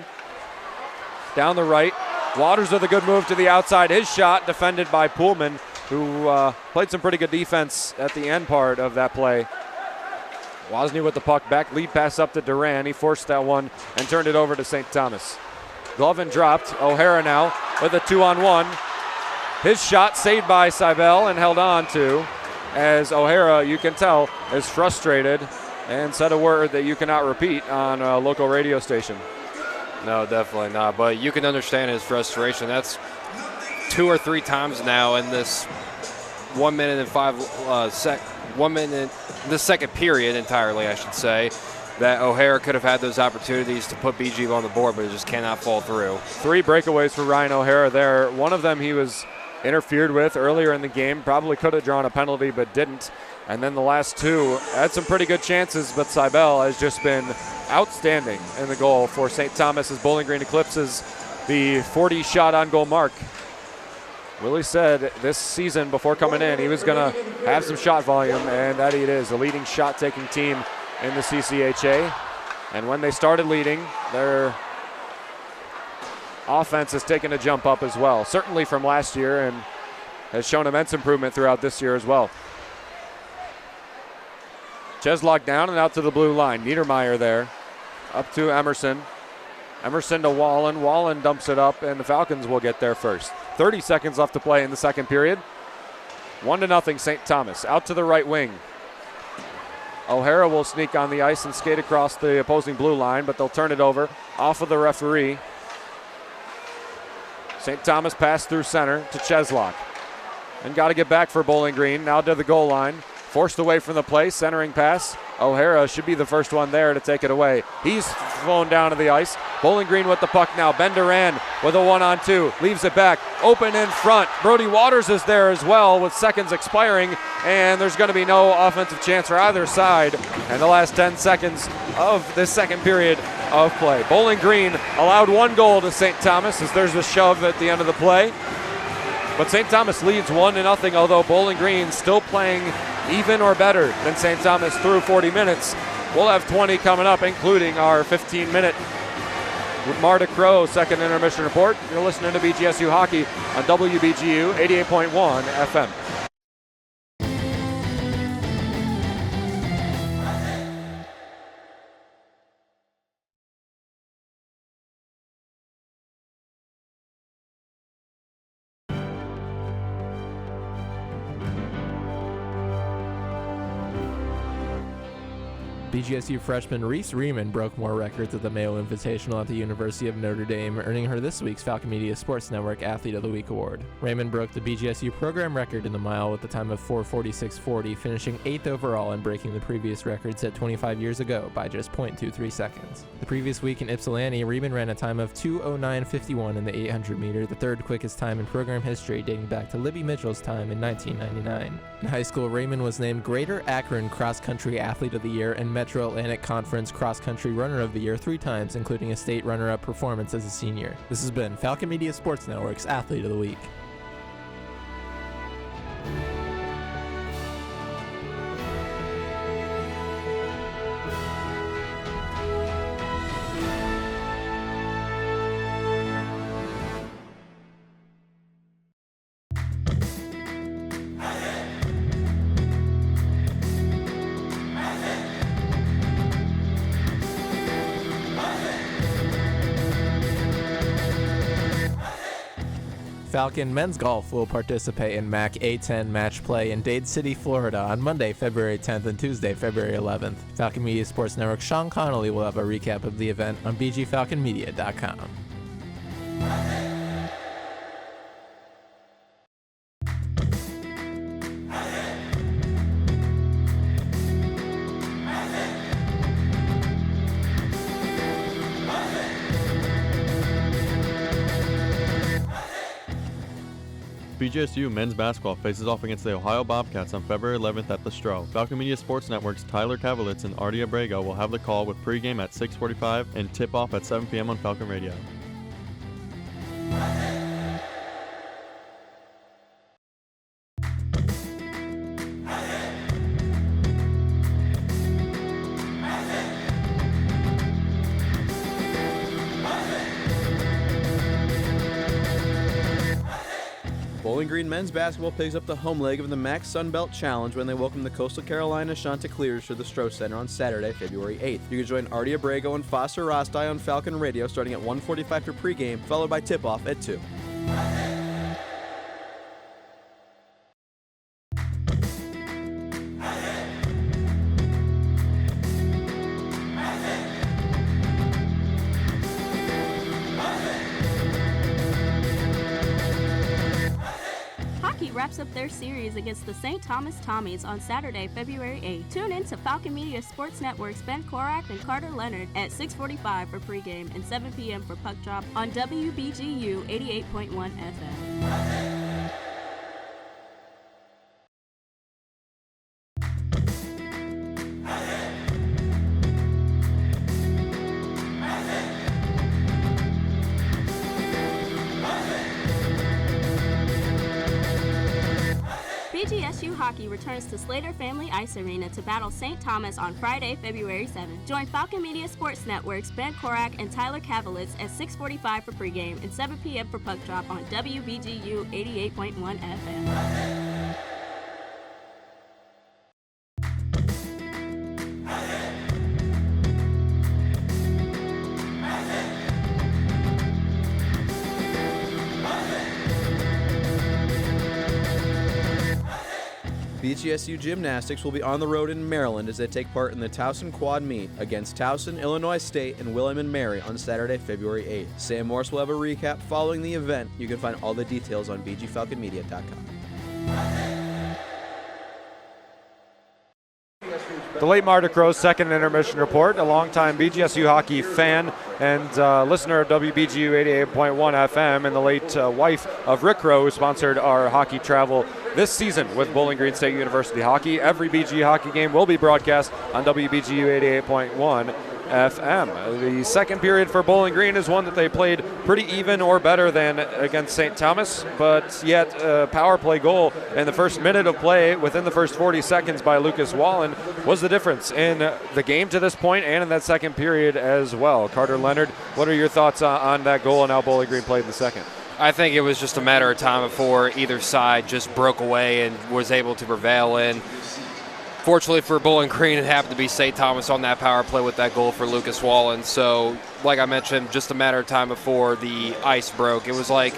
Down the right. Waters with a good move to the outside. His shot defended by Poolman, who played some pretty good defense at the end part of that play. Wozni with the puck back. Lead pass up to Duran. He forced that one and turned it over to St. Thomas. Glovin dropped. O'Hara now with a 2-on-1. His shot saved by Seibel and held on to, as O'Hara, you can tell, is frustrated and said a word that you cannot repeat on a local radio station. No, definitely not. But you can understand his frustration. That's 2 or 3 times now in this 1 minute and 1 minute, the second period entirely, I should say, that O'Hara could have had those opportunities to put BG on the board, but it just cannot fall through. 3 breakaways for Ryan O'Hara there. One of them he was interfered with earlier in the game. Probably could have drawn a penalty, but didn't. And then the last 2 had some pretty good chances, but Seibel has just been outstanding in the goal for St. Thomas as Bowling Green eclipses the 40 shot on goal mark. Willie said this season before coming in he was going to have some shot volume, and that it is. The leading shot taking team in the CCHA. And when they started leading, their offense has taken a jump up as well, certainly from last year, and has shown immense improvement throughout this year as well. Cheslock down and out to the blue line. Niedermeyer there. Up to Emerson. Emerson to Wallen. Wallen dumps it up, and the Falcons will get there first. 30 seconds left to play in the second period. 1-0 St. Thomas. Out to the right wing. O'Hara will sneak on the ice and skate across the opposing blue line, but they'll turn it over off of the referee. St. Thomas passed through center to Cheslock. And got to get back for Bowling Green. Now to the goal line. Forced away from the play, centering pass. O'Hara should be the first one there to take it away. He's flown down to the ice. Bowling Green with the puck now. Ben Duran with a 1-on-2. Leaves it back. Open in front. Brody Waters is there as well with seconds expiring. And there's going to be no offensive chance for either side. And the last 10 seconds of this second period of play. Bowling Green allowed 1 goal to St. Thomas as there's a shove at the end of the play. But St. Thomas leads 1-0, although Bowling Green still playing even or better than St. Thomas through 40 minutes. We'll have 20 coming up, including our 15-minute Marta Crow second intermission report. You're listening to BGSU Hockey on WBGU 88.1 FM. BGSU freshman Reese Riemann broke more records at the Mayo Invitational at the University of Notre Dame, earning her this week's Falcon Media Sports Network Athlete of the Week award. Riemann broke the BGSU program record in the mile with the time of 4:46.40, finishing 8th overall and breaking the previous record set 25 years ago by just 0.23 seconds. The previous week in Ypsilanti, Riemann ran a time of 2:09.51 in the 800 meter, the third quickest time in program history dating back to Libby Mitchell's time in 1999. In high school, Riemann was named Greater Akron Cross Country Athlete of the Year and Metro Atlantic Conference Cross Country Runner of the Year 3 times, including a state runner-up performance as a senior. This has been Falcon Media Sports Network's Athlete of the Week. Falcon men's golf will participate in MAC A10 match play in Dade City, Florida on Monday, February 10th and Tuesday, February 11th. Falcon Media Sports Network Sean Connolly will have a recap of the event on bgfalconmedia.com. BGSU men's basketball faces off against the Ohio Bobcats on February 11th at the Stro. Falcon Media Sports Network's Tyler Kavelitz and Artie Abrego will have the call with pregame at 6:45 and tip-off at 7 p.m. on Falcon Radio. Bowling Green men's basketball picks up the home leg of the MAC Sun Belt Challenge when they welcome the Coastal Carolina Chanticleers to the Stroh Center on Saturday, February 8th. You can join Artie Abrego and Foster Rostai on Falcon Radio starting at 1:45 for pregame, followed by tip-off at 2. Wraps up their series against the St. Thomas Tommies on Saturday, February 8th. Tune in to Falcon Media Sports Network's Ben Korak and Carter Leonard at 6:45 for pregame and 7 p.m. for puck drop on WBGU 88.1 FM. BGSU Hockey returns to Slater Family Ice Arena to battle St. Thomas on Friday, February 7th. Join Falcon Media Sports Network's Ben Korak and Tyler Kavelitz at 6:45 for pregame and 7 p.m. for puck drop on WBGU 88.1 FM. BGSU Gymnastics will be on the road in Maryland as they take part in the Towson Quad Meet against Towson, Illinois State, and William & Mary on Saturday, February 8th. Sam Morse will have a recap following the event. You can find all the details on bgfalconmedia.com. The late Marta Crow's second intermission report, a longtime BGSU hockey fan and listener of WBGU 88.1 FM, and the late wife of Rick Crow, who sponsored our hockey travel this season with Bowling Green State University hockey. Every BG hockey game will be broadcast on WBGU 88.1 FM. The second period for Bowling Green is one that they played pretty even or better than against St. Thomas, but yet a power play goal in the first minute of play within the first 40 seconds by Lucas Wallen was the difference in the game to this point and in that second period as well. Carter Leonard, what are your thoughts on that goal and how Bowling Green played in the second? I think it was just a matter of time before either side just broke away and was able to prevail in. Fortunately for Bowling Green, it happened to be St. Thomas on that power play with that goal for Lucas Wallen. So, like I mentioned, just a matter of time before the ice broke. It was like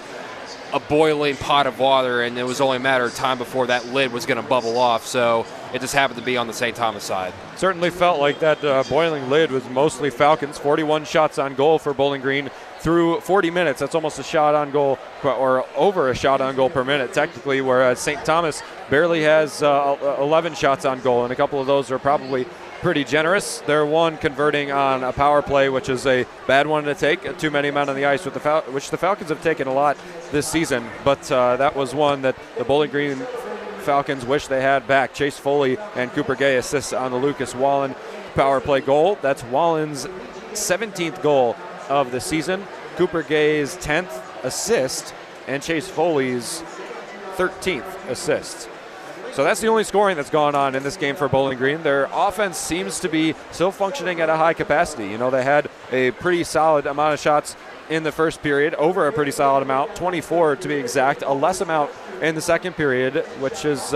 a boiling pot of water, and it was only a matter of time before that lid was going to bubble off. So it just happened to be on the St. Thomas side. Certainly felt like that boiling lid was mostly Falcons. 41 shots on goal for Bowling Green through 40 minutes. That's almost a shot on goal, or over a shot on goal per minute technically, whereas St. Thomas barely has 11 shots on goal, and a couple of those are probably pretty generous. They're one converting on a power play, which is a bad one to take. Too many men on the ice, which the Falcons have taken a lot this season, but that was one that the Bowling Green Falcons wish they had back. Chase Foley and Cooper Gay assists on the Lucas Wallen power play goal. That's Wallen's 17th goal of the season, Cooper Gay's 10th assist, and Chase Foley's 13th assist. So that's the only scoring that's gone on in this game for Bowling Green. Their offense seems to be still functioning at a high capacity. You know, they had a pretty solid amount of shots in the first period, over a pretty solid amount, 24 to be exact, a less amount in the second period, which is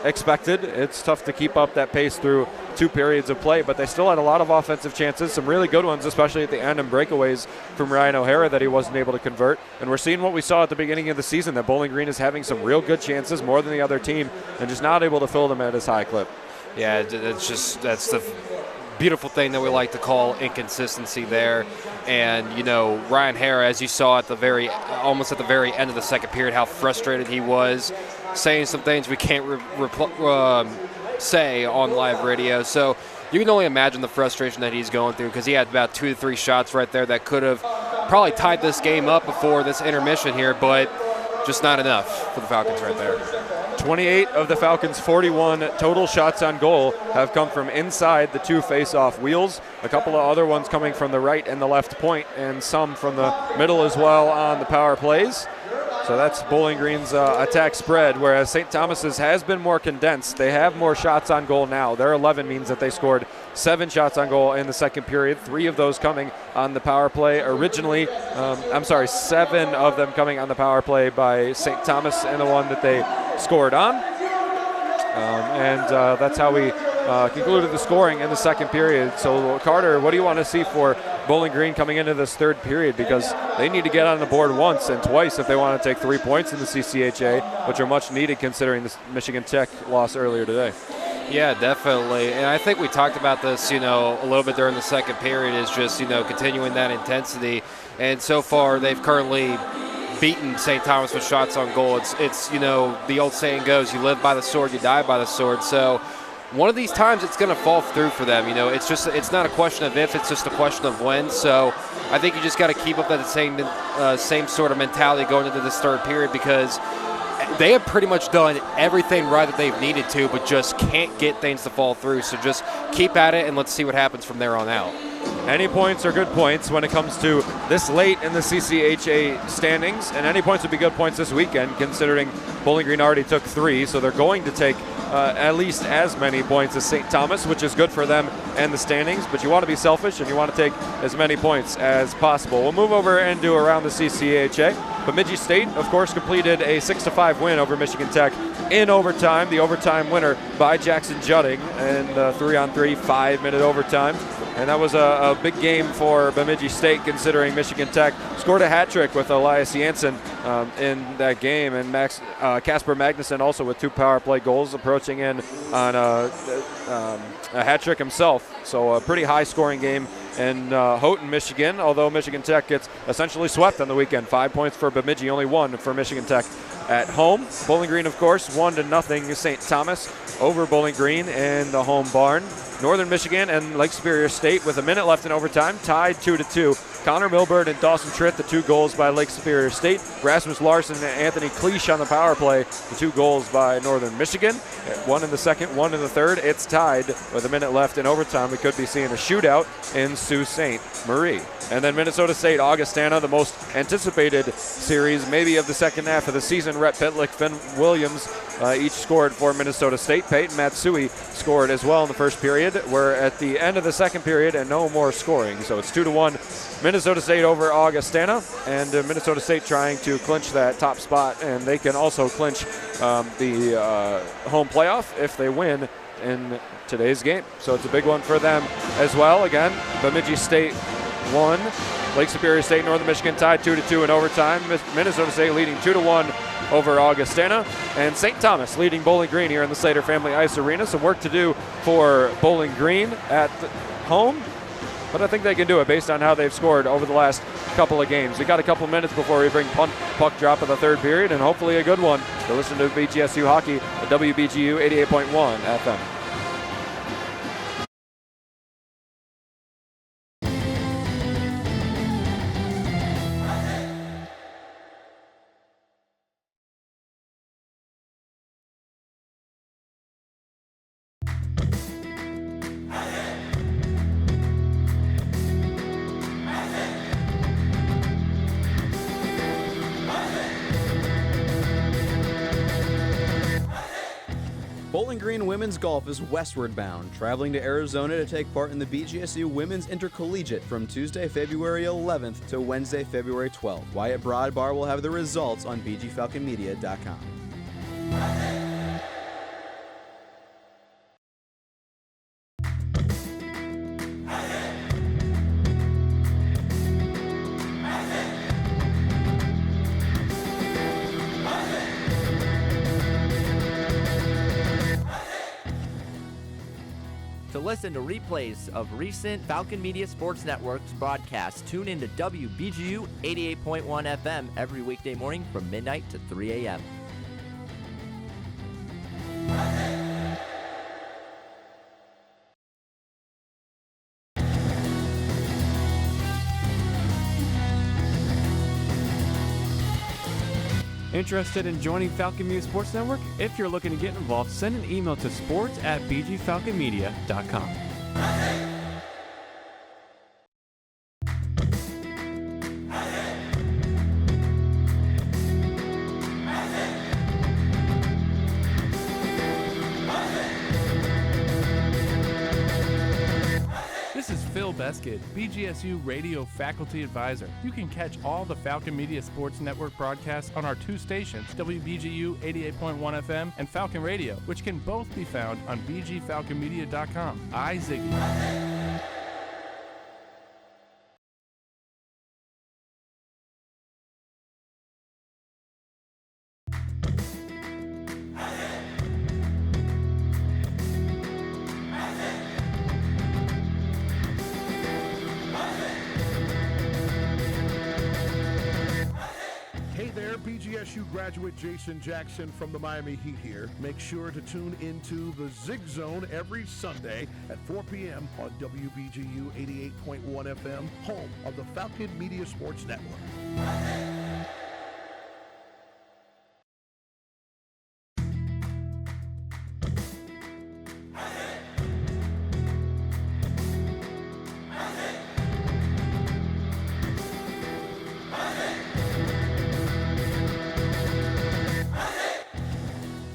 expected. It's tough to keep up that pace through 2 periods of play, but they still had a lot of offensive chances, some really good ones, especially at the end, and breakaways from Ryan O'Hara that he wasn't able to convert. And we're seeing what we saw at the beginning of the season, that Bowling Green is having some real good chances, more than the other team, and just not able to fill them at as high clip. Yeah, that's the beautiful thing that we like to call inconsistency there. And, you know, Ryan Hara, as you saw at almost at the very end of the second period, how frustrated he was, saying some things we can't say on live radio. So you can only imagine the frustration that he's going through, because he had about 2 to 3 shots right there that could have probably tied this game up before this intermission here, but just not enough for the Falcons right there. 28 of the Falcons' 41 total shots on goal have come from inside the 2 face-off wheels. A couple of other ones coming from the right and the left point, and some from the middle as well on the power plays. So that's Bowling Green's attack spread, whereas St. Thomas's has been more condensed. They have more shots on goal now. Their 11 means that they scored 7 shots on goal in the second period, 3 of those coming on the power play. Originally, 7 of them coming on the power play by St. Thomas, and the one that they scored on. That's how we concluded the scoring in the second period. So, Carter, what do you want to see for Bowling Green coming into this third period? Because they need to get on the board once and twice if they want to take 3 points in the CCHA, which are much needed considering the Michigan Tech loss earlier today. Yeah, definitely. And I think we talked about this, a little bit during the second period, is just, continuing that intensity. And so far, they've currently beaten St. Thomas with shots on goal. It's the old saying goes, you live by the sword, you die by the sword. So one of these times it's going to fall through for them. It's not a question of if, it's just a question of when. So I think you just got to keep up that same sort of mentality going into this third period, because they have pretty much done everything right that they've needed to, but just can't get things to fall through. So just keep at it, and let's see what happens from there on out. Any points are good points when it comes to this late in the CCHA standings, and any points would be good points this weekend, considering Bowling Green already took 3, so they're going to take at least as many points as St. Thomas, which is good for them and the standings, but you want to be selfish and you want to take as many points as possible. We'll move over and do around the CCHA. Bemidji State, of course, completed a 6-5 win over Michigan Tech in overtime. The overtime winner by Jackson Judding in the 3-on-3 5-minute overtime. And that was a big game for Bemidji State, considering Michigan Tech scored a hat trick with Elias Jansen in that game, and Casper Magnuson also with 2 power play goals, approaching in on a hat trick himself. So a pretty high scoring game in Houghton, Michigan, although Michigan Tech gets essentially swept on the weekend. 5 points for Bemidji, only 1 for Michigan Tech at home. Bowling Green, of course, 1-0 St. Thomas over Bowling Green in the home barn. Northern Michigan and Lake Superior State, with a minute left in overtime, tied 2-2. Connor Milburn and Dawson Tritt, the 2 goals by Lake Superior State. Rasmus Larson and Anthony Cleach on the power play, the 2 goals by Northern Michigan. 1 in the second, 1 in the third. It's tied with a minute left in overtime. We could be seeing a shootout in Sault Ste. Marie. And then Minnesota State, Augustana, the most anticipated series maybe of the second half of the season. Rhett Pitlick, Finn Williams each scored for Minnesota State. Peyton Matsui scored as well in the first period. We're at the end of the second period and no more scoring. So it's 2-1 Minnesota State over Augustana, and Minnesota State trying to clinch that top spot, and they can also clinch the home playoff if they win in today's game. So it's a big one for them as well. Again, Bemidji State 1, Lake Superior State, Northern Michigan tied 2-2 in overtime. Minnesota State leading 2-1 over Augustana. And St. Thomas leading Bowling Green here in the Slater Family Ice Arena. Some work to do for Bowling Green at home, but I think they can do it based on how they've scored over the last couple of games. We got a couple minutes before we bring puck drop of the third period, and hopefully a good one. To listen to BGSU hockey at WBGU 88.1 FM. Bowling Green women's golf is westward bound, traveling to Arizona to take part in the BGSU Women's Intercollegiate from Tuesday, February 11th to Wednesday, February 12th. Wyatt Broadbar will have the results on bgfalconmedia.com. To listen to replays of recent Falcon Media Sports Network's broadcasts, tune in to WBGU 88.1 FM every weekday morning from midnight to 3 a.m. Interested in joining Falcon Media Sports Network? If you're looking to get involved, send an email to sports@bgfalconmedia.com. This is Phil Beskid, BGSU Radio Faculty Advisor. You can catch all the Falcon Media Sports Network broadcasts on our two stations, WBGU 88.1 FM and Falcon Radio, which can both be found on bgfalconmedia.com. Ziggy. BGSU graduate Jason Jackson from the Miami Heat here. Make sure to tune into the Zig Zone every Sunday at 4 p.m. on WBGU 88.1 FM, home of the Falcon Media Sports Network.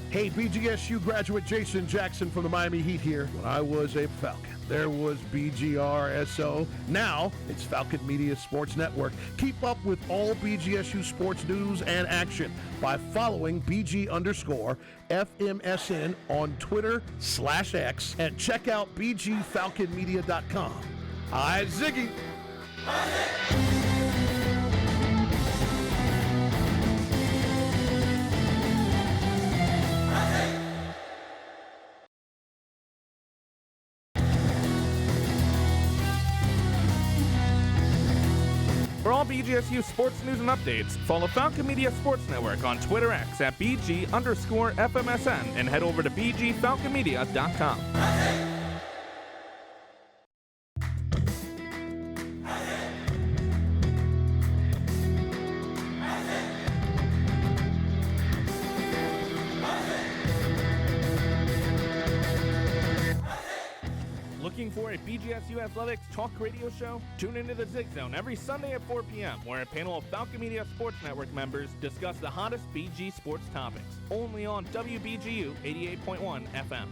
Hey, BGSU graduate Jason Jackson from the Miami Heat here. When I was a Falcon, there was BGRSO. Now it's Falcon Media Sports Network. Keep up with all BGSU sports news and action by following BG_FMSN on Twitter/X and check out BGFalconmedia.com. Hi, Ziggy. For all BGSU sports news and updates, follow Falcon Media Sports Network on Twitter X at BG_FMSN and head over to BGFalconmedia.com. Looking for a BGSU Athletics talk radio show? Tune into the Zig Zone every Sunday at 4 p.m., where a panel of Falcon Media Sports Network members discuss the hottest BG sports topics. Only on WBGU 88.1 FM.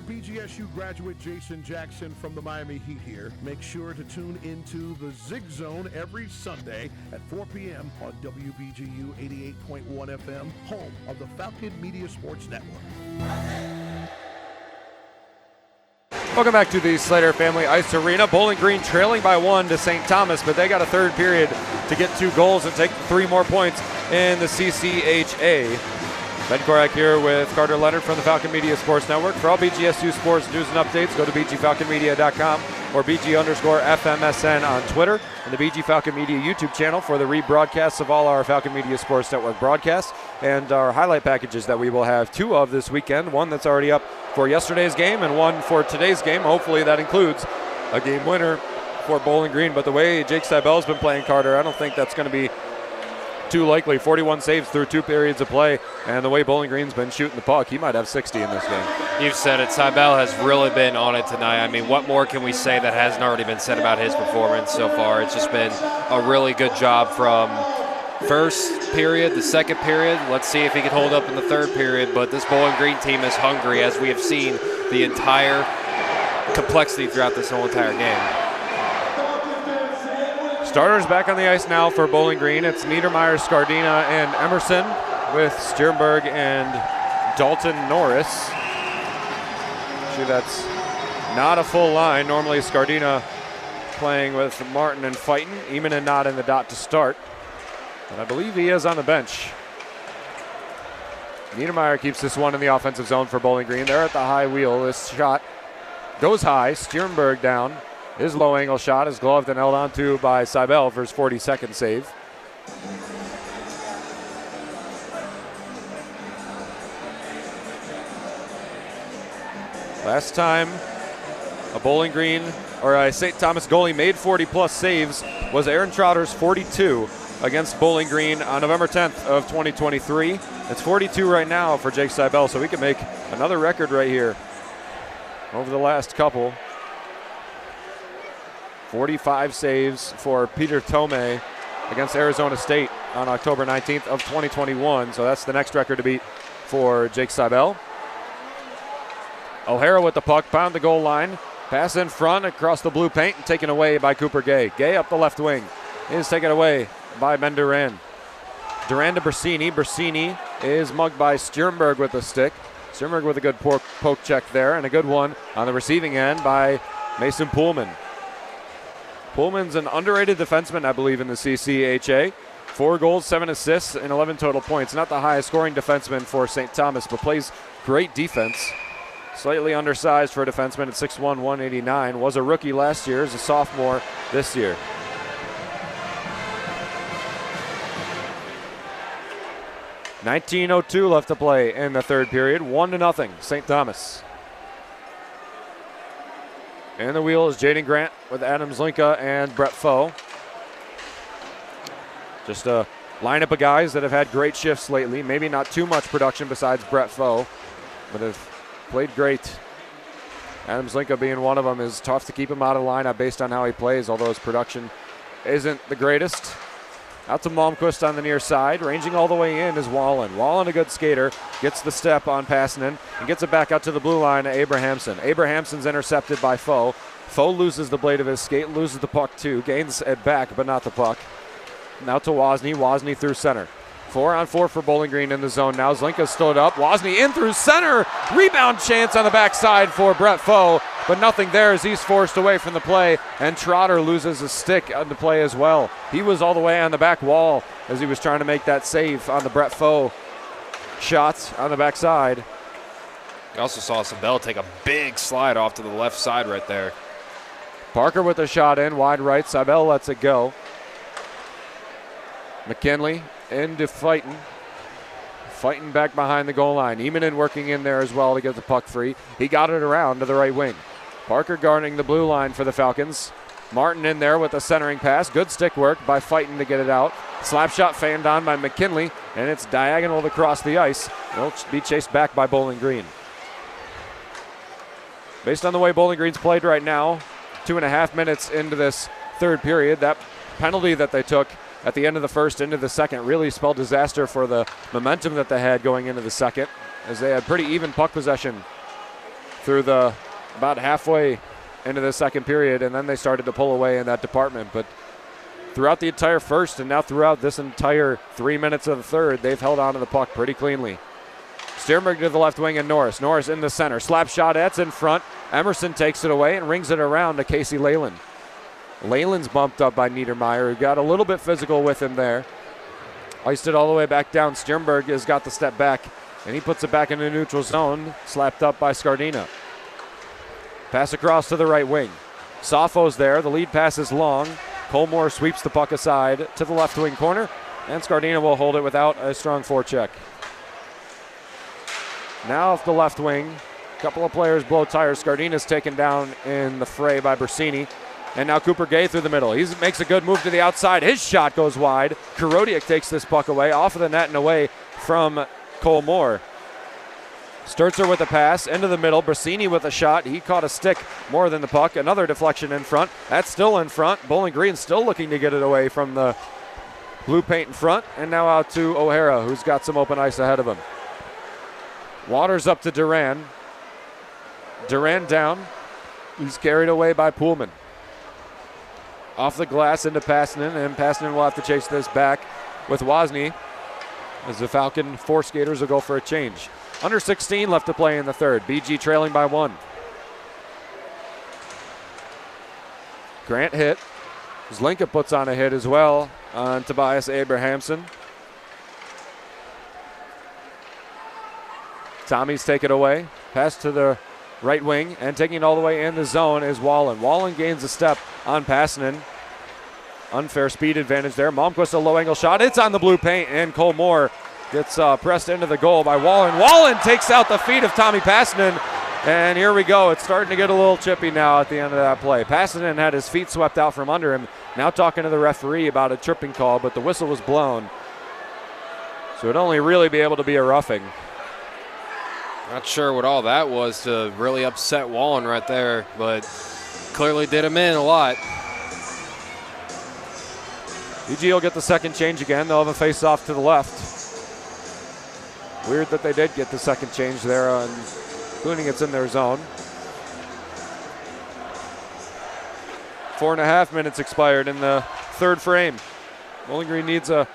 BGSU graduate Jason Jackson from the Miami Heat here. Make sure to tune into the Zig Zone every Sunday at 4 p.m. on WBGU 88.1 FM, home of the Falcon Media Sports Network. Welcome back to the Slater Family Ice Arena. Bowling Green trailing by 1 to St. Thomas, but they got a third period to get 2 goals and take 3 more points in the CCHA. Ben Korak here with Carter Leonard from the Falcon Media Sports Network. For all BGSU sports news and updates, go to bgfalconmedia.com or BG_FMSN on Twitter, and the BG Falcon Media YouTube channel for the rebroadcasts of all our Falcon Media Sports Network broadcasts and our highlight packages that we will have 2 of this weekend, one that's already up for yesterday's game and one for today's game. Hopefully that includes a game winner for Bowling Green, but the way Jake Seibel's been playing, Carter, I don't think that's going to be too likely. 41 saves through 2 periods of play, and the way Bowling Green's been shooting the puck, he might have 60 in this game. You've said it. Seibel has really been on it tonight. I mean, what more can we say that hasn't already been said about his performance so far? It's just been a really good job from first period, the second period. Let's see if he can hold up in the third period, but this Bowling Green team is hungry, as we have seen the entire complexity throughout this whole entire game. Starters back on the ice now for Bowling Green. It's Niedermeyer, Scardina, and Emerson, with Sternberg and Dalton Norris. Actually, that's not a full line. Normally Scardina playing with Martin and Fighton. Eamon not in the dot to start, but I believe he is on the bench. Niedermeyer keeps this one in the offensive zone for Bowling Green. They're at the high wheel. This shot goes high. Sternberg down. His low angle shot is gloved and held onto by Seibel for his 42nd save. Last time a Bowling Green or a St. Thomas goalie made 40-plus saves was Aaron Trotter's 42 against Bowling Green on November 10th of 2023. It's 42 right now for Jake Seibel, so we can make another record right here over the last couple. 45 saves for Peter Tomei against Arizona State on October 19th of 2021. So that's the next record to beat for Jake Seibel. O'Hara with the puck, pound the goal line. Pass in front across the blue paint and taken away by Cooper Gay. Gay up the left wing is taken away by Ben Duran. Duran to Bersini. Bersini is mugged by Sternberg with the stick. Sternberg with a good poke check there, and a good one on the receiving end by Mason Pullman. Pullman's an underrated defenseman, I believe, in the CCHA. 4 goals, 7 assists, and 11 total points. Not the highest scoring defenseman for St. Thomas, but plays great defense. Slightly undersized for a defenseman at 6'1", 189. Was a rookie last year, is a sophomore this year. .19:02 left to play in the third period. 1-0, St. Thomas. And the wheel is Jaden Grant with Adam Zlinka and Brett Foe. Just a lineup of guys that have had great shifts lately. Maybe not too much production besides Brett Foe, but have played great. Adam Zlinka being one of them. Is tough to keep him out of the lineup based on how he plays, although his production isn't the greatest. Out to Malmquist on the near side. Ranging all the way in is Wallen. Wallen, a good skater, gets the step on Passanen and gets it back out to the blue line to Abrahamson. Abrahamson's intercepted by Foe. Foe loses the blade of his skate, loses the puck too. Gains it back, but not the puck. Now to Wozni. Wozni through center. 4-on-4 for Bowling Green in the zone. Now Zlinka stood up. Wozni in through center. Rebound chance on the backside for Brett Foe, but nothing there as he's forced away from the play, and Trotter loses a stick on the play as well. He was all the way on the back wall as he was trying to make that save on the Brett Foe shot on the backside. You also saw Seibel take a big slide off to the left side right there. Parker with a shot in, wide right. Seibel lets it go. McKinley into Fighton. Fighting back behind the goal line. Eamon working in there as well to get the puck free. He got it around to the right wing. Parker guarding the blue line for the Falcons. Martin in there with a centering pass. Good stick work by Fighton to get it out. Slap shot fanned on by McKinley, and it's diagonal across the ice. It'll be chased back by Bowling Green. Based on the way Bowling Green's played right now, 2.5 minutes into this third period, that penalty that they took at the end of the first into the second really spelled disaster for the momentum that they had going into the second, as they had pretty even puck possession through about halfway into the second period, and then they started to pull away in that department. But throughout the entire first and now throughout this entire 3 minutes of the third, they've held on to the puck pretty cleanly. Sternberg to the left wing and Norris. Norris in the center. Slap shot, that's in front. Emerson takes it away and rings it around to Casey Leyland. Leyland's bumped up by Niedermeyer, who got a little bit physical with him there. Iced it all the way back down. Sternberg has got the step back, and he puts it back in the neutral zone, slapped up by Scardina. Pass across to the right wing. Saffo's there. The lead pass is long. Colmore sweeps the puck aside to the left wing corner, and Scardina will hold it without a strong forecheck. Now off the left wing, a couple of players blow tires. Scardina's taken down in the fray by Bersini. And now Cooper Gay through the middle. He makes a good move to the outside. His shot goes wide. Karodiak takes this puck away, off of the net and away from Cole Moore. Sturzer with a pass into the middle. Bersini with a shot. He caught a stick more than the puck. Another deflection in front. That's still in front. Bowling Green still looking to get it away from the blue paint in front. And now out to O'Hara, who's got some open ice ahead of him. Waters up to Duran. Duran down. He's carried away by Poolman. Off the glass into Passanen, and Passanen will have to chase this back with Wozni as the Falcon four skaters will go for a change. Under 16 left to play in the third. BG trailing by 1. Grant hit. Zlinka puts on a hit as well on Tobias Abrahamson. Tommy's take it away. Pass to the right wing, and taking it all the way in the zone is Wallen. Wallen gains a step on Passanen. Unfair speed advantage there. Malmquist a low angle shot. It's on the blue paint, and Cole Moore gets pressed into the goal by Wallen. Wallen takes out the feet of Tommy Passanen, and here we go. It's starting to get a little chippy now at the end of that play. Passanen had his feet swept out from under him. Now talking to the referee about a tripping call, but the whistle was blown. So it'd only really be able to be a roughing. Not sure what all that was to really upset Wallen right there, but clearly did him in a lot. BG will get the second change again. They'll have a face-off to the left. Weird that they did get the second change there, including it's in their zone. 4.5 minutes expired in the third frame. Bowling Green needs a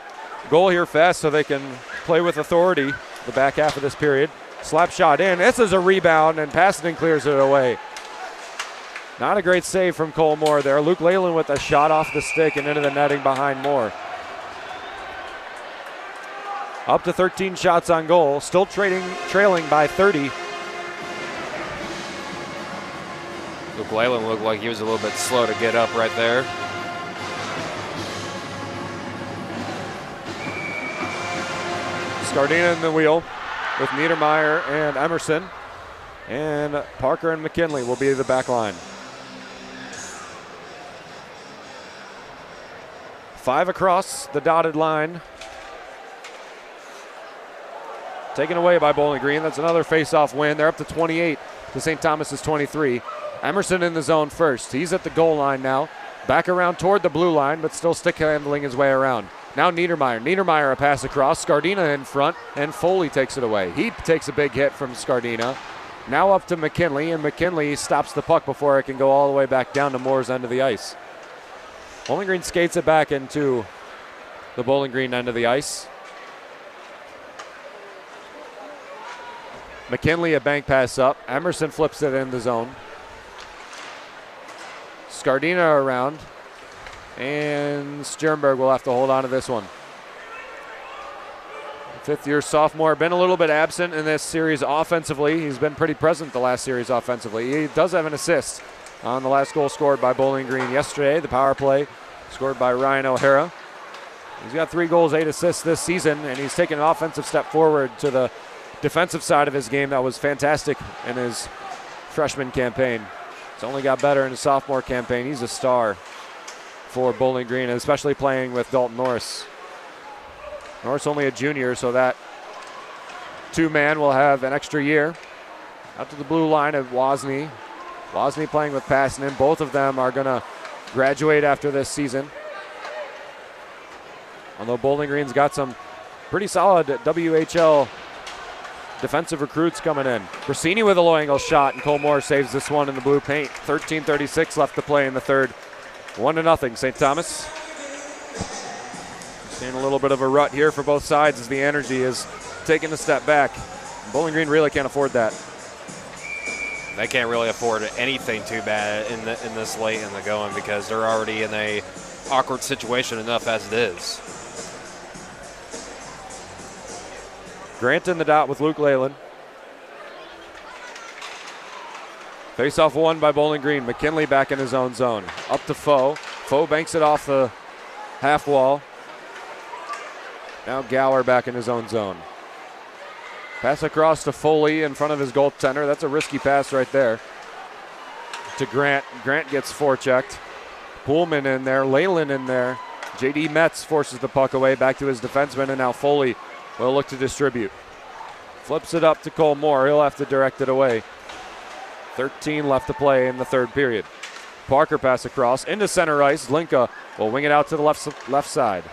goal here fast so they can play with authority the back half of this period. Slap shot in. This is a rebound, and Passanen clears it away. Not a great save from Cole Moore there. Luke Leyland with a shot off the stick and into the netting behind Moore. Up to 13 shots on goal. Still trailing by 30. Luke Leyland looked like he was a little bit slow to get up right there. Scardina in the wheel with Niedermeyer and Emerson. And Parker and McKinley will be the back line. 5 across the dotted line. Taken away by Bowling Green. That's another face-off win. They're up to 28 to St. Thomas's 23. Emerson in the zone first. He's at the goal line now. Back around toward the blue line, but still stick handling his way around. Now Niedermeyer. Niedermeyer a pass across. Scardina in front, and Foley takes it away. He takes a big hit from Scardina. Now up to McKinley, and McKinley stops the puck before it can go all the way back down to Moore's end of the ice. Bowling Green skates it back into the Bowling Green end of the ice. McKinley a bank pass up. Emerson flips it in the zone. Scardina around. And Sternberg will have to hold on to this one. Fifth-year sophomore, been a little bit absent in this series offensively. He's been pretty present the last series offensively. He does have an assist on the last goal scored by Bowling Green yesterday, the power play scored by Ryan O'Hara. He's got 3 goals, 8 assists this season, and he's taken an offensive step forward to the defensive side of his game that was fantastic in his freshman campaign. It's only got better in his sophomore campaign. He's a star for Bowling Green, especially playing with Dalton Norris. Norris only a junior, so that 2-man will have an extra year. Out to the blue line of Wozni. Wozni playing with Passanen. Both of them are going to graduate after this season. Although Bowling Green's got some pretty solid WHL defensive recruits coming in. Brasini with a low angle shot, and Cole Moore saves this one in the blue paint. 13:36 left to play in the third. 1-0 St. Thomas. Seeing a little bit of a rut here for both sides as the energy is taking a step back. Bowling Green really can't afford that. They can't really afford anything too bad in this late in the going because they're already in a awkward situation enough as it is. Grant in the dot with Luke Leyland. Face-off won by Bowling Green. McKinley back in his own zone. Up to Foe. Foe banks it off the half wall. Now Gower back in his own zone. Pass across to Foley in front of his goaltender. That's a risky pass right there. To Grant. Grant gets forechecked. Pullman in there. Leyland in there. J.D. Metz forces the puck away back to his defenseman, and now Foley will look to distribute. Flips it up to Cole Moore. He'll have to direct it away. 13 left to play in the third period. Parker pass across into center ice. Linka will wing it out to the left side.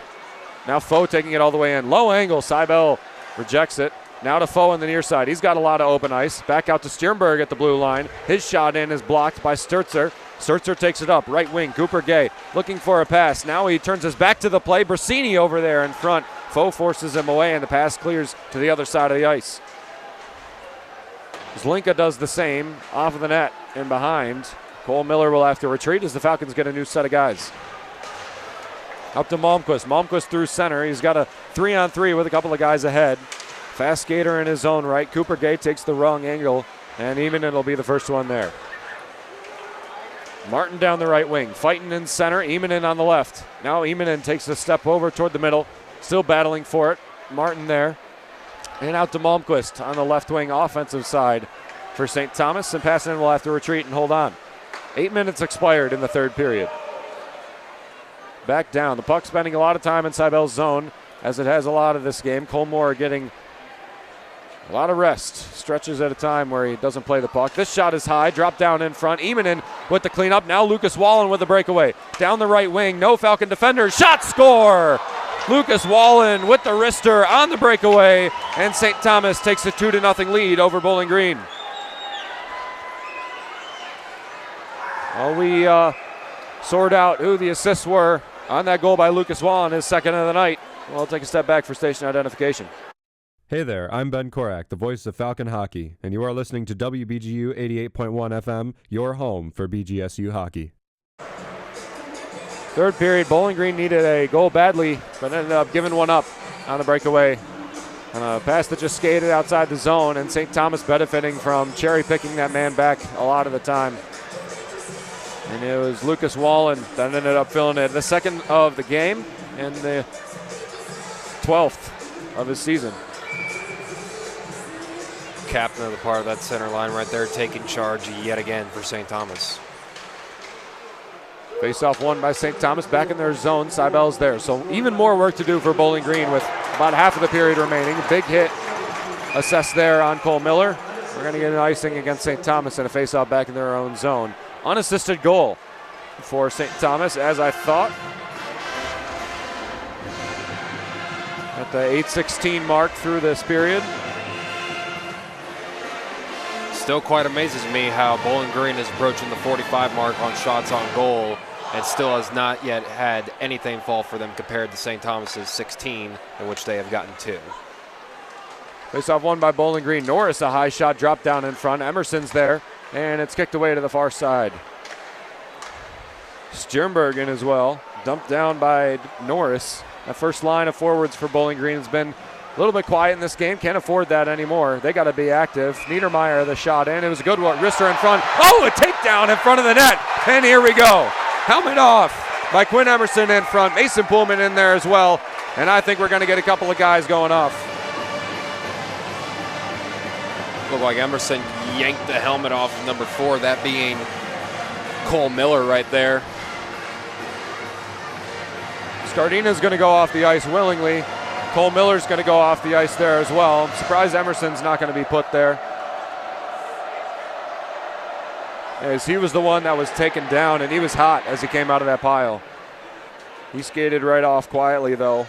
Now Foe taking it all the way in. Low angle. Seibel rejects it. Now to Foe on the near side. He's got a lot of open ice. Back out to Sternberg at the blue line. His shot in is blocked by Sturzer. Sturzer takes it up. Right wing. Cooper Gay looking for a pass. Now he turns his back to the play. Brasini over there in front. Foe forces him away, and the pass clears to the other side of the ice. Zlinka does the same off of the net and behind. Cole Miller will have to retreat as the Falcons get a new set of guys. Up to Malmquist. Malmquist through center. He's got a 3-on-3 with a couple of guys ahead. Fast skater in his own right. Cooper Gay takes the wrong angle, and Emanen will be the first one there. Martin down the right wing. Fighting in center. Emanen on the left. Now Emanen takes a step over toward the middle. Still battling for it. Martin there. And out to Malmquist on the left wing offensive side for St. Thomas. And Passanen will have to retreat and hold on. 8 minutes expired in the third period. Back down. The puck spending a lot of time in Seibel's zone, as it has a lot of this game. Cole Moore getting a lot of rest. Stretches at a time where he doesn't play the puck. This shot is high. Drop down in front. Emanen with the cleanup. Now Lucas Wallen with the breakaway. Down the right wing. No Falcon defenders. Shot, score! Lucas Wallen with the wrister on the breakaway. And St. Thomas takes a 2-0 lead over Bowling Green. Well, we sort out who the assists were on that goal by Lucas Wallen, his second of the night. We'll take a step back for station identification. Hey there, I'm Ben Korak, the voice of Falcon Hockey, and you are listening to WBGU 88.1 FM, your home for BGSU hockey. Third period, Bowling Green needed a goal badly, but ended up giving one up on the breakaway. And a pass that just skated outside the zone, and St. Thomas benefiting from cherry picking that man back a lot of the time. And it was Lucas Wallen that ended up filling it. The second of the game and the 12th of his season. Captain of the part of that center line right there, taking charge yet again for St. Thomas. Face-off won by St. Thomas, back in their zone. Seibel's there. So even more work to do for Bowling Green with about half of the period remaining. Big hit assessed there on Cole Miller. We're going to get an icing against St. Thomas and a face-off back in their own zone. Unassisted goal for St. Thomas, as I thought. At the 8:16 mark through this period. Still quite amazes me how Bowling Green is approaching the 45 mark on shots on goal and still has not yet had anything fall for them compared to St. Thomas's 16, in which they have gotten 2. Face-off won by Bowling Green. Norris, a high shot, dropped down in front. Emerson's there, and it's kicked away to the far side. Sternberg in as well, dumped down by Norris. That first line of forwards for Bowling Green has been a little bit quiet in this game. Can't afford that anymore. They got to be active. Niedermeyer, the shot in. It was a good one. Wrister in front. Oh, a takedown in front of the net. And here we go. Helmet off by Quinn Emerson in front. Mason Pullman in there as well. And I think we're going to get a couple of guys going off. Looked like Emerson yanked the helmet off of number 4, that being Cole Miller right there. Scardina's going to go off the ice willingly. Cole Miller's going to go off the ice there as well. I'm surprised Emerson's not going to be put there, as he was the one that was taken down, and he was hot as he came out of that pile. He skated right off quietly, though.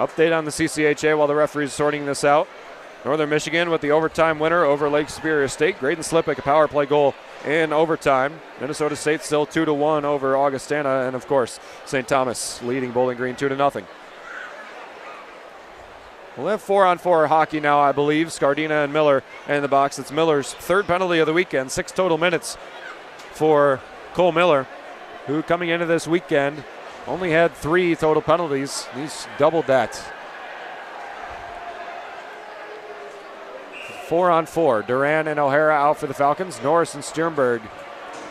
Update on the CCHA while the referee's sorting this out. Northern Michigan with the overtime winner over Lake Superior State. Graydon Slippick, a power play goal in overtime. Minnesota State still 2-1 over Augustana. And, of course, St. Thomas leading Bowling Green 2-0. We'll have 4-on-4 hockey now, I believe. Scardina and Miller in the box. It's Miller's third penalty of the weekend. 6 total minutes for Cole Miller, who coming into this weekend only had 3 total penalties. He's doubled that. 4-on-4. Duran and O'Hara out for the Falcons. Norris and Sternberg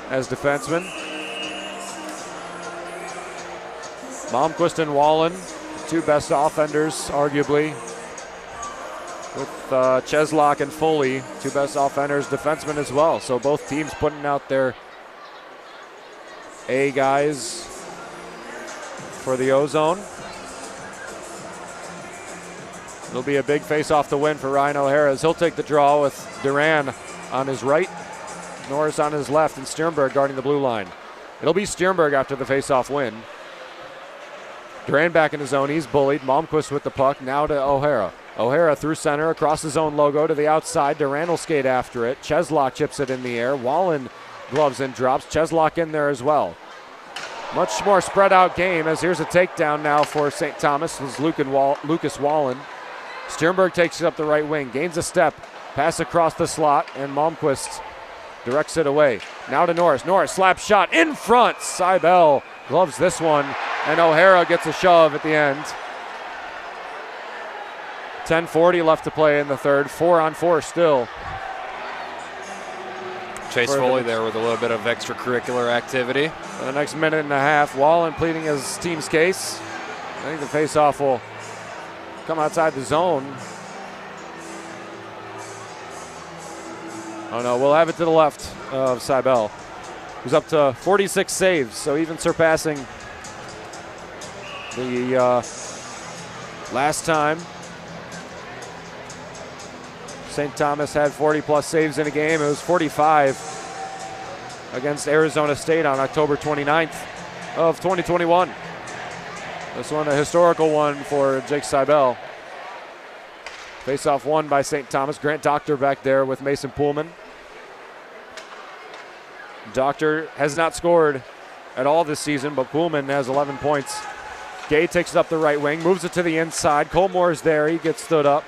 as defensemen. Malmquist and Wallen, 2 best offenders, arguably. With Cheslock and Foley, 2 best offenders, defensemen as well. So both teams putting out their A guys for the O-Zone. It'll be a big face-off to win for Ryan O'Hara as he'll take the draw with Duran on his right, Norris on his left, and Sternberg guarding the blue line. It'll be Sternberg after the face-off win. Duran back in his zone. He's bullied. Malmquist with the puck. Now to O'Hara. O'Hara through center across his own logo to the outside. Duran will skate after it. Cheslock chips it in the air. Wallen gloves and drops. Cheslock in there as well. Much more spread out game as here's a takedown now for St. Thomas. This is Lucas Wallen. Sternberg takes it up the right wing. Gains a step. Pass across the slot and Malmquist directs it away. Now to Norris. Norris slap shot in front. Seibel gloves this one. And O'Hara gets a shove at the end. 10:40 left to play in the third. 4-on-4 still. Chase Foley there with a little bit of extracurricular activity. For the next minute and a half, Wallen pleading his team's case. I think the faceoff will come outside the zone. Oh no, we'll have it to the left of Seibel, who's up to 46 saves, so even surpassing the last time St. Thomas had 40-plus saves in a game. It was 45 against Arizona State on October 29th of 2021. This one a historical one for Jake Seibel. Face-off won by St. Thomas. Grant Doctor back there with Mason Poolman. Doctor has not scored at all this season, but Poolman has 11 points. Gay takes it up the right wing, moves it to the inside. Colmore's there. He gets stood up.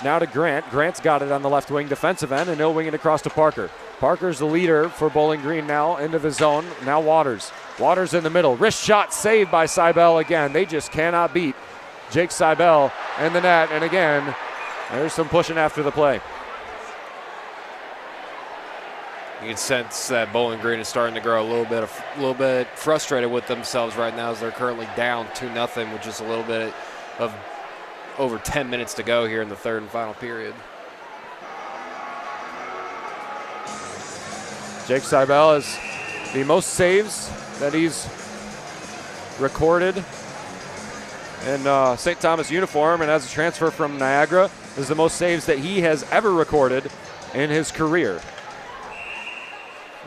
Now to Grant. Grant's got it on the left wing defensive end, and he'll wing it across to Parker. Parker's the leader for Bowling Green now into the zone. Now Waters. Waters in the middle. Wrist shot saved by Seibel again. They just cannot beat Jake Seibel in the net. And again, there's some pushing after the play. You can sense that Bowling Green is starting to grow a little bit frustrated with themselves right now as they're currently down 2-0 with just a little bit of over 10 minutes to go here in the third and final period. Jake Seibel has the most saves that he's recorded in St. Thomas uniform, and as a transfer from Niagara, is the most saves that he has ever recorded in his career.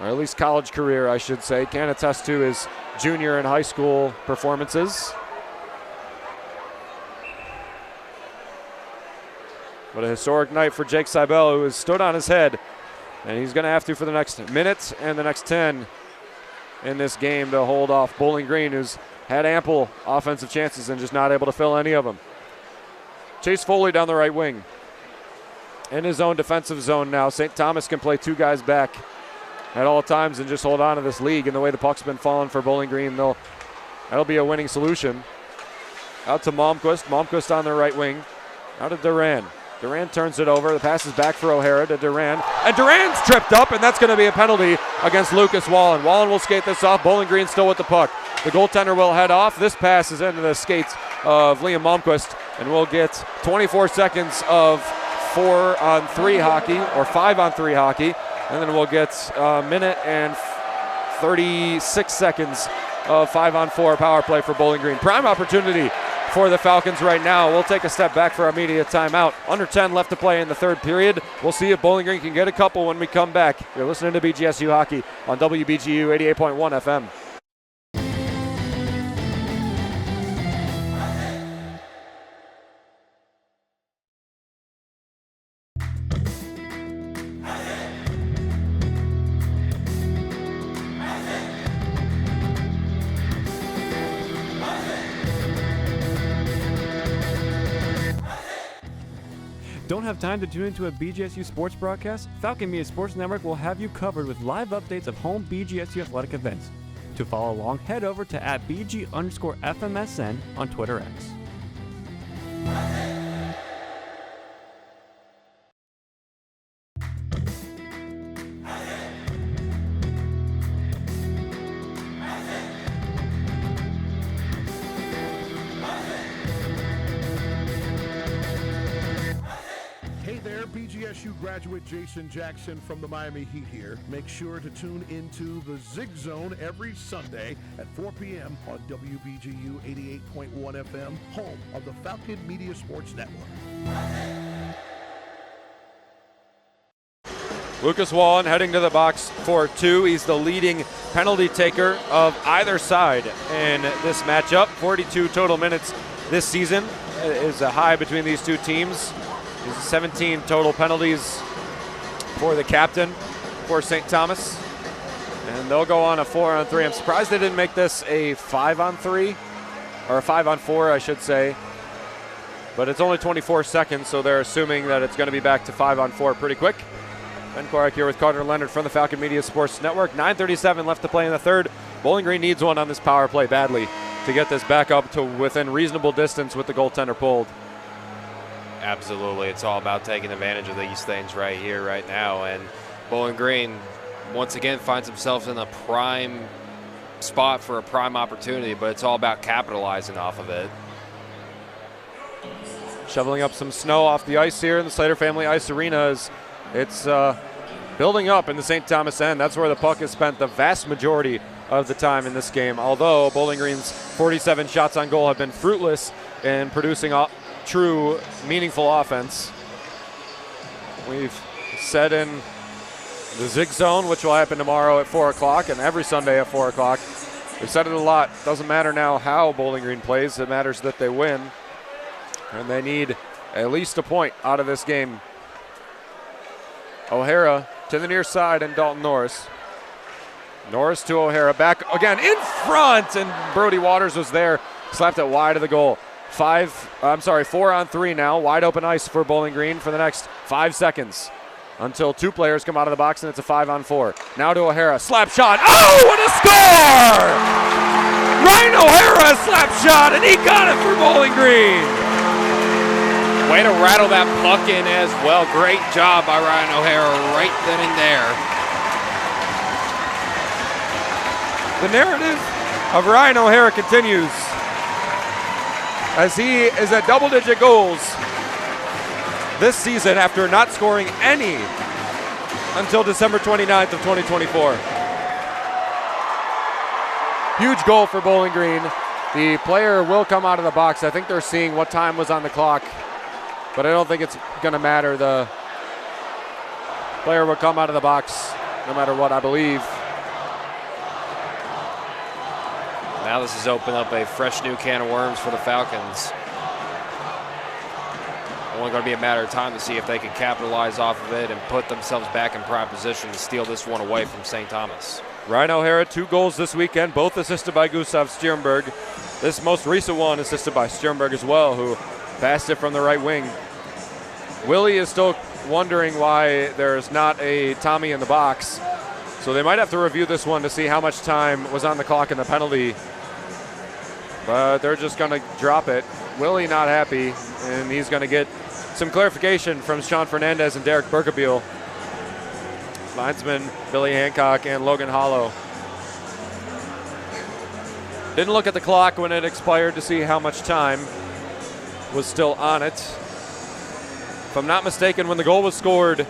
Or at least college career, I should say. Can attest to his junior and high school performances. But a historic night for Jake Seibel, who has stood on his head. And he's going to have to for the next minute and the next 10 in this game to hold off Bowling Green, who's had ample offensive chances and just not able to fill any of them. Chase Foley down the right wing. In his own defensive zone now. St. Thomas can play 2 guys back at all times and just hold on to this league. And the way the puck's been falling for Bowling Green, that'll be a winning solution. Out to Malmquist. Malmquist on the right wing. Out to Duran. Duran turns it over. The pass is back for O'Hara to Duran. And Duran's tripped up, and that's going to be a penalty against Lucas Wallen. Wallen will skate this off. Bowling Green still with the puck. The goaltender will head off. This pass is into the skates of Liam Malmquist, and we'll get 24 seconds of 4-on-3 hockey, or 5-on-3 hockey, and then we'll get a minute and 36 seconds of 5-on-4 power play for Bowling Green. Prime opportunity for the Falcons right now. We'll take a step back for our media timeout. Under 10 left to play in the third period. We'll see if Bowling Green can get a couple when we come back. You're listening to BGSU Hockey on WBGU 88.1 FM. Don't have time to tune into a BGSU sports broadcast? Falcon Media Sports Network will have you covered with live updates of home BGSU athletic events. To follow along, head over to @BG_FMSN on Twitter X. BGSU graduate Jason Jackson from the Miami Heat here. Make sure to tune into the Zig Zone every Sunday at 4 p.m. on WBGU 88.1 FM, home of the Falcon Media Sports Network. Lucas Wallen heading to the box for 2. He's the leading penalty taker of either side in this matchup. 42 total minutes this season is a high between these two teams. 17 total penalties for the captain for St. Thomas. And they'll go on a 4-on-3. I'm surprised they didn't make this a 5-on-3, or a 5-on-4, I should say. But it's only 24 seconds, so they're assuming that it's going to be back to 5-on-4 pretty quick. Ben Korak here with Carter Leonard from the Falcon Media Sports Network. 9:37 left to play in the third. Bowling Green needs one on this power play badly to get this back up to within reasonable distance with the goaltender pulled. Absolutely. It's all about taking advantage of these things right here, right now. And Bowling Green, once again, finds themselves in a prime spot for a prime opportunity, but it's all about capitalizing off of it. Shoveling up some snow off the ice here in the Slater Family Ice Arena. It's building up in the St. Thomas end. That's where the puck has spent the vast majority of the time in this game, although Bowling Green's 47 shots on goal have been fruitless in producing true, meaningful offense. We've said in the Zig Zone, which will happen tomorrow at 4 o'clock and every Sunday at 4 o'clock. We've said it a lot. Doesn't matter now how Bowling Green plays. It matters that they win. And they need at least a point out of this game. O'Hara to the near side and Dalton Norris. Norris to O'Hara, back again in front, and Brody Waters was there. Slapped it wide of the goal. 4-on-3 now. Wide open ice for Bowling Green for the next 5 seconds until 2 players come out of the box, and it's a 5-on-4. Now to O'Hara. Slap shot. Oh, what a score! Ryan O'Hara slap shot, and he got it for Bowling Green. Way to rattle that puck in as well. Great job by Ryan O'Hara right then and there. The narrative of Ryan O'Hara continues, as he is at double-digit goals this season after not scoring any until December 29th of 2024. Huge goal for Bowling Green. The player will come out of the box. I think they're seeing what time was on the clock, but I don't think it's going to matter. The player will come out of the box no matter what, I believe. Now this has opened up a fresh new can of worms for the Falcons. Only going to be a matter of time to see if they can capitalize off of it and put themselves back in prime position to steal this one away from St. Thomas. Ryan O'Hara, 2 goals this weekend, both assisted by Gustav Stjernberg. This most recent one assisted by Stjernberg as well, who passed it from the right wing. Willie is still wondering why there's not a Tommy in the box, so they might have to review this one to see how much time was on the clock in the penalty. But they're just going to drop it. Willie not happy, and he's going to get some clarification from Sean Fernandez and Derek Berkebile. Linesman Billy Hancock and Logan Hollow. Didn't look at the clock when it expired to see how much time was still on it. If I'm not mistaken, when the goal was scored,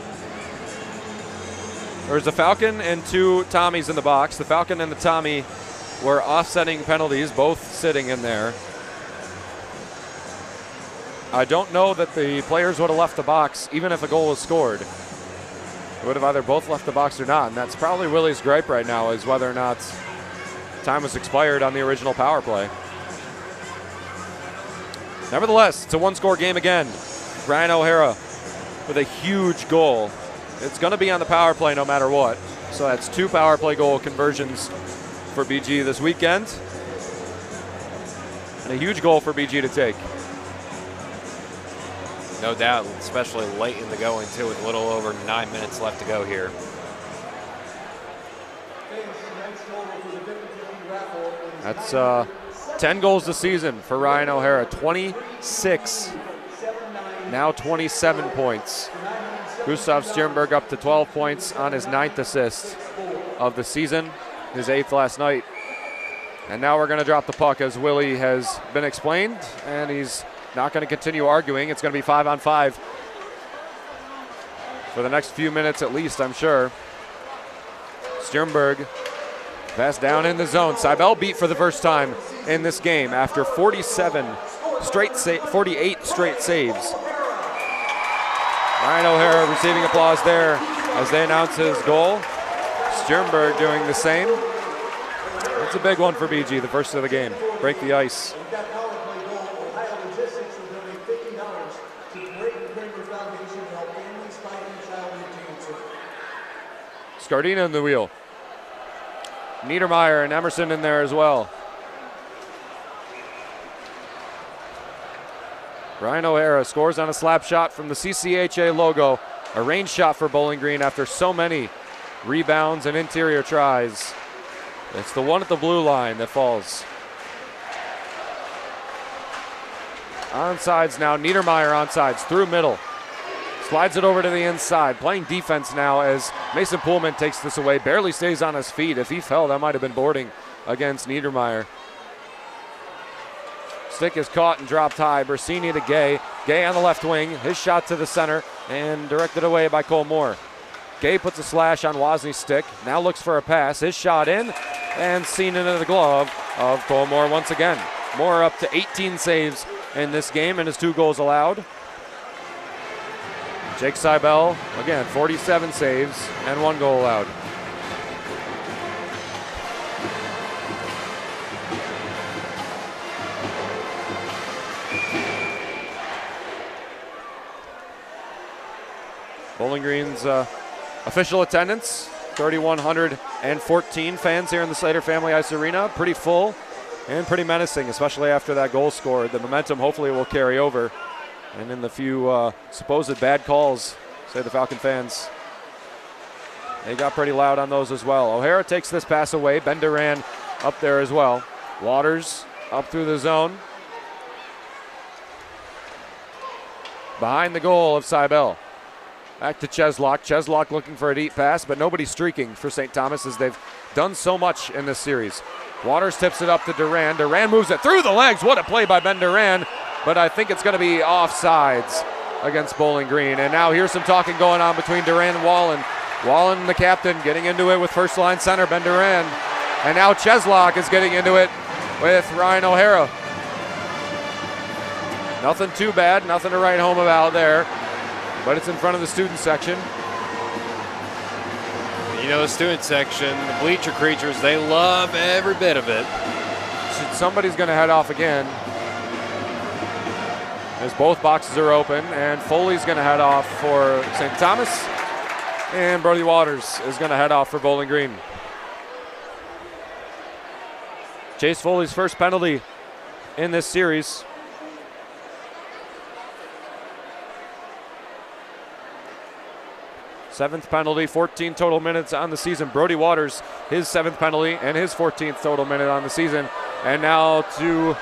there was a Falcon and 2 Tommies in the box. The Falcon and the Tommy were offsetting penalties, both sitting in there. I don't know that the players would have left the box even if a goal was scored. They would have either both left the box or not, and that's probably Willie's gripe right now, is whether or not time was expired on the original power play. Nevertheless, it's a 1-score game again. Ryan O'Hara with a huge goal. It's going to be on the power play no matter what. So that's 2 power play goal conversions for BG this weekend. And a huge goal for BG to take. No doubt, especially late in the going, too, with a little over 9 minutes left to go here. That's 10 goals this season for Ryan O'Hara. 26, now 27 points. Gustav Stjernberg up to 12 points on his 9th assist of the season, his 8th last night. And now we're going to drop the puck, as Willie has been explained, and he's not going to continue arguing. It's going to be 5-on-5 for the next few minutes at least, I'm sure. Stjernberg, pass down in the zone. Seibel beat for the first time in this game after 48 straight saves. Ryan O'Hara receiving applause there as they announce his goal. Stjernberg doing the same. It's a big one for BG, the first of the game. Break the ice. Scardina in the wheel. Niedermeyer and Emerson in there as well. Ryan O'Hara scores on a slap shot from the CCHA logo. A range shot for Bowling Green after so many rebounds and interior tries. It's the one at the blue line that falls. Onsides now, Niedermeyer onsides through middle. Slides it over to the inside, playing defense now as Mason Poolman takes this away, barely stays on his feet. If he fell, that might have been boarding against Niedermeyer. Stick is caught and dropped high. Bersini to Gay. Gay on the left wing, his shot to the center and directed away by Cole Moore. Gay puts a slash on Wozni stick, now looks for a pass, his shot in and seen into the glove of Cole Moore once again. Moore up to 18 saves in this game and his 2 goals allowed. Jake Seibel, again, 47 saves and 1 goal allowed. Bowling Green's official attendance, 3,114 fans here in the Slater Family Ice Arena. Pretty full and pretty menacing, especially after that goal scored. The momentum hopefully will carry over. And in the few supposed bad calls, say the Falcon fans, they got pretty loud on those as well. O'Hara takes this pass away. Ben Duran up there as well. Waters up through the zone. Behind the goal of Seibel. Back to Cheslock. Cheslock looking for a deep pass, but nobody streaking for St. Thomas as they've done so much in this series. Waters tips it up to Duran. Duran moves it through the legs. What a play by Ben Duran. But I think it's going to be offsides against Bowling Green. And now here's some talking going on between Duran and Wallen. Wallen, the captain, getting into it with first-line center Ben Duran. And now Cheslock is getting into it with Ryan O'Hara. Nothing too bad, nothing to write home about there. But it's in front of the student section. You know, the student section, the bleacher creatures, they love every bit of it. Somebody's going to head off again, as both boxes are open, and Foley's going to head off for St. Thomas, and Brody Waters is going to head off for Bowling Green. Chase Foley's first penalty in this series. Seventh penalty, 14 total minutes on the season. Brody Waters, his 7th penalty and his 14th total minute on the season. And now 2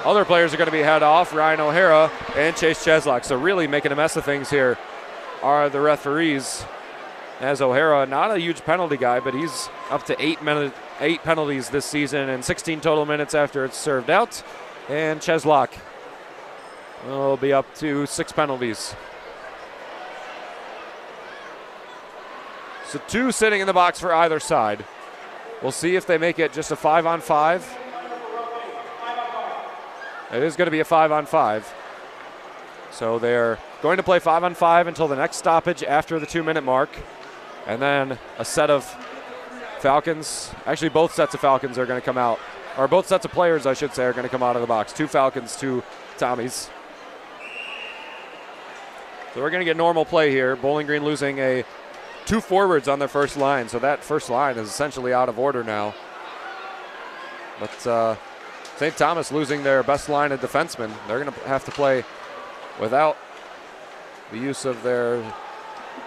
other players are going to be head off, Ryan O'Hara and Chase Cheslock. So really making a mess of things here are the referees, as O'Hara, not a huge penalty guy, but he's up to 8 penalties this season and 16 total minutes after it's served out. And Cheslock will be up to 6 penalties. So 2 sitting in the box for either side. We'll see if they make it just a 5-on-5. It is going to be a 5-on-5. So they're going to play 5-on-5 until the next stoppage after the 2-minute mark. And then a set of Falcons, actually both sets of Falcons are going to come out, or both sets of players, I should say, are going to come out of the box. 2 Falcons, 2 Tommies. So we're going to get normal play here. Bowling Green losing 2 forwards on their first line, so that first line is essentially out of order now. But St. Thomas losing their best line of defensemen. They're going to have to play without the use of their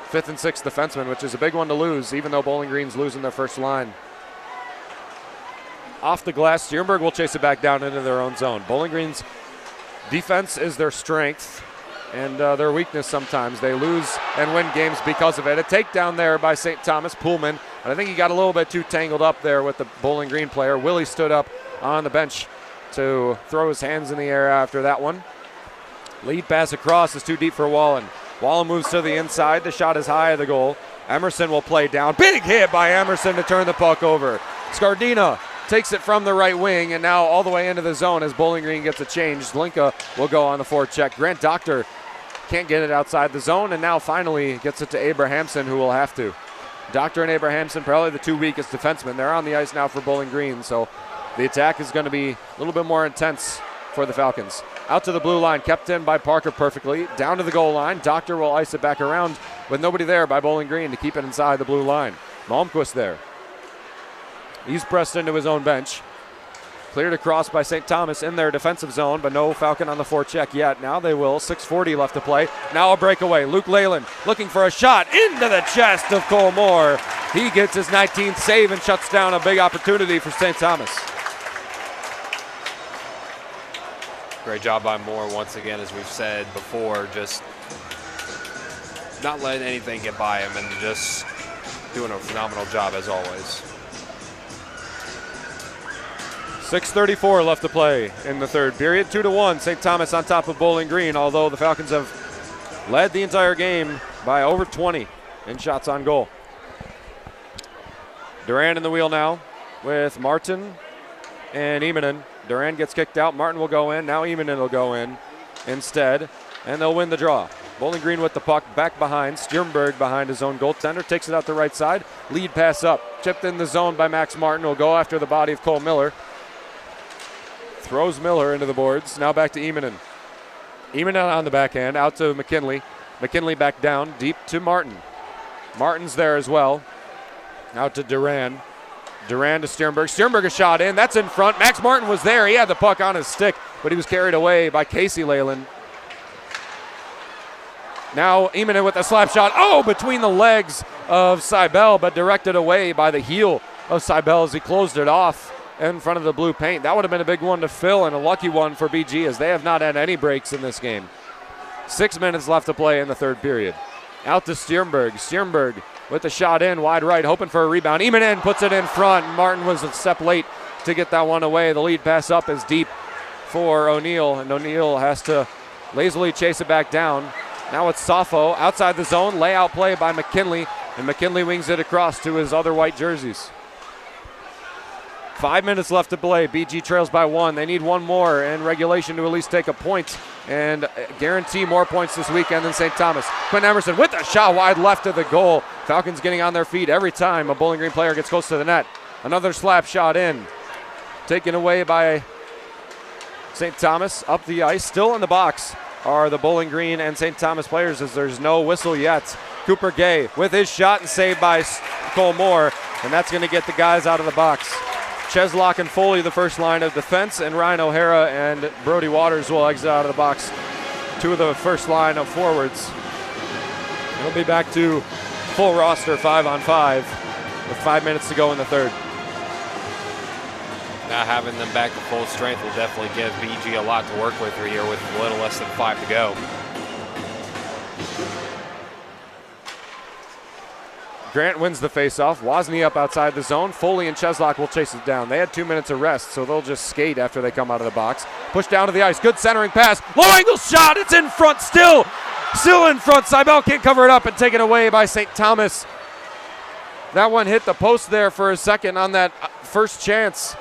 5th and 6th defensemen, which is a big one to lose, even though Bowling Green's losing their first line. Off the glass, Sternberg will chase it back down into their own zone. Bowling Green's defense is their strength and their weakness sometimes. They lose and win games because of it. A takedown there by St. Thomas, Pullman. And I think he got a little bit too tangled up there with the Bowling Green player. Willie stood up on the bench to throw his hands in the air after that one. Lead pass across is too deep for Wallen. Wallen moves to the inside. The shot is high of the goal. Emerson will play down. Big hit by Emerson to turn the puck over. Scardina takes it from the right wing and now all the way into the zone as Bowling Green gets a change. Zlinka will go on the forecheck. Grant Doctor can't get it outside the zone and now finally gets it to Abrahamson, who will have to. Doctor and Abrahamson, probably the two weakest defensemen. They're on the ice now for Bowling Green, so the attack is going to be a little bit more intense for the Falcons. Out to the blue line, kept in by Parker perfectly. Down to the goal line. Doctor will ice it back around with nobody there by Bowling Green to keep it inside the blue line. Malmquist there. He's pressed into his own bench. Cleared across by St. Thomas in their defensive zone, but no Falcon on the forecheck yet. Now they will. 6:40 left to play. Now a breakaway. Luke Leyland looking for a shot into the chest of Cole Moore. He gets his 19th save and shuts down a big opportunity for St. Thomas. Great job by Moore once again, as we've said before, just not letting anything get by him and just doing a phenomenal job as always. 6:34 left to play in the third period. 2-1, St. Thomas on top of Bowling Green, although the Falcons have led the entire game by over 20 in shots on goal. Duran in the wheel now with Martin and Emanen. Duran gets kicked out. Martin will go in. Now Emanen will go in instead, and they'll win the draw. Bowling Green with the puck back behind. Sternberg behind his own goaltender. Takes it out the right side. Lead pass up. Chipped in the zone by Max Martin. Will go after the body of Cole Miller. Throws Miller into the boards. Now back to Emanen. Emanen on the backhand. Out to McKinley. McKinley back down. Deep to Martin. Martin's there as well. Out to Duran. Duran to Sternberg. Sternberg a shot in. That's in front. Max Martin was there. He had the puck on his stick, but he was carried away by Casey Leyland. Now Emanen with a slap shot. Oh, between the legs of Seibel, but directed away by the heel of Seibel as he closed it off in front of the blue paint. That would have been a big one to fill and a lucky one for BG, as they have not had any breaks in this game. 6 minutes left to play in the third period. Out to Sternberg. Sternberg with the shot in, wide right, hoping for a rebound. Emanen puts it in front. Martin was a step late to get that one away. The lead pass up is deep for O'Neill, and O'Neill has to lazily chase it back down. Now it's Sappho outside the zone. Layout play by McKinley, and McKinley wings it across to his other white jerseys. 5 minutes left to play. BG trails by one. They need one more in regulation to at least take a point and guarantee more points this weekend than St. Thomas. Quinn Emerson with a shot wide left of the goal. Falcons getting on their feet every time a Bowling Green player gets close to the net. Another slap shot in. Taken away by St. Thomas up the ice. Still in the box are the Bowling Green and St. Thomas players, as there's no whistle yet. Cooper Gay with his shot and saved by Cole Moore, and that's going to get the guys out of the box. Cheslock and Foley, the first line of defense, and Ryan O'Hara and Brody Waters will exit out of the box. Two of the first line of forwards. We'll be back to full roster 5-on-5 with 5 minutes to go in the third. Now having them back to full strength will definitely give BG a lot to work with here with a little less than 5 to go. Grant wins the faceoff. Wozni up outside the zone. Foley and Cheslock will chase it down. They had 2 minutes of rest, so they'll just skate after they come out of the box. Push down to the ice. Good centering pass. Low angle shot. It's in front still. Still in front. Seibel can't cover it up and taken away by St. Thomas. That one hit the post there for a second on that first chance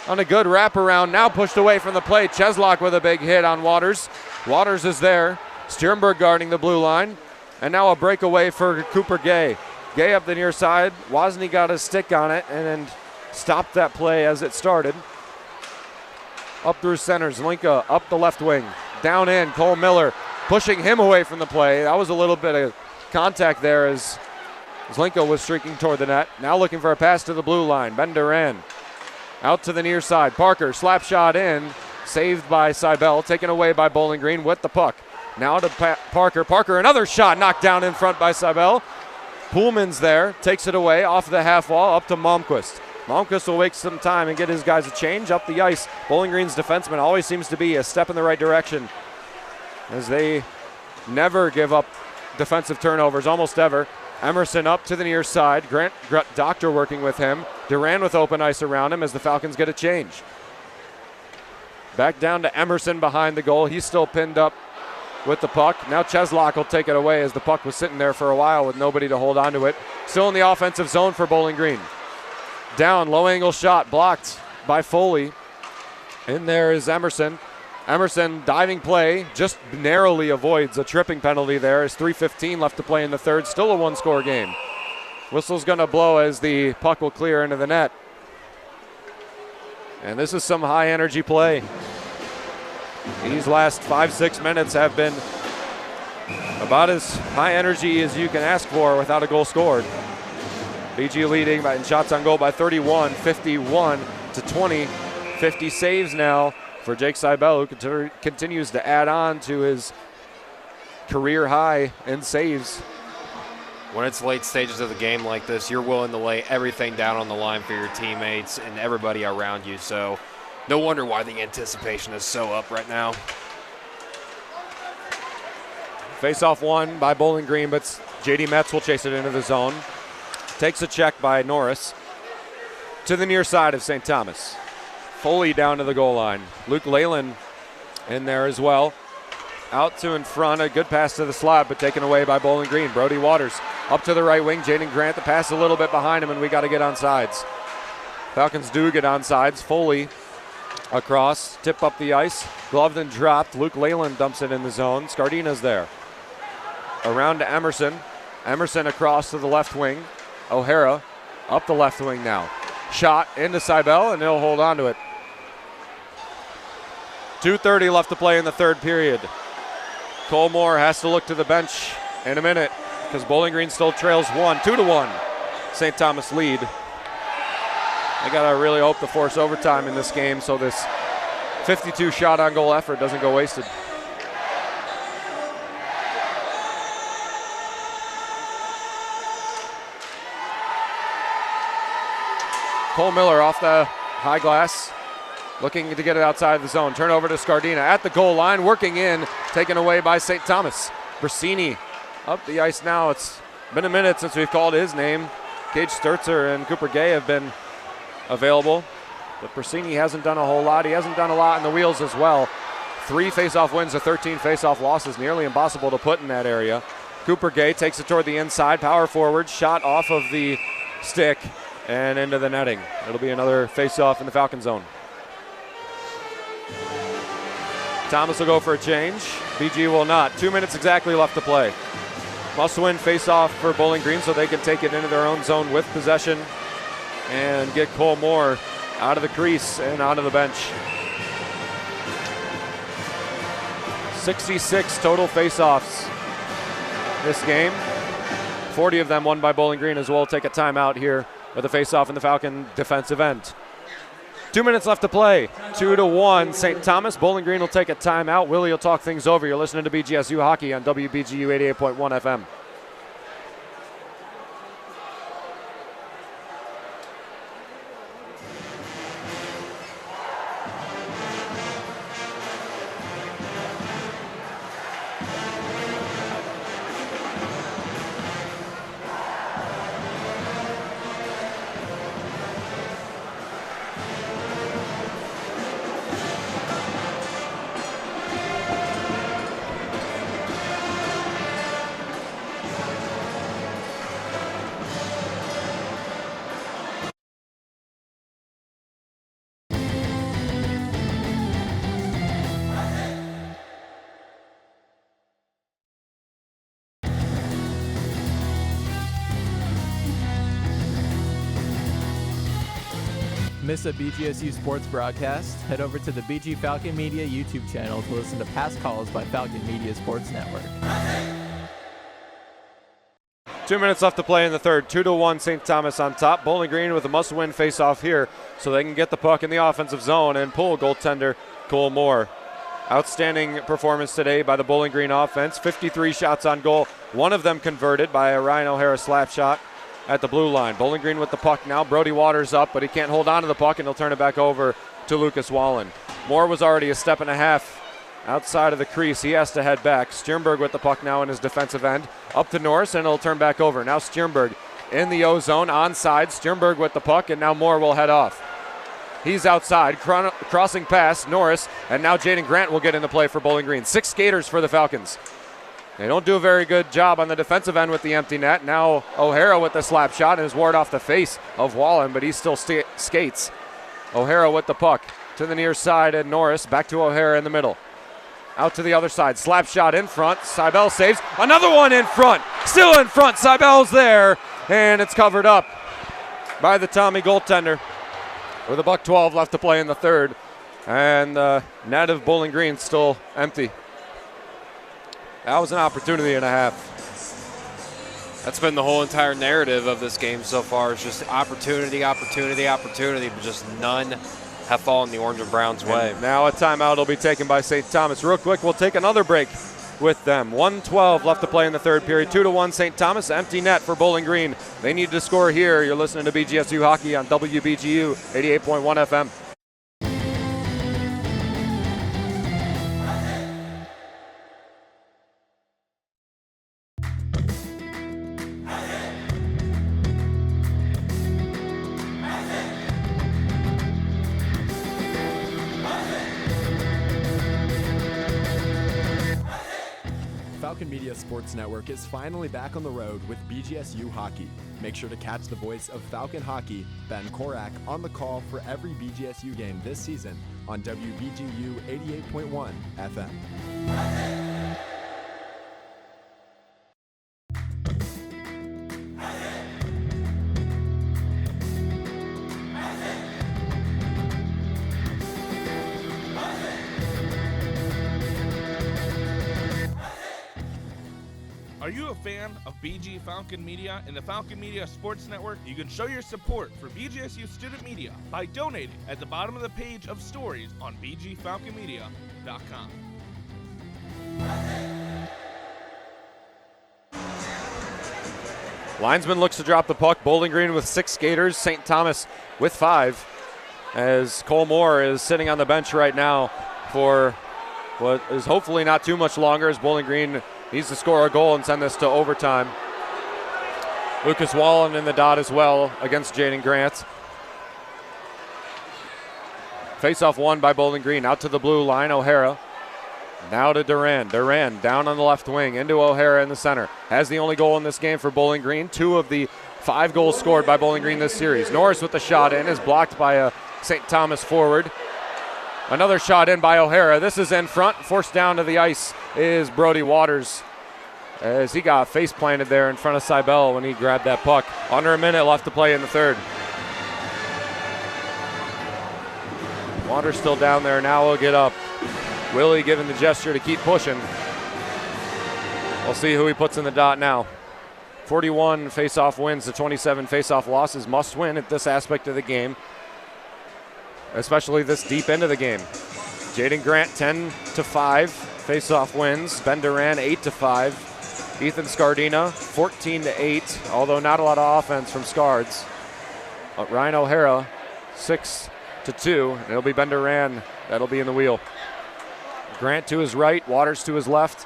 on a good wraparound. Now pushed away from the play. Cheslock with a big hit on Waters. Waters is there. Sternberg guarding the blue line. And now a breakaway for Cooper Gay. Gay up the near side. Wozni got a stick on it and then stopped that play as it started. Up through center. Zlinka up the left wing. Down in. Cole Miller pushing him away from the play. That was a little bit of contact there as Zlinka was streaking toward the net. Now looking for a pass to the blue line. Ben Duran out to the near side. Parker slap shot in. Saved by Seibel. Taken away by Bowling Green with the puck. Now to Parker. Parker, another shot knocked down in front by Seibel. Pullman's there, takes it away off the half wall up to Malmquist. Malmquist will waste some time and get his guys a change up the ice. Bowling Green's defenseman always seems to be a step in the right direction as they never give up defensive turnovers, almost ever. Emerson up to the near side. Grant Doctor working with him. Duran with open ice around him as the Falcons get a change. Back down to Emerson behind the goal. He's still pinned up with the puck. Now Cheslock will take it away as the puck was sitting there for a while with nobody to hold on to it. Still in the offensive zone for Bowling Green. Down, low angle shot blocked by Foley. In there is Emerson. Emerson diving play, just narrowly avoids a tripping penalty there. There's 3:15 left to play in the third. Still a one-score game. Whistle's going to blow as the puck will clear into the net. And this is some high-energy play. These last 5-6 minutes have been about as high energy as you can ask for without a goal scored. BG leading in shots on goal by 31, 51 to 20. 50 saves now for Jake Seibel, who continues to add on to his career high in saves. When it's late stages of the game like this, you're willing to lay everything down on the line for your teammates and everybody around you. So no wonder why the anticipation is so up right now. Face-off won by Bowling Green, but J.D. Metz will chase it into the zone. Takes a check by Norris to the near side of St. Thomas. Foley down to the goal line. Luke Leyland in there as well. Out to in front, a good pass to the slot, but taken away by Bowling Green. Brody Waters up to the right wing. Jaden Grant, the pass a little bit behind him, and we got to get on sides. Falcons do get on sides. Foley across, tip up the ice. Gloved and dropped. Luke Leyland dumps it in the zone. Scardina's there. Around to Emerson. Emerson across to the left wing. O'Hara up the left wing now. Shot into Seibel, and he'll hold on to it. 2:30 left to play in the third period. Cole Moore has to look to the bench in a minute because Bowling Green still trails 2-1. St. Thomas lead. They got to really hope to force overtime in this game so this 52 shot on goal effort doesn't go wasted. Cole Miller off the high glass, looking to get it outside of the zone. Turnover to Scardina at the goal line, working in, taken away by St. Thomas. Brasini up the ice now. It's been a minute since we've called his name. Gage Sturzer and Cooper Gay have been available, but Brasini hasn't done a whole lot. He hasn't done a lot in the wheels as well. 3 face-off wins to 13 face-off losses, nearly impossible to put in that area. Cooper Gay takes it toward the inside, power forward, shot off of the stick and into the netting. It'll be another face-off in the Falcon zone. Thomas will go for a change. BG will not. 2 minutes exactly left to play. Must-win face-off for Bowling Green so they can take it into their own zone with possession and get Cole Moore out of the crease and onto the bench. 66 total face-offs this game. 40 of them won by Bowling Green as well. Take a timeout here with a face-off in the Falcon defensive end. 2 minutes left to play. 2-1 St. Thomas. Bowling Green will take a timeout. Willie will talk things over. You're listening to BGSU Hockey on WBGU 88.1 FM. Miss a BGSU sports broadcast? Head over to the BG Falcon Media YouTube channel to listen to past calls by Falcon Media Sports Network. 2 minutes left to play in the third. 2-1 St. Thomas on top. Bowling Green with a must-win face-off here so they can get the puck in the offensive zone and pull goaltender Cole Moore Outstanding performance today by the Bowling Green offense. 53 shots on goal, one of them converted by a Ryan O'Hara slap shot at the blue line. Bowling Green with the puck now. Brody Waters up, but he can't hold on to the puck, and he'll turn it back over to Lucas Wallen. Moore was already a step and a half outside of the crease. He has to head back. Stjernberg with the puck now in his defensive end. Up to Norris, and it'll turn back over. Now Stjernberg in the O-zone, onside. Stjernberg with the puck, and now Moore will head off. He's outside, crossing past Norris, and now Jaden Grant will get into play for Bowling Green. 6 skaters for the Falcons. They don't do a very good job on the defensive end with the empty net. Now O'Hara with the slap shot and is ward off the face of Wallen, but he still skates. O'Hara with the puck to the near side, and Norris back to O'Hara in the middle. Out to the other side, slap shot in front. Seibel saves, another one in front. Still in front, Seibel's there, and it's covered up by the Tommy goaltender. With a $1:12 left to play in the third, and net of Bowling Green still empty. That was an opportunity and a half. That's been the whole entire narrative of this game so far. It's just opportunity, opportunity, opportunity, but just none have fallen the Orange and Brown's way. And now a timeout will be taken by St. Thomas. Real quick, we'll take another break with them. 1:12 left to play in the third period. 2-1 St. Thomas. Empty net for Bowling Green. They need to score here. You're listening to BGSU Hockey on WBGU 88.1 FM. Falcon Media Sports Network is finally back on the road with BGSU Hockey. Make sure to catch the voice of Falcon Hockey, Ben Korak, on the call for every BGSU game this season on WBGU 88.1 FM. Are you a fan of BG Falcon Media and the Falcon Media Sports Network? You can show your support for BGSU Student Media by donating at the bottom of the page of stories on bgfalconmedia.com. Linesman looks to drop the puck. Bowling Green with 6 skaters. St. Thomas with 5. As Cole Moore is sitting on the bench right now for what is hopefully not too much longer, as Bowling Green needs to score a goal and send this to overtime. Lucas Wallen in the dot as well against Jaden Grant. Face-off won by Bowling Green. Out to the blue line, O'Hara. Now to Duran. Duran down on the left wing into O'Hara in the center. Has the only goal in this game for Bowling Green. 2 of the 5 goals scored by Bowling Green this series. Norris with the shot in is blocked by a St. Thomas forward. Another shot in by O'Hara. This is in front. Forced down to the ice is Brody Waters, as he got face planted there in front of Seibel when he grabbed that puck. Under a minute left to play in the third. Waters still down there. Now we'll get up. Willie giving the gesture to keep pushing. We'll see who he puts in the dot now. 41 face-off wins to 27 face-off losses. Must win at this aspect of the game, especially this deep into the game. Jaden Grant 10-5 face-off wins. Ben Duran 8-5. Ethan Scardina 14-8, although not a lot of offense from Scards. Ryan O'Hara 6-2, and it'll be Ben Duran that'll be in the wheel. Grant to his right, Waters to his left.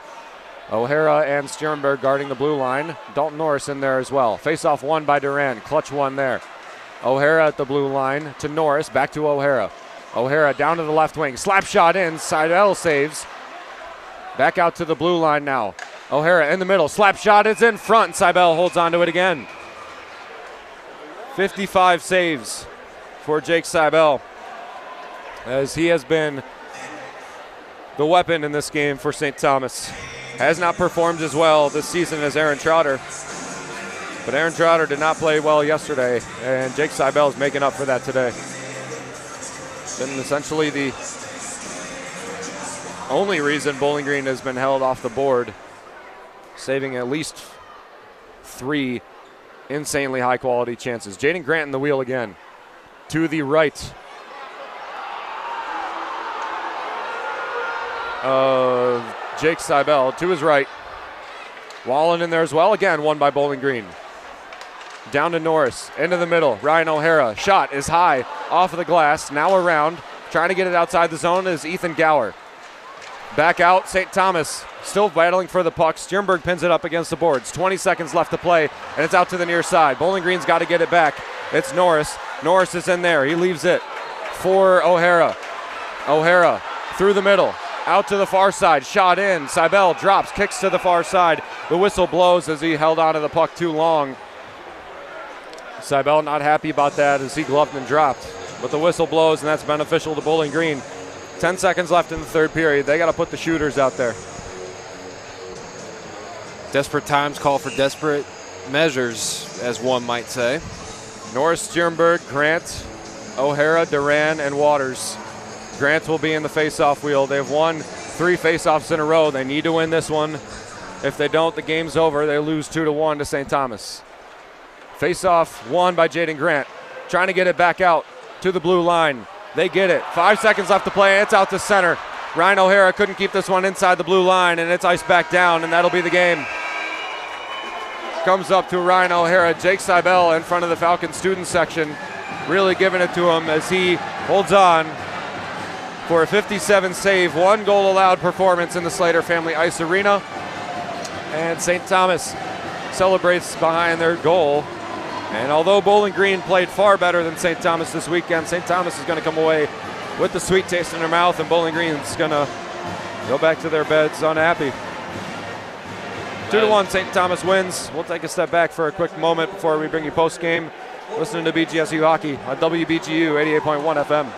O'Hara and Stjernberg guarding the blue line. Dalton Norris in there as well. Face-off won by Duran. Clutch one there. O'Hara at the blue line to Norris. Back to O'Hara. O'Hara down to the left wing. Slap shot in. Seidel saves. Back out to the blue line now. O'Hara in the middle. Slap shot is in front. Seibel holds on to it again. 55 saves for Jake Seibel, as he has been the weapon in this game for St. Thomas. Has not performed as well this season as Aaron Trotter, but Aaron Trotter did not play well yesterday, and Jake Seibel is making up for that today. Been essentially the only reason Bowling Green has been held off the board, saving at least 3 insanely high-quality chances. Jaden Grant in the wheel again. To the right. of Jake Seibel to his right. Wallen in there as well. Again, won by Bowling Green. Down to Norris, into the middle. Ryan O'Hara, shot is high, off of the glass, now around. Trying to get it outside the zone is Ethan Gower. Back out, St. Thomas, still battling for the puck. Stjernberg pins it up against the boards. 20 seconds left to play, and it's out to the near side. Bowling Green's got to get it back. It's Norris. Norris is in there. He leaves it for O'Hara. O'Hara through the middle, out to the far side. Shot in. Seibel drops, kicks to the far side. The whistle blows as he held onto the puck too long. Seibel not happy about that as he gloved and dropped. But the whistle blows, and that's beneficial to Bowling Green. 10 seconds left in the third period. They got to put the shooters out there. Desperate times call for desperate measures, as one might say. Norris, Stjernberg, Grant, O'Hara, Duran, and Waters. Grant will be in the face-off wheel. They've won 3 face-offs in a row. They need to win this one. If they don't, the game's over. They lose 2-1 to St. Thomas. Face-off won by Jaden Grant. Trying to get it back out to the blue line. They get it. 5 seconds left to play. It's out to center. Ryan O'Hara couldn't keep this one inside the blue line, and it's iced back down, and that'll be the game. Comes up to Ryan O'Hara. Jake Seibel in front of the Falcon student section, really giving it to him as he holds on for a 57 save, 1 goal allowed performance in the Slater Family Ice Arena. And St. Thomas celebrates behind their goal. And although Bowling Green played far better than St. Thomas this weekend, St. Thomas is going to come away with the sweet taste in their mouth, and Bowling Green's going to go back to their beds unhappy. 2-1, St. Thomas wins. We'll take a step back for a quick moment before we bring you post-game. Listening to BGSU Hockey on WBGU 88.1 FM.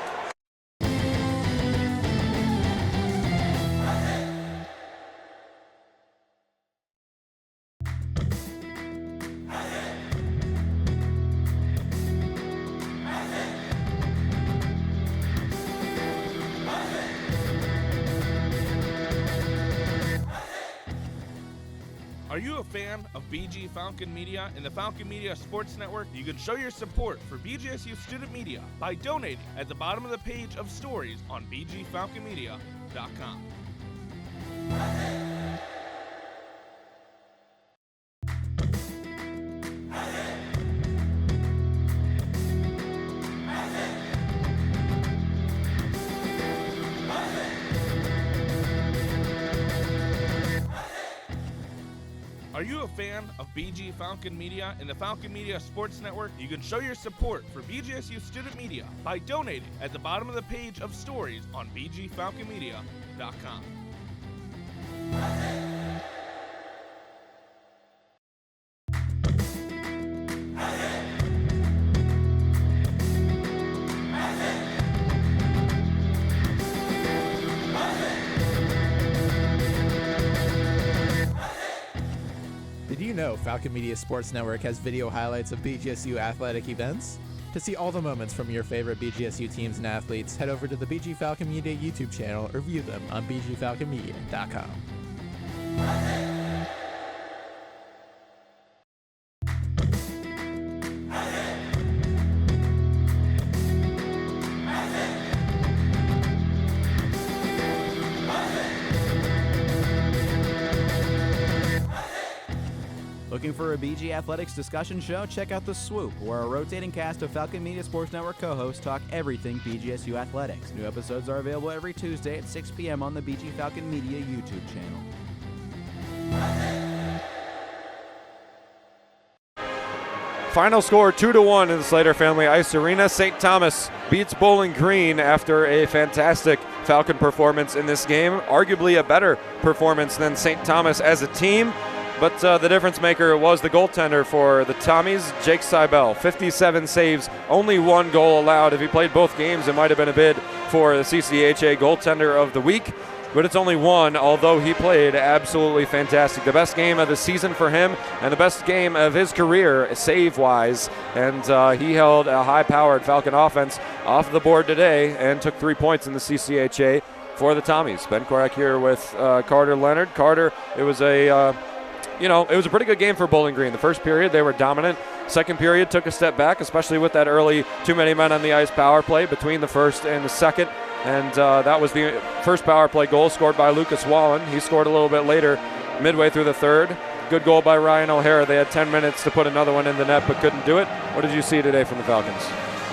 Are you a fan of BG Falcon Media and the Falcon Media Sports Network? You can show your support for BGSU student media by donating at the bottom of the page of stories on bgfalconmedia.com. Are you a fan of BG Falcon Media and the Falcon Media Sports Network? You can show your support for BGSU student media by donating at the bottom of the page of stories on bgfalconmedia.com. Did you know Falcon Media Sports Network has video highlights of BGSU athletic events? To see all the moments from your favorite BGSU teams and athletes, head over to the BG Falcon Media YouTube channel or view them on bgfalconmedia.com. Looking for a BG Athletics discussion show? Check out The Swoop, where a rotating cast of Falcon Media Sports Network co-hosts talk everything BGSU athletics. New episodes are available every Tuesday at 6 p.m. on the BG Falcon Media YouTube channel. Final score 2-1 in the Slater Family Ice Arena. St. Thomas beats Bowling Green after a fantastic Falcon performance in this game. Arguably a better performance than St. Thomas as a team. But the difference maker was the goaltender for the Tommies, Jake Seibel. 57 saves, only 1 goal allowed. If he played both games, it might have been a bid for the CCHA goaltender of the week. But it's only 1, although he played absolutely fantastic. The best game of the season for him and the best game of his career save-wise. And he held a high-powered Falcon offense off the board today and took 3 points in the CCHA for the Tommies. Ben Korak here with Carter Leonard. Carter, it was a pretty good game for Bowling Green. The first period, they were dominant. Second period took a step back, especially with that early too many men on the ice power play between the first and the second. And that was the first power play goal scored by Lucas Wallen. He scored a little bit later, midway through the third. Good goal by Ryan O'Hara. They had 10 minutes to put another one in the net, but couldn't do it. What did you see today from the Falcons?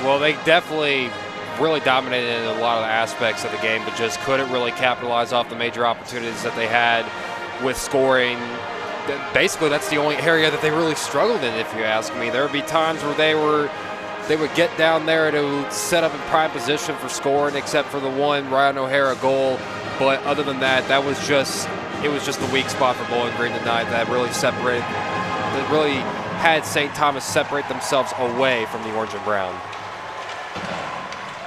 Well, they definitely really dominated in a lot of the aspects of the game, but just couldn't really capitalize off the major opportunities that they had with scoring. Basically, that's the only area that they really struggled in, if you ask me. There would be times where they would get down there to set up in prime position for scoring, except for the one Ryan O'Hara goal. But other than that, it was just the weak spot for Bowling Green tonight that really had St. Thomas separate themselves away from the orange and brown.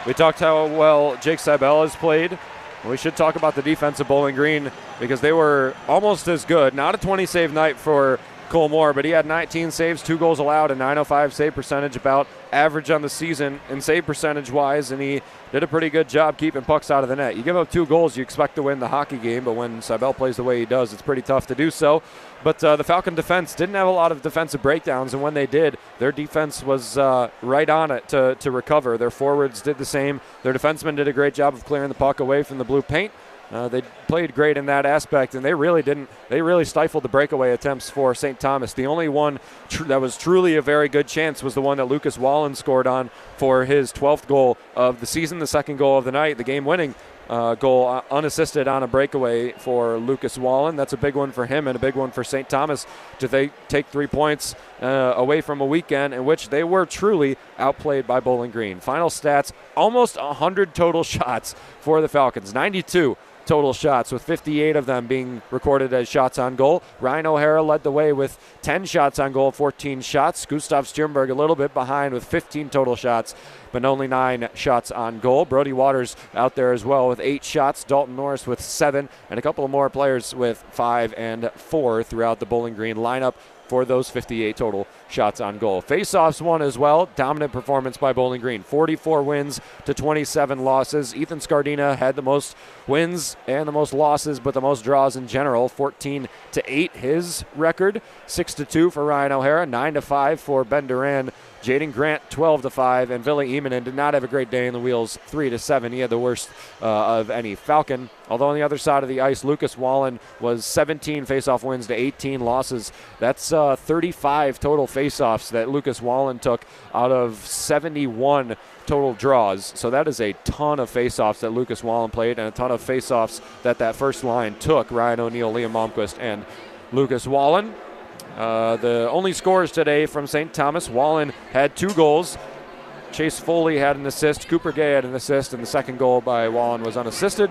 We talked how well Jake Seibel has played. We should talk about the defense of Bowling Green because they were almost as good. Not a 20-save night for Cole Moore, but he had 19 saves, 2 goals allowed, a .905 save percentage, about average on the season in save percentage-wise, and he did a pretty good job keeping pucks out of the net. You give up 2 goals, you expect to win the hockey game, but when Seibel plays the way he does, it's pretty tough to do so. But the Falcon defense didn't have a lot of defensive breakdowns, and when they did, their defense was right on it to recover. Their forwards did the same. Their defensemen did a great job of clearing the puck away from the blue paint. They played great in that aspect, and they really stifled the breakaway attempts for St. Thomas. The only one that was truly a very good chance was the one that Lucas Wallen scored on for his 12th goal of the season, the second goal of the night, the game-winning goal unassisted on a breakaway for Lucas Wallen. That's a big one for him and a big one for St. Thomas to take 3 points away from a weekend in which they were truly outplayed by Bowling Green. Final stats, almost 100 total shots for the Falcons, 92 total shots, with 58 of them being recorded as shots on goal. Ryan O'Hara led the way with 10 shots on goal, 14 shots. Gustav Stjernberg a little bit behind with 15 total shots, but only 9 shots on goal. Brody Waters out there as well with 8 shots. Dalton Norris with 7, and a couple of more players with 5 and 4 throughout the Bowling Green lineup for those 58 total shots on goal. Faceoffs won as well. Dominant performance by Bowling Green. 44 wins to 27 losses. Ethan Scardina had the most wins and the most losses, but the most draws in general. 14-8 his record. 6-2 for Ryan O'Hara. 9-5 for Ben Duran. Jaden Grant 12-5, and Ville Emanen did not have a great day in the wheels. 3-7. He had the worst of any Falcon. Although on the other side of the ice, Lucas Wallen was 17 faceoff wins to 18 losses. That's 35 total faceoffs that Lucas Wallen took out of 71 total draws. So that is a ton of faceoffs that Lucas Wallen played, and a ton of faceoffs that first line took. Ryan O'Neill, Liam Malmquist, and Lucas Wallen. The only scores today from St. Thomas, Wallen had 2 goals. Chase Foley had an assist. Cooper Gay had an assist, and the second goal by Wallen was unassisted.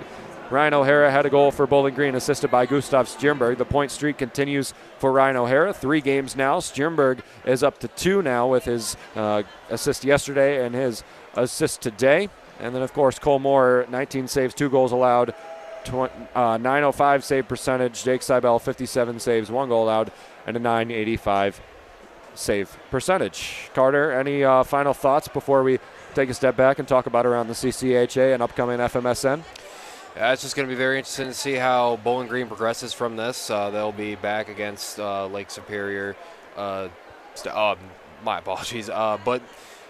Ryan O'Hara had a goal for Bowling Green, assisted by Gustav Stjernberg. The point streak continues for Ryan O'Hara. 3 games now. Stjernberg is up to 2 now with his assist yesterday and his assist today. And then, of course, Cole Moore, 19 saves, 2 goals allowed, 905 save percentage. Jake Seibel, 57 saves, 1 goal allowed, and a 985 save percentage. Carter, any final thoughts before we take a step back and talk about around the CCHA and upcoming FMSN? Yeah, it's just going to be very interesting to see how Bowling Green progresses from this. They'll be back against Lake Superior. My apologies. But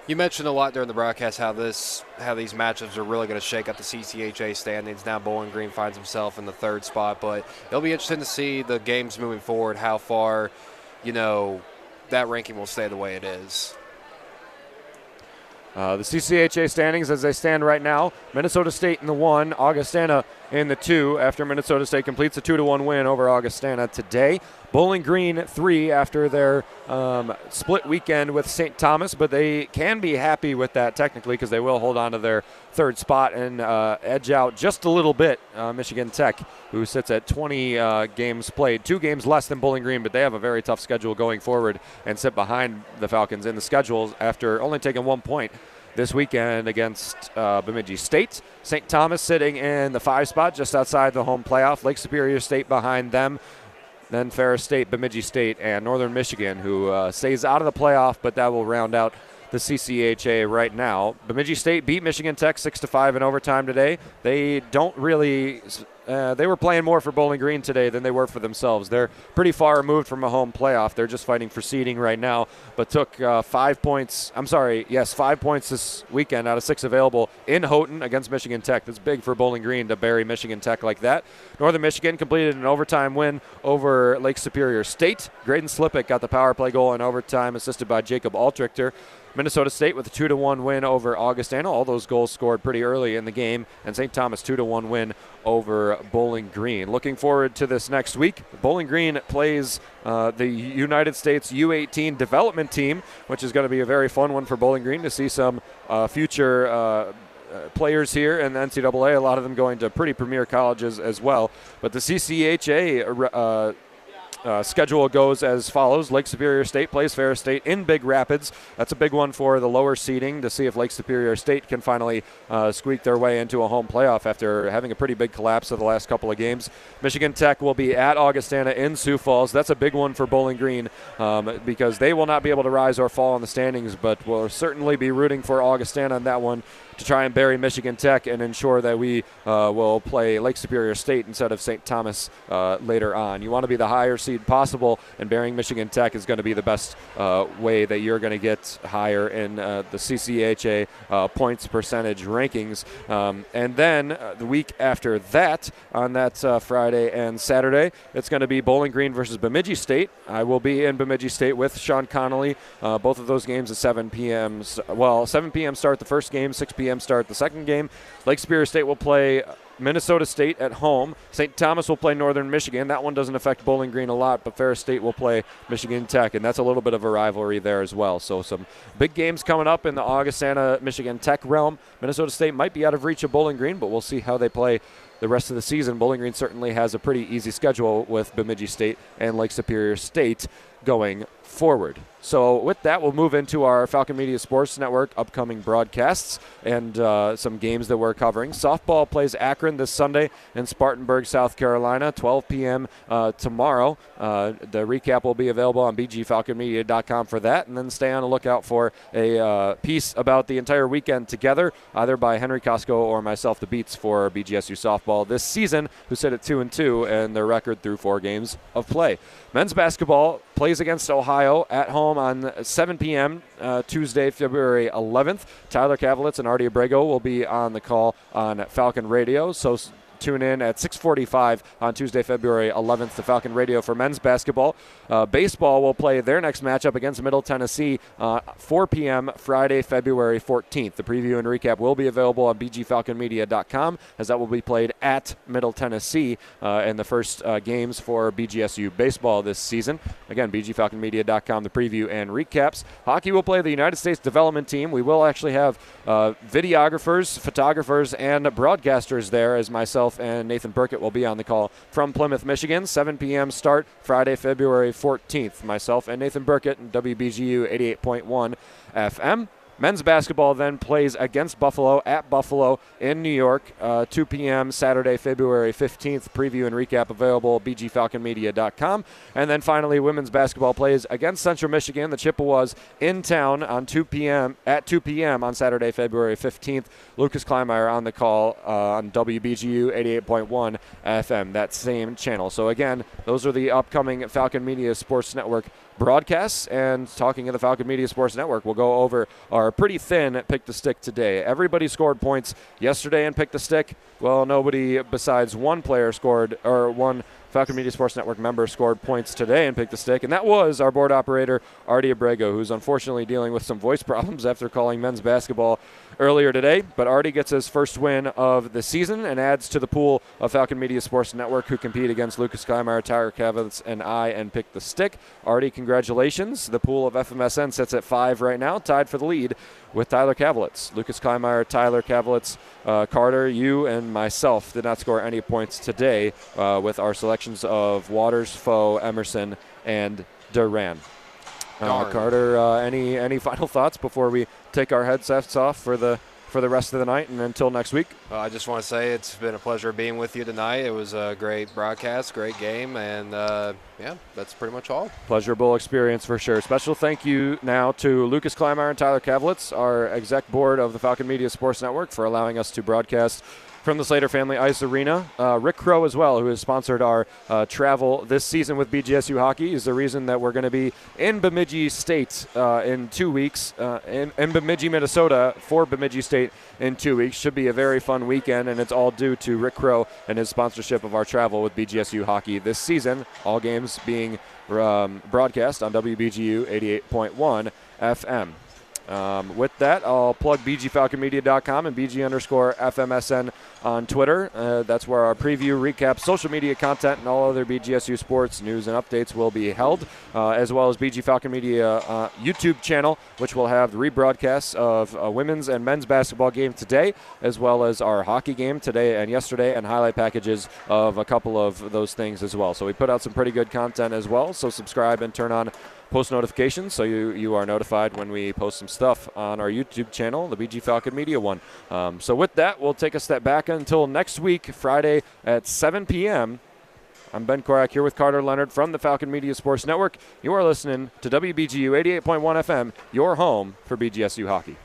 you mentioned a lot during the broadcast how these matchups are really going to shake up the CCHA standings. Now Bowling Green finds himself in the 3rd spot, but it'll be interesting to see the games moving forward, how far, that ranking will stay the way it is. The CCHA standings as they stand right now, Minnesota State in the 1, Augustana in the 2 after Minnesota State completes a 2-1 win over Augustana today. Bowling Green 3 after their split weekend with St. Thomas, but they can be happy with that technically because they will hold on to their 3rd spot and edge out just a little bit Michigan Tech, who sits at 20 games played, 2 games less than Bowling Green, but they have a very tough schedule going forward and sit behind the Falcons in the schedules after only taking 1 point this weekend against Bemidji State. St. Thomas sitting in the 5 spot just outside the home playoff. Lake Superior State behind them. Then Ferris State, Bemidji State, and Northern Michigan, who stays out of the playoff, but that will round out the the CCHA right now. Bemidji State beat Michigan Tech 6-5 in overtime today. They don't really they were playing more for Bowling Green today than they were for themselves. They're pretty far removed from a home playoff. They're just fighting for seeding right now, but took 5 points. 5 points this weekend out of 6 available in Houghton against Michigan Tech. That's big for Bowling Green to bury Michigan Tech like that. Northern Michigan completed an overtime win over Lake Superior State. Graydon Slippick got the power play goal in overtime, assisted by Jacob Altrichter. Minnesota State with a 2-1 win over Augustana. All those goals scored pretty early in the game. And St. Thomas 2-1 win over Bowling Green. Looking forward to this next week. Bowling Green plays the United States U18 development team, which is going to be a very fun one for Bowling Green to see some future players here in the NCAA, a lot of them going to pretty premier colleges as well. But the CCHA schedule goes as follows. Lake Superior State plays Ferris State in Big Rapids. That's a big one for the lower seeding to see if Lake Superior State can finally squeak their way into a home playoff after having a pretty big collapse of the last couple of games. Michigan Tech will be at Augustana in Sioux Falls. That's a big one for Bowling Green because they will not be able to rise or fall in the standings, but we'll certainly be rooting for Augustana on that one to try and bury Michigan Tech and ensure that we will play Lake Superior State instead of St. Thomas later on. You want to be the higher seed possible, and burying Michigan Tech is going to be the best way that you're going to get higher in the CCHA points percentage rankings. And then the week after that, on that Friday and Saturday, it's going to be Bowling Green versus Bemidji State. I will be in Bemidji State with Sean Connolly. Both of those games at 7 p.m. 7 p.m. start the first game, 6 p.m. start the second game. Lake Superior State will play Minnesota State at home. St. Thomas will play Northern Michigan. That one doesn't affect Bowling Green a lot, but Ferris State will play Michigan Tech, and that's a little bit of a rivalry there as well. So some big games coming up in the Augustana-Michigan Tech realm. Minnesota State might be out of reach of Bowling Green, but we'll see how they play the rest of the season. Bowling Green certainly has a pretty easy schedule with Bemidji State and Lake Superior State going forward. So with that, we'll move into our Falcon Media Sports Network upcoming broadcasts and some games that we're covering. Softball plays Akron this Sunday in Spartanburg, South Carolina, 12 p.m. Tomorrow. The recap will be available on bgfalconmedia.com for that, and then stay on the lookout for a piece about the entire weekend together, either by Henry Costco or myself, the beats for BGSU softball this season, who sit at 2-2 and their record through 4 games of play. Men's basketball plays against Ohio at home on 7 p.m. Tuesday, February 11th. Tyler Kavlitz and Artie Abrego will be on the call on Falcon Radio, so tune in at 6:45 on Tuesday, February 11th to Falcon Radio for men's basketball. Baseball will play their next matchup against Middle Tennessee 4 p.m. Friday, February 14th. The preview and recap will be available on bgfalconmedia.com, as that will be played at Middle Tennessee in the first games for BGSU baseball this season. Again, bgfalconmedia.com, the preview and recaps. Hockey will play the United States development team. We will actually have videographers, photographers, and broadcasters there, as myself and Nathan Burkett will be on the call from Plymouth, Michigan. 7 p.m. start Friday, February 14th. Myself and Nathan Burkett and WBGU 88.1 FM. Men's basketball then plays against Buffalo at Buffalo in New York, 2 p.m. Saturday, February 15th. Preview and recap available at bgfalconmedia.com. And then finally, women's basketball plays against Central Michigan. The Chippewas in town on 2 p.m. on Saturday, February 15th. Lucas Kleinmeyer on the call on WBGU 88.1 FM, that same channel. So again, those are the upcoming Falcon Media Sports Network broadcasts. And talking of the Falcon Media Sports Network, we'll go over our pretty thin Pick the Stick today. Everybody scored points yesterday in Pick the Stick. Well, nobody besides one player scored, or one Falcon Media Sports Network member scored points today in Pick the Stick, and that was our board operator, Artie Abrego, who's unfortunately dealing with some voice problems after calling men's basketball earlier today. But Artie gets his first win of the season and adds to the pool of Falcon Media Sports Network, who compete against Lucas Kleinmeyer, Tyler Kavitz, and I and Pick the Stick. Artie, congratulations. The pool of FMSN sits at 5 right now, tied for the lead with Tyler Kavlitz. Lucas Kleinmeyer, Tyler Kavlitz, Carter, you, and myself did not score any points today with our selections of Waters, Foe, Emerson, and Duran. Carter, any final thoughts before we take our headsets off for the for the rest of the night and until next week. I just want to say it's been a pleasure being with you tonight. It was a great broadcast, great game, and that's pretty much all. Pleasurable experience for sure. Special thank you now to Lucas Kleinmeyer and Tyler Kavlitz, our exec board of the Falcon Media Sports Network, for allowing us to broadcast from the Slater Family Ice Arena. Rick Crow as well, who has sponsored our travel this season with BGSU Hockey, is the reason that we're going to be in Bemidji State in 2 weeks, in Bemidji, Minnesota for Bemidji State in 2 weeks. Should be a very fun weekend, and it's all due to Rick Crow and his sponsorship of our travel with BGSU Hockey this season, all games being broadcast on WBGU 88.1 FM. With that, I'll plug bgfalconmedia.com and BG_FMSN on Twitter. That's where our preview, recap, social media content, and all other BGSU sports news and updates will be held, as well as BG Falcon Media YouTube channel, which will have rebroadcasts of a women's and men's basketball game today, as well as our hockey game today and yesterday, and highlight packages of a couple of those things as well. So we put out some pretty good content as well, so subscribe and turn on post notifications so you are notified when we post some stuff on our YouTube channel, the BG Falcon Media one. So with that, we'll take a step back until next week, Friday at 7 p.m. I'm Ben Korak here with Carter Leonard from the Falcon Media Sports Network. You are listening to WBGU 88.1 FM, your home for BGSU hockey.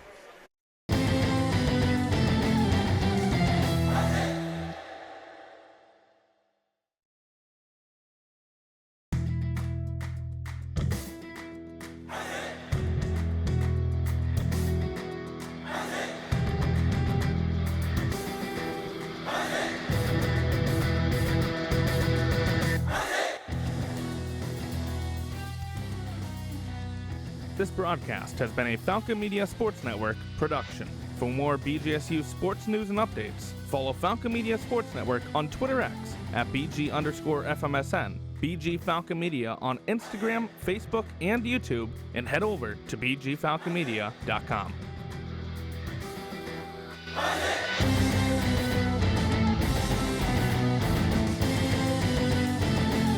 This broadcast has been a Falcon Media Sports Network production. For more BGSU sports news and updates, follow Falcon Media Sports Network on Twitter X at BG_FMSN, BG Falcon Media on Instagram, Facebook, and YouTube, and head over to BGFalconmedia.com.